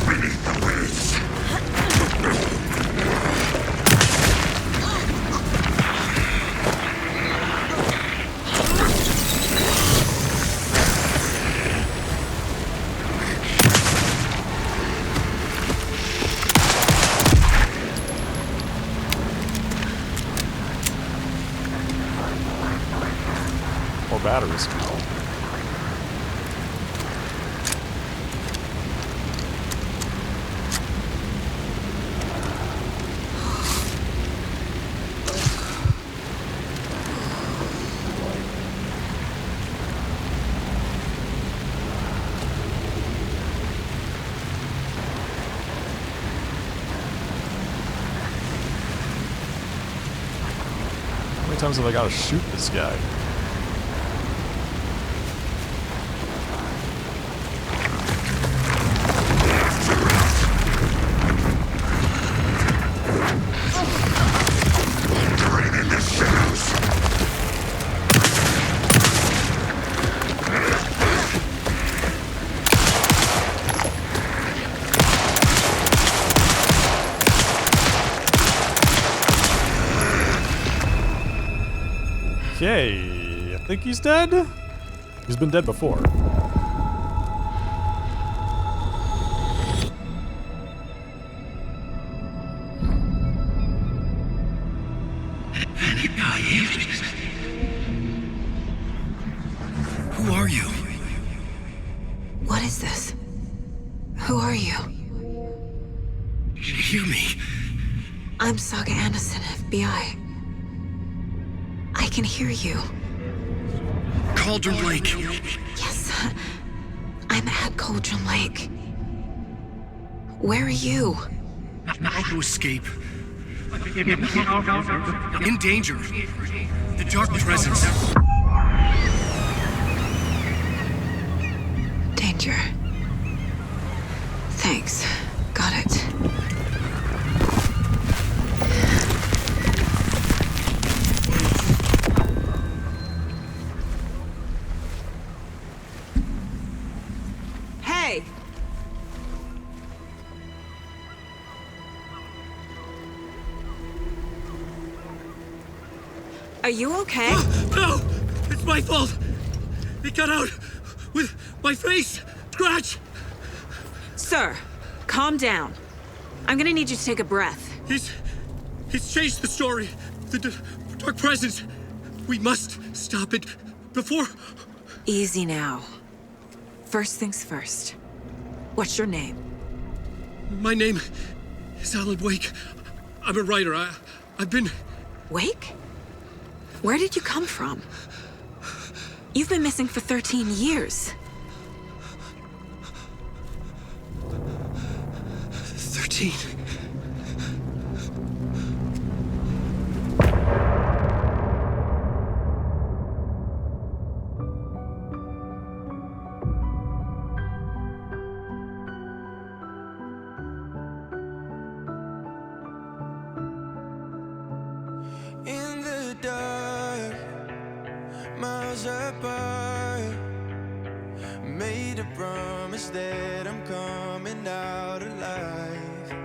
Beneath the waves. More batteries. How many times have I got to shoot this guy? Wandering in the shadows. Okay, I think he's dead. He's been dead before. Who are you? What is this? Who are you? Hear me. I'm Saga Anderson, FBI. I can hear you. Cauldron Lake. Yes, I'm at Cauldron Lake. Where are you? How to escape. In danger. The dark presence. Danger. Thanks. Got it. Hey! Are you okay? No! It's my fault! It got out with my face! Scratch! Sir, calm down. I'm gonna need you to take a breath. He's changed the story. The dark presence. We must stop it before... Easy now. First things first. What's your name? My name is Alan Wake. I'm a writer. I've been... Wake? Where did you come from? You've been missing for 13 years. 13. apart. Made a promise that I'm coming out alive.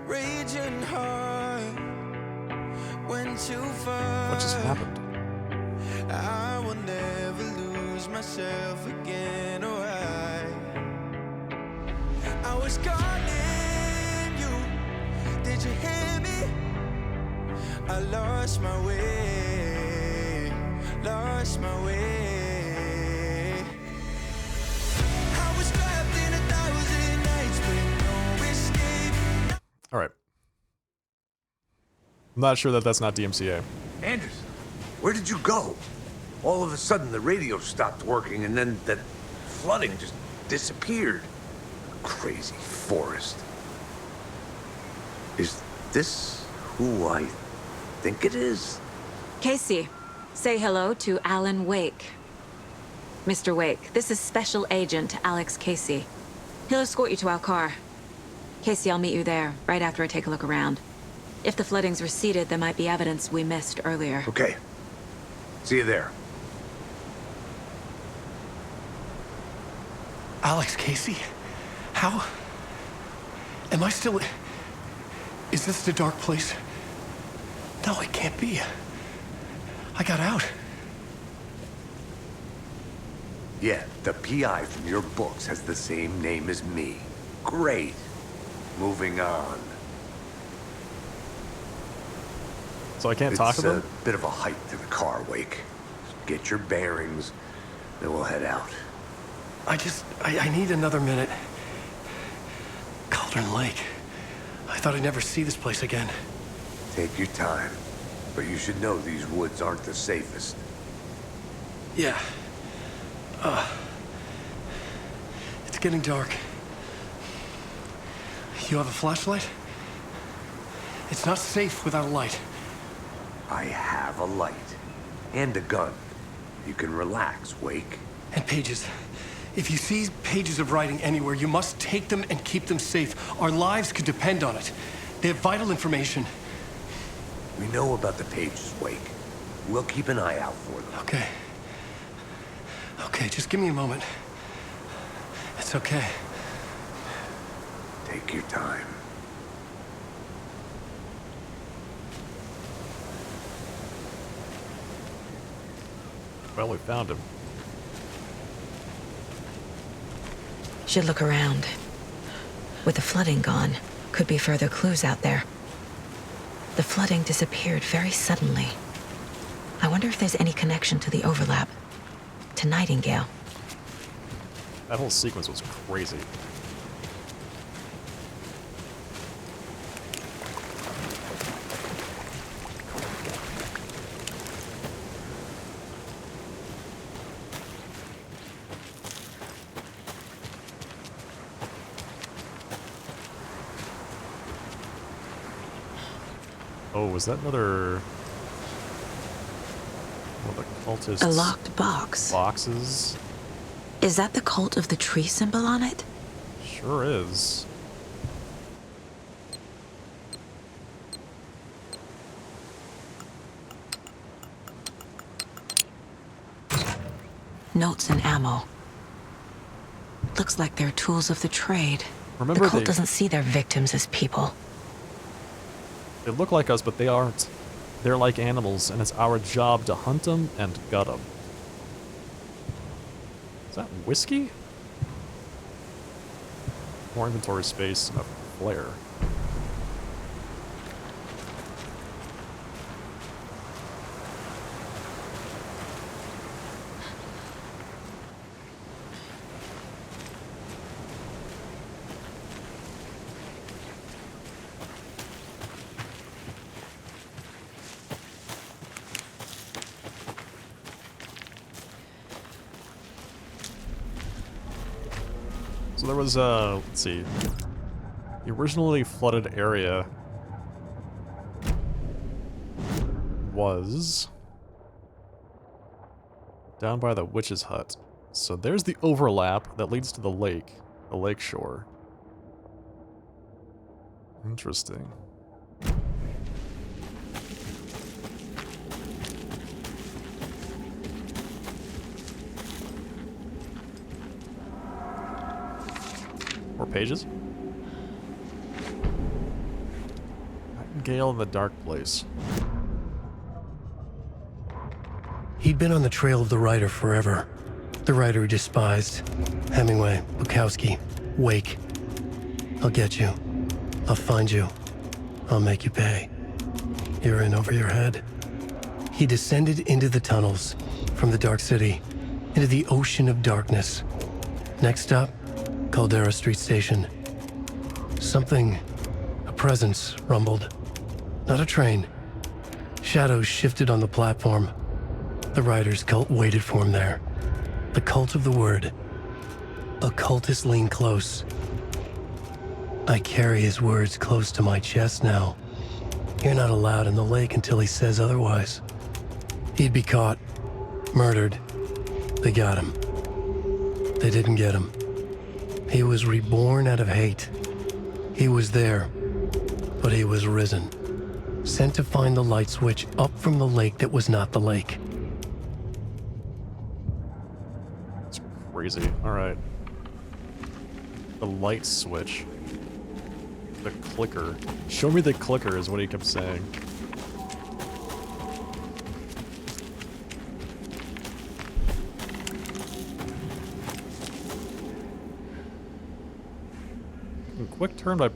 Raging heart went too far. What just happened? I will never lose myself again, or I was calling you. Did you hear me? I lost my way, lost my way. I was trapped in 1,000 nights with no escape. All right. I'm not sure that that's not DMCA. Anderson, where did you go? All of a sudden, the radio stopped working, and then that flooding just disappeared. Crazy forest. Is this who I think it is? Casey, say hello to Alan Wake. Mr. Wake, this is Special Agent Alex Casey. He'll escort you to our car. Casey, I'll meet you there, right after I take a look around. If the flooding's receded, there might be evidence we missed earlier. Okay. See you there. Alex Casey? How? Am I still... Is this the dark place? No, it can't be. I got out. Yeah, the PI from your books has the same name as me. Great. Moving on. So I can't talk to them? It's a bit of a hike to the car, Wake. Get your bearings, then we'll head out. I need another minute. Cauldron Lake. I thought I'd never see this place again. Take your time. But you should know these woods aren't the safest. Yeah. It's getting dark. You have a flashlight? It's not safe without a light. I have a light. And a gun. You can relax, Wake. And pages. If you see pages of writing anywhere, you must take them and keep them safe. Our lives could depend on it. They have vital information. We know about the pages, Wake. We'll keep an eye out for them. Okay. Okay, just give me a moment. It's okay. Take your time. Well, we found him. Should look around. With the flooding gone, could be further clues out there. The flooding disappeared very suddenly. I wonder if there's any connection to the overlap. To Nightingale. That whole sequence was crazy. Oh, was that another... One of the cultists... A locked box. Boxes? Is that the cult of the tree symbol on it? Sure is. Notes and ammo. Looks like they're tools of the trade. Remember the cult doesn't see their victims as people. They look like us, but they aren't. They're like animals, and it's our job to hunt them and gut them. Is that whiskey? More inventory space and a flare. So there was, let's see, the originally flooded area was down by the witch's hut. So there's the overlap that leads to the lake shore. Interesting. pages? Nightingale in the dark place. He'd been on the trail of the writer forever. The writer he despised. Hemingway, Bukowski, Wake. I'll get you. I'll find you. I'll make you pay. You're in over your head. He descended into the tunnels, from the Dark City, into the ocean of darkness. Next stop, Caldera Street Station. Something, a presence, rumbled. Not a train. Shadows shifted on the platform. The writer's cult waited for him there. The cult of the word. Occultists lean close. I carry his words close to my chest now. You're not allowed in the lake until he says otherwise. He'd be caught, murdered. They got him. They didn't get him. He was reborn out of hate. He was there, but he was risen. Sent to find the light switch up from the lake that was not the lake. It's crazy. Alright. The light switch. The clicker. Show me the clicker is what he kept saying. Quick turn by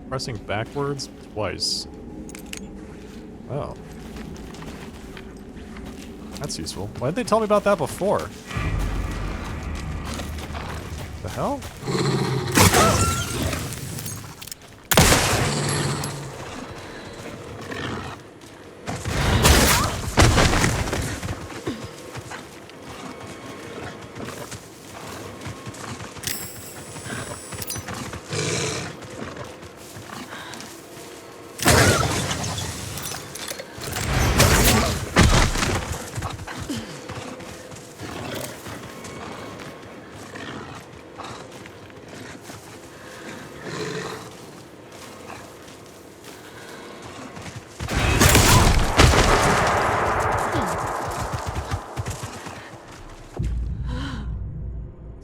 pressing backwards twice. Oh. That's useful. Why didn't they tell me about that before? The hell?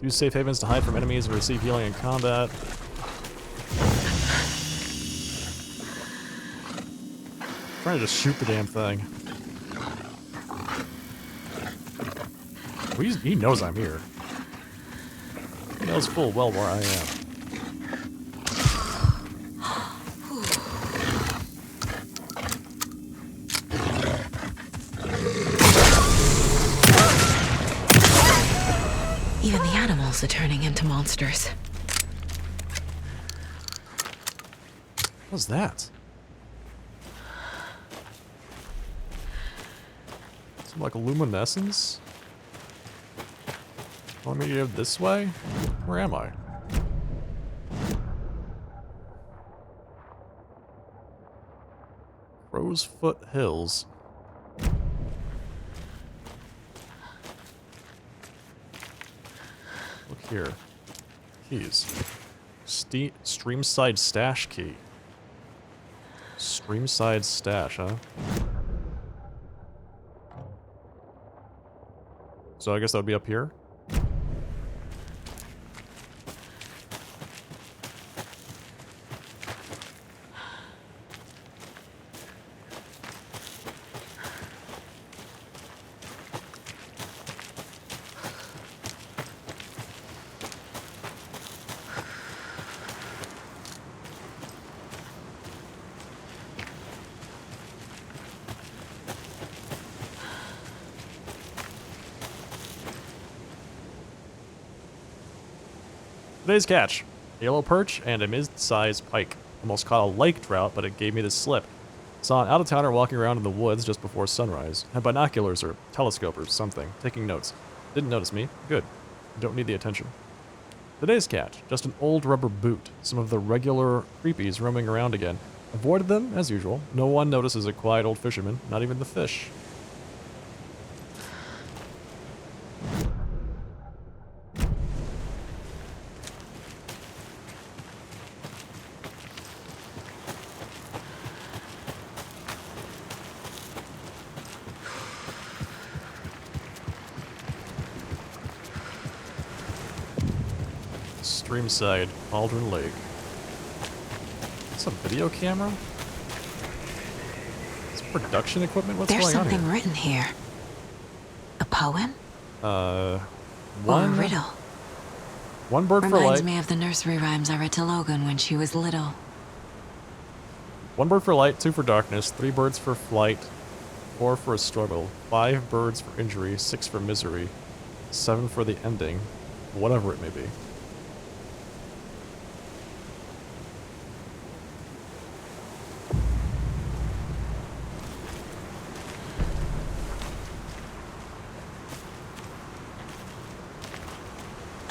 Use safe havens to hide from enemies and receive healing in combat. I'm trying to just shoot the damn thing. Well, he knows I'm here. He knows full well where I am. Even the animals are turning into monsters. What's that? Some like luminescence? Want me to go this way? Where am I? Rosefoot Hills. Look here. Keys. Streamside stash key. Streamside stash, huh? So I guess that would be up here? Today's catch. A yellow perch and a mid-sized pike. Almost caught a lake trout, but it gave me the slip. Saw an out-of-towner walking around in the woods just before sunrise. Had binoculars or telescope or something, taking notes. Didn't notice me. Good. Don't need the attention. Today's catch. Just an old rubber boot. Some of the regular creepies roaming around again. Avoided them, as usual. No one notices a quiet old fisherman, not even the fish. Streamside, Cauldron Lake. It's a video camera? It's production equipment? What's There's going on something here? written here. A poem? One Or a riddle? One bird for Reminds light. me of the nursery rhymes I read to Logan when she was little. 1 bird for light, 2 for darkness, 3 birds for flight, 4 for a struggle, 5 birds for injury, 6 for misery, 7 for the ending, whatever it may be.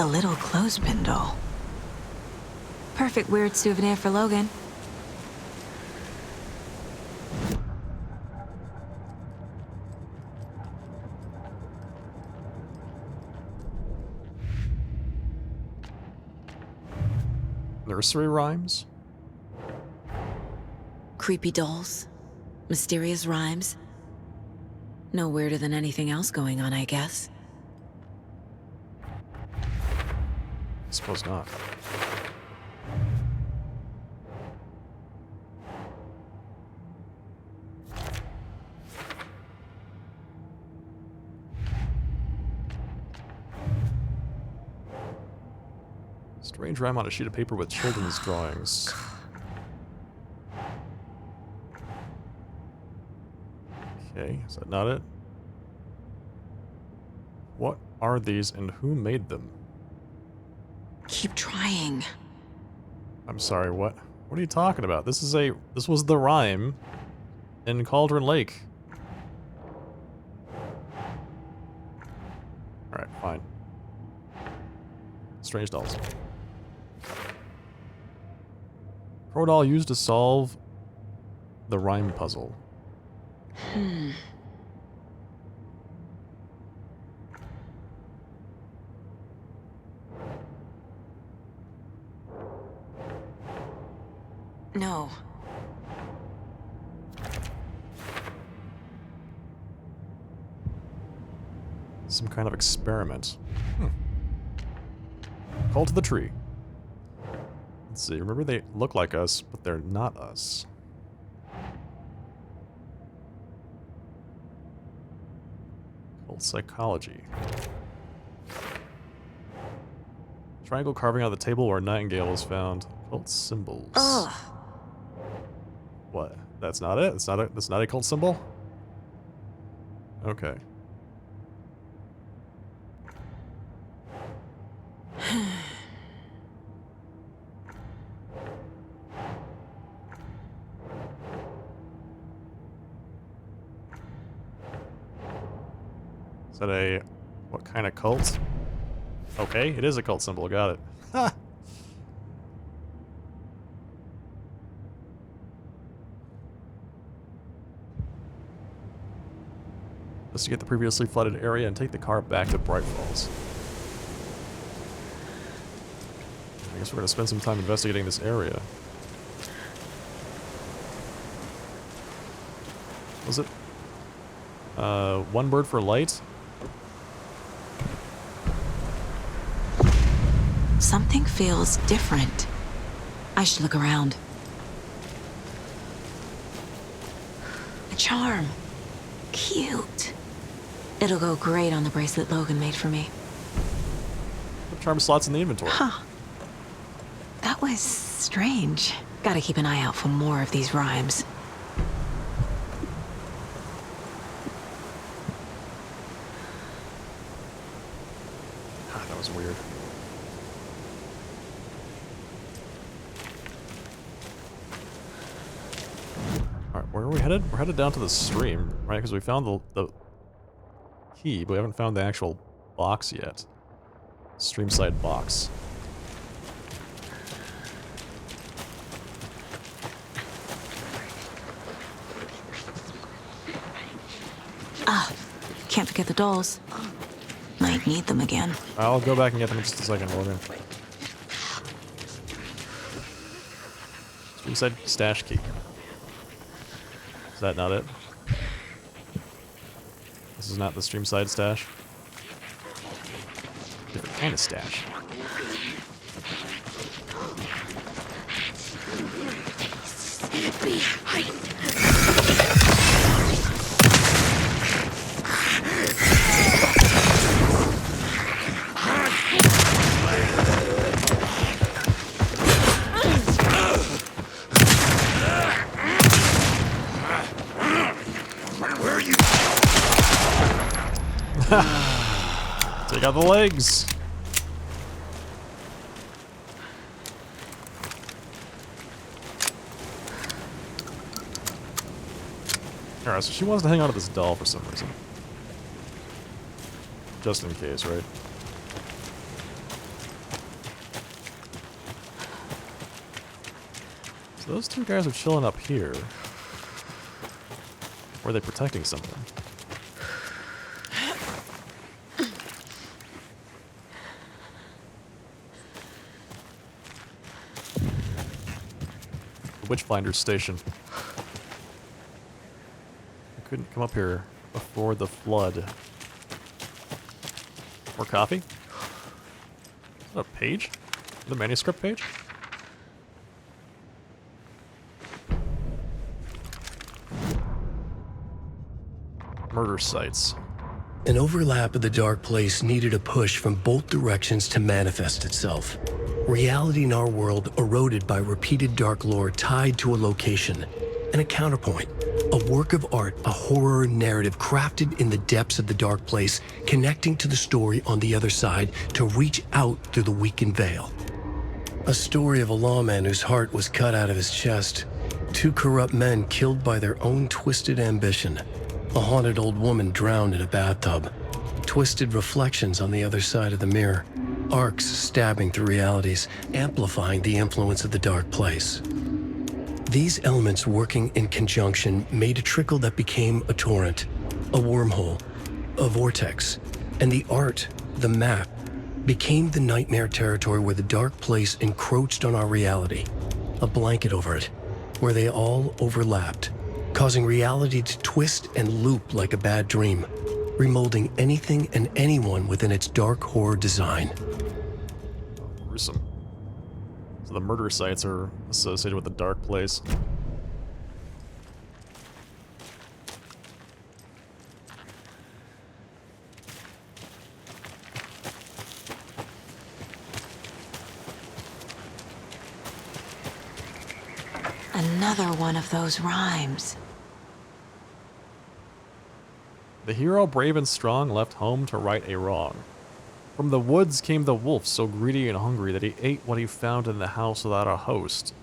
A little clothespin doll. Perfect weird souvenir for Logan. Nursery rhymes? Creepy dolls. Mysterious rhymes. No weirder than anything else going on, I guess. I suppose not. Strange rhyme on a sheet of paper with children's drawings. Okay, is that not it? What are these and who made them? Keep trying. I'm sorry, what? What are you talking about? This was the rhyme in Cauldron Lake. Alright, fine. Strange dolls. Pro doll used to solve the rhyme puzzle. No. Some kind of experiment. Call to the tree. Let's see, remember they look like us, but they're not us. Called psychology. Triangle carving on the table where a nightingale was found. Cult symbols. Ugh. What? That's not it? That's not a cult symbol? Okay. Is that a... what kind of cult? Okay, it is a cult symbol, got it. Ha! Investigate the previously flooded area and take the car back to Bright Falls. I guess we're gonna spend some time investigating this area. Was it? 1 bird for light? Something feels different. I should look around. A charm. Cute. It'll go great on the bracelet Logan made for me. What charm slots in the inventory? Huh. That was strange. Gotta keep an eye out for more of these rhymes. God, that was weird. Alright, where are we headed? We're headed down to the stream, right? Because we found the key, but we haven't found the actual box yet. Streamside box. Ah, can't forget the dolls. Might need them again. I'll go back and get them in just a second, Logan. Streamside stash key. Is that not it? This is not the Streamside stash? Different kind of stash. Where are you? Take out the legs. Alright, so she wants to hang on to this doll for some reason. Just in case, right? So those two guys are chilling up here. Or are they protecting something? The Witchfinder's station. I couldn't come up here before the flood. More coffee? Is that a page? The manuscript page? Murder sites. An overlap of the dark place needed a push from both directions to manifest itself. Reality in our world eroded by repeated dark lore tied to a location. And a counterpoint. A work of art, a horror narrative crafted in the depths of the dark place, connecting to the story on the other side to reach out through the weakened veil. A story of a lawman whose heart was cut out of his chest. Two corrupt men killed by their own twisted ambition. A haunted old woman drowned in a bathtub. Twisted reflections on the other side of the mirror. Arcs stabbing through realities, amplifying the influence of the dark place. These elements working in conjunction made a trickle that became a torrent, a wormhole, a vortex, and the art, the map, became the nightmare territory where the dark place encroached on our reality, a blanket over it, where they all overlapped, causing reality to twist and loop like a bad dream, remolding anything and anyone within its dark horror design. Gruesome. So the murder sites are associated with the dark place. Another one of those rhymes. The hero, brave and strong, left home to right a wrong. From the woods came the wolf, so greedy and hungry that he ate what he found in the house without a host.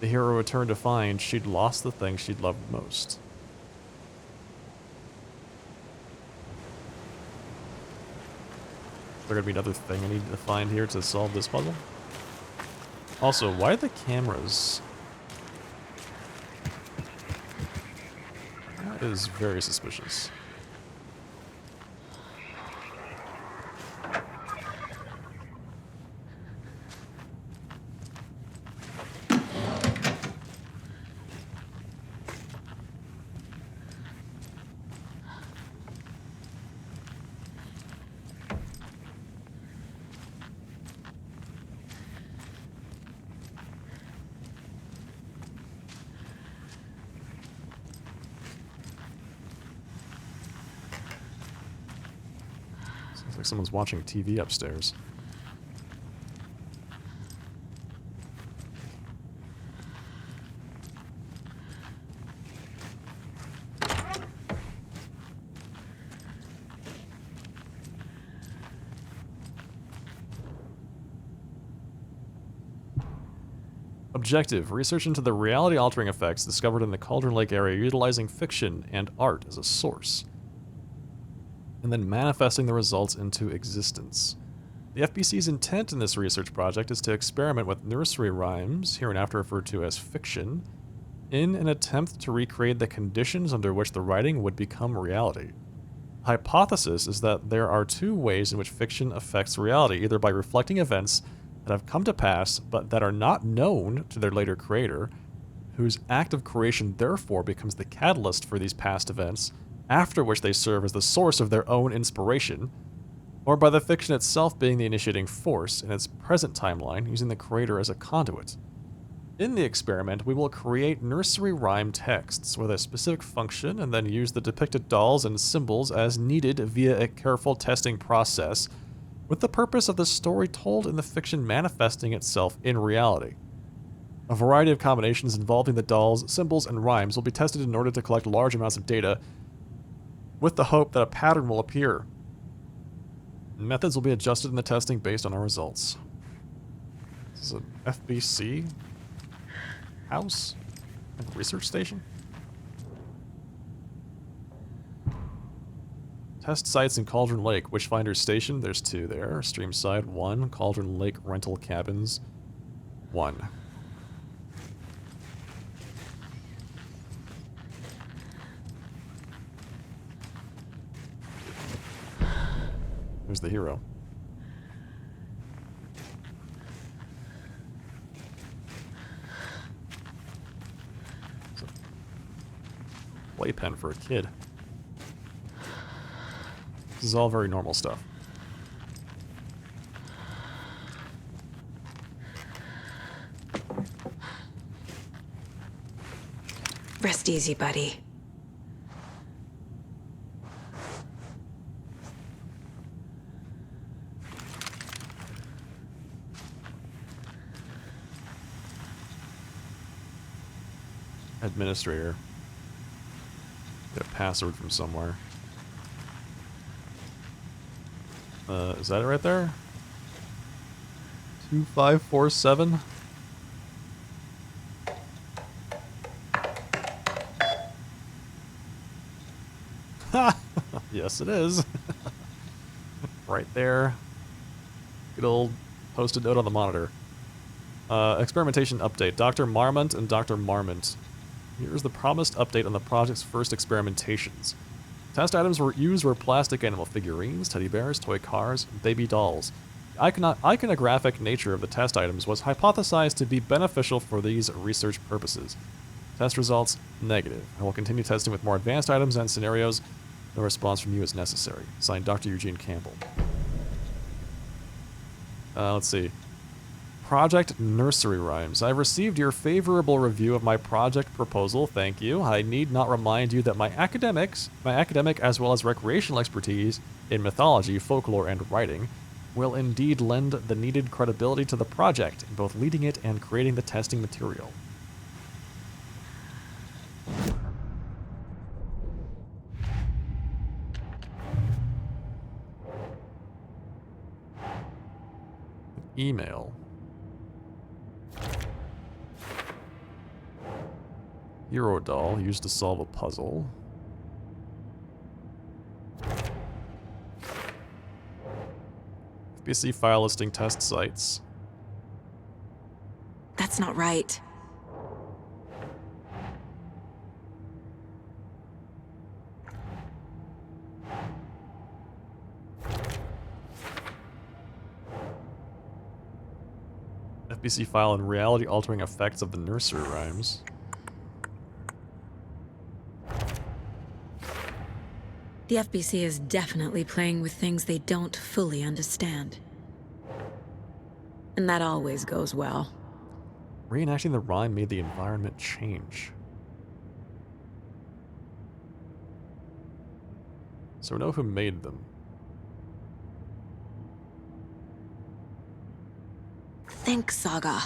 The hero returned to find she'd lost the thing she'd loved most. Is there gonna be another thing I need to find here to solve this puzzle? Also, why are the cameras... That is very suspicious. Sounds like someone's watching TV upstairs. Objective: research into the reality-altering effects discovered in the Cauldron Lake area utilizing fiction and art as a source, and then manifesting the results into existence. The FBC's intent in this research project is to experiment with nursery rhymes, hereinafter referred to as fiction, in an attempt to recreate the conditions under which the writing would become reality. The hypothesis is that there are two ways in which fiction affects reality, either by reflecting events that have come to pass but that are not known to their later creator, whose act of creation therefore becomes the catalyst for these past events, after which they serve as the source of their own inspiration, or by the fiction itself being the initiating force in its present timeline, using the creator as a conduit. In the experiment, we will create nursery rhyme texts with a specific function and then use the depicted dolls and symbols as needed via a careful testing process, with the purpose of the story told in the fiction manifesting itself in reality. A variety of combinations involving the dolls, symbols, and rhymes will be tested in order to collect large amounts of data, with the hope that a pattern will appear. Methods will be adjusted in the testing based on our results. This is an FBC house and research station. Test sites in Cauldron Lake. Witchfinder Station, there's 2 there. Streamside, 1. Cauldron Lake rental cabins, 1. There's the hero. Playpen for a kid. This is all very normal stuff. Rest easy, buddy. Administrator. Get a password from somewhere. Is that it right there? 2547? Ha! Yes, it is. Right there. Good old post-it note on the monitor. Experimentation update. Dr. Marmont and Dr. Marmont. Here's the promised update on the project's first experimentations. Test items used were plastic animal figurines, teddy bears, toy cars, and baby dolls. The iconographic nature of the test items was hypothesized to be beneficial for these research purposes. Test results, negative. I will continue testing with more advanced items and scenarios. No response from you is necessary. Signed, Dr. Eugene Campbell. Let's see. Project Nursery Rhymes. I've received your favorable review of my project proposal, thank you. I need not remind you that my academic as well as recreational expertise in mythology, folklore, and writing will indeed lend the needed credibility to the project in both leading it and creating the testing material. Email. Hero doll used to solve a puzzle. FBC file listing test sites. That's not right. FBC file and reality-altering effects of the nursery rhymes. The FBC is definitely playing with things they don't fully understand. And that always goes well. Reenacting the rhyme made the environment change. So we know who made them. Think, Saga.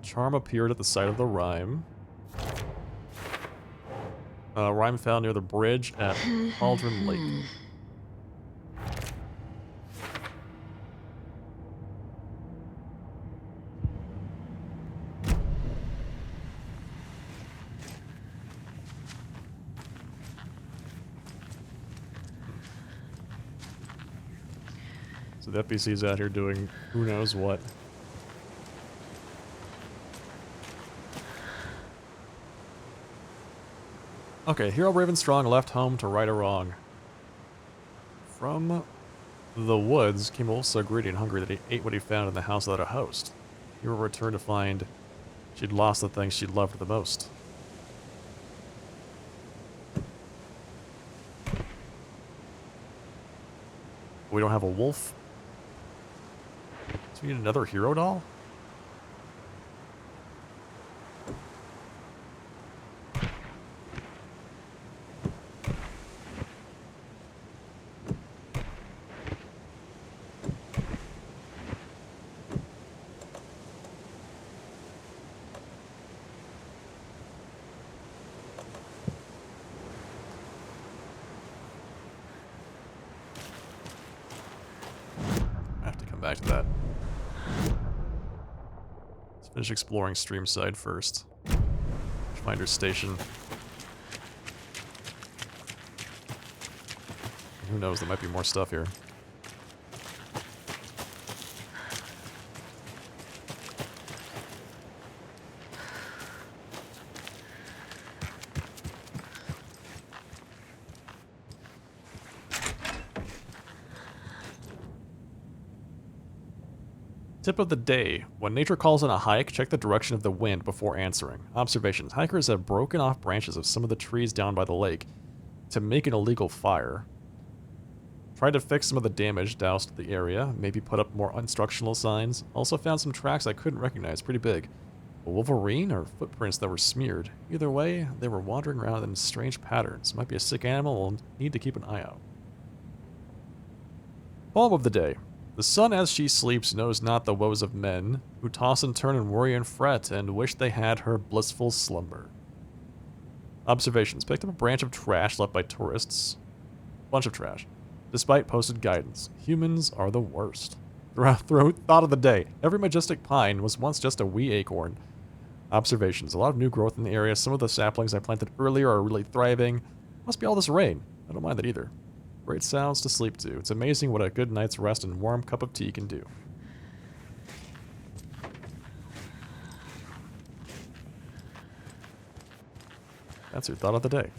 Charm appeared at the site of the rhyme. Rhyme found near the bridge at Cauldron Lake. So the FBC's out here doing who knows what. Okay, Hero Ravenstrong left home to right a wrong. From the woods came Wolf so greedy and hungry that he ate what he found in the house without a host. Hero returned to find she'd lost the thing she loved the most. We don't have a wolf. So we need another hero doll? Back to that. Let's finish exploring Streamside first. Finder Station. Who knows, there might be more stuff here. Tip of the day. When nature calls on a hike, check the direction of the wind before answering. Observations. Hikers have broken off branches of some of the trees down by the lake to make an illegal fire. Tried to fix some of the damage doused the area, maybe put up more instructional signs. Also found some tracks I couldn't recognize, pretty big. A wolverine or footprints that were smeared. Either way, they were wandering around in strange patterns. Might be a sick animal, we'll need to keep an eye out. Poem of the day. The sun as she sleeps knows not the woes of men, who toss and turn and worry and fret, and wish they had her blissful slumber. Observations. Picked up a branch of trash left by tourists. Bunch of trash. Despite posted guidance, humans are the worst. Thought of the day. Every majestic pine was once just a wee acorn. Observations. A lot of new growth in the area. Some of the saplings I planted earlier are really thriving. Must be all this rain. I don't mind that either. Great sounds to sleep to. It's amazing what a good night's rest and warm cup of tea can do. That's your thought of the day.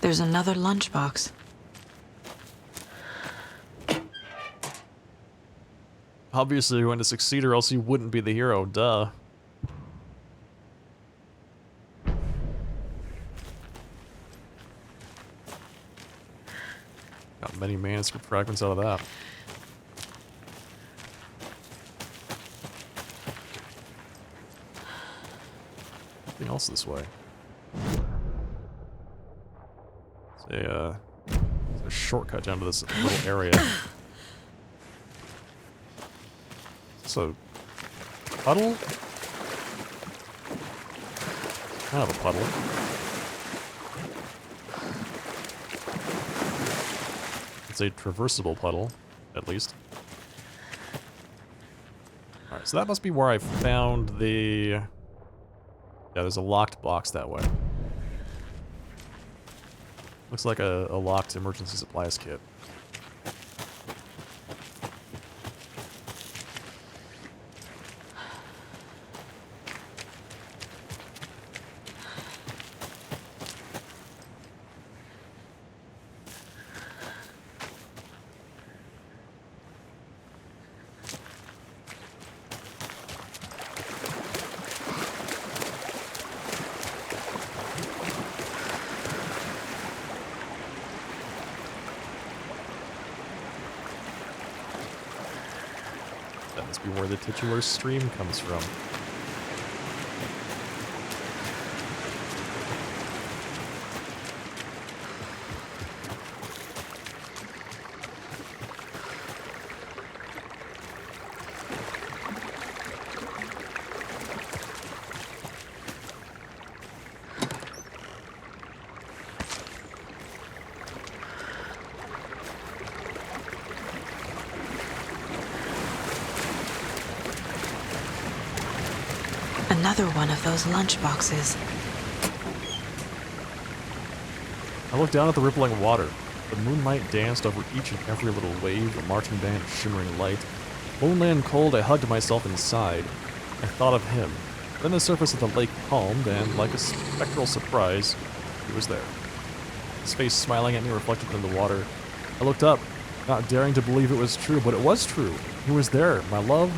There's another lunchbox. Obviously you're going to succeed or else you wouldn't be the hero, duh. Got many manuscript fragments out of that. Anything else this way? It's a shortcut down to this little area. Is this a puddle? Kind of a puddle. It's a traversable puddle, at least. Alright, so that must be where I found the... Yeah, there's a locked box that way. Looks like a locked emergency supplies kit. That must be where the titular stream comes from. Another one of those lunch boxes. I looked down at the rippling water. The moonlight danced over each and every little wave, a marching band of shimmering light. Lonely and cold, I hugged myself inside. I thought of him. Then the surface of the lake calmed, and like a spectral surprise, he was there. His face smiling at me reflected in the water. I looked up, not daring to believe it was true, but it was true. He was there, my love,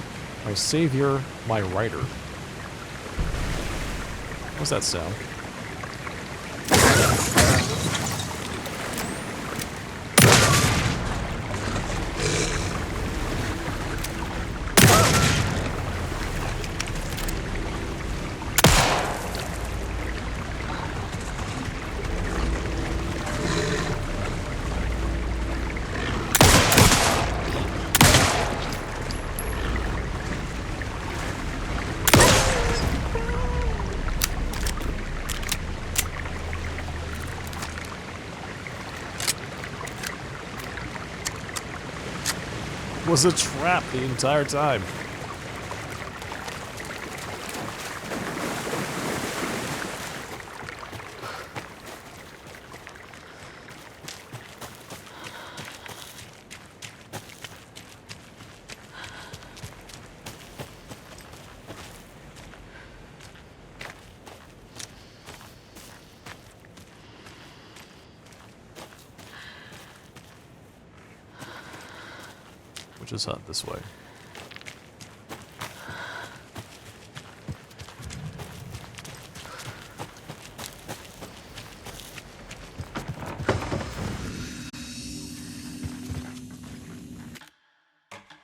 my savior, my writer. What's that sound? Was a trap the entire time. Which is this way.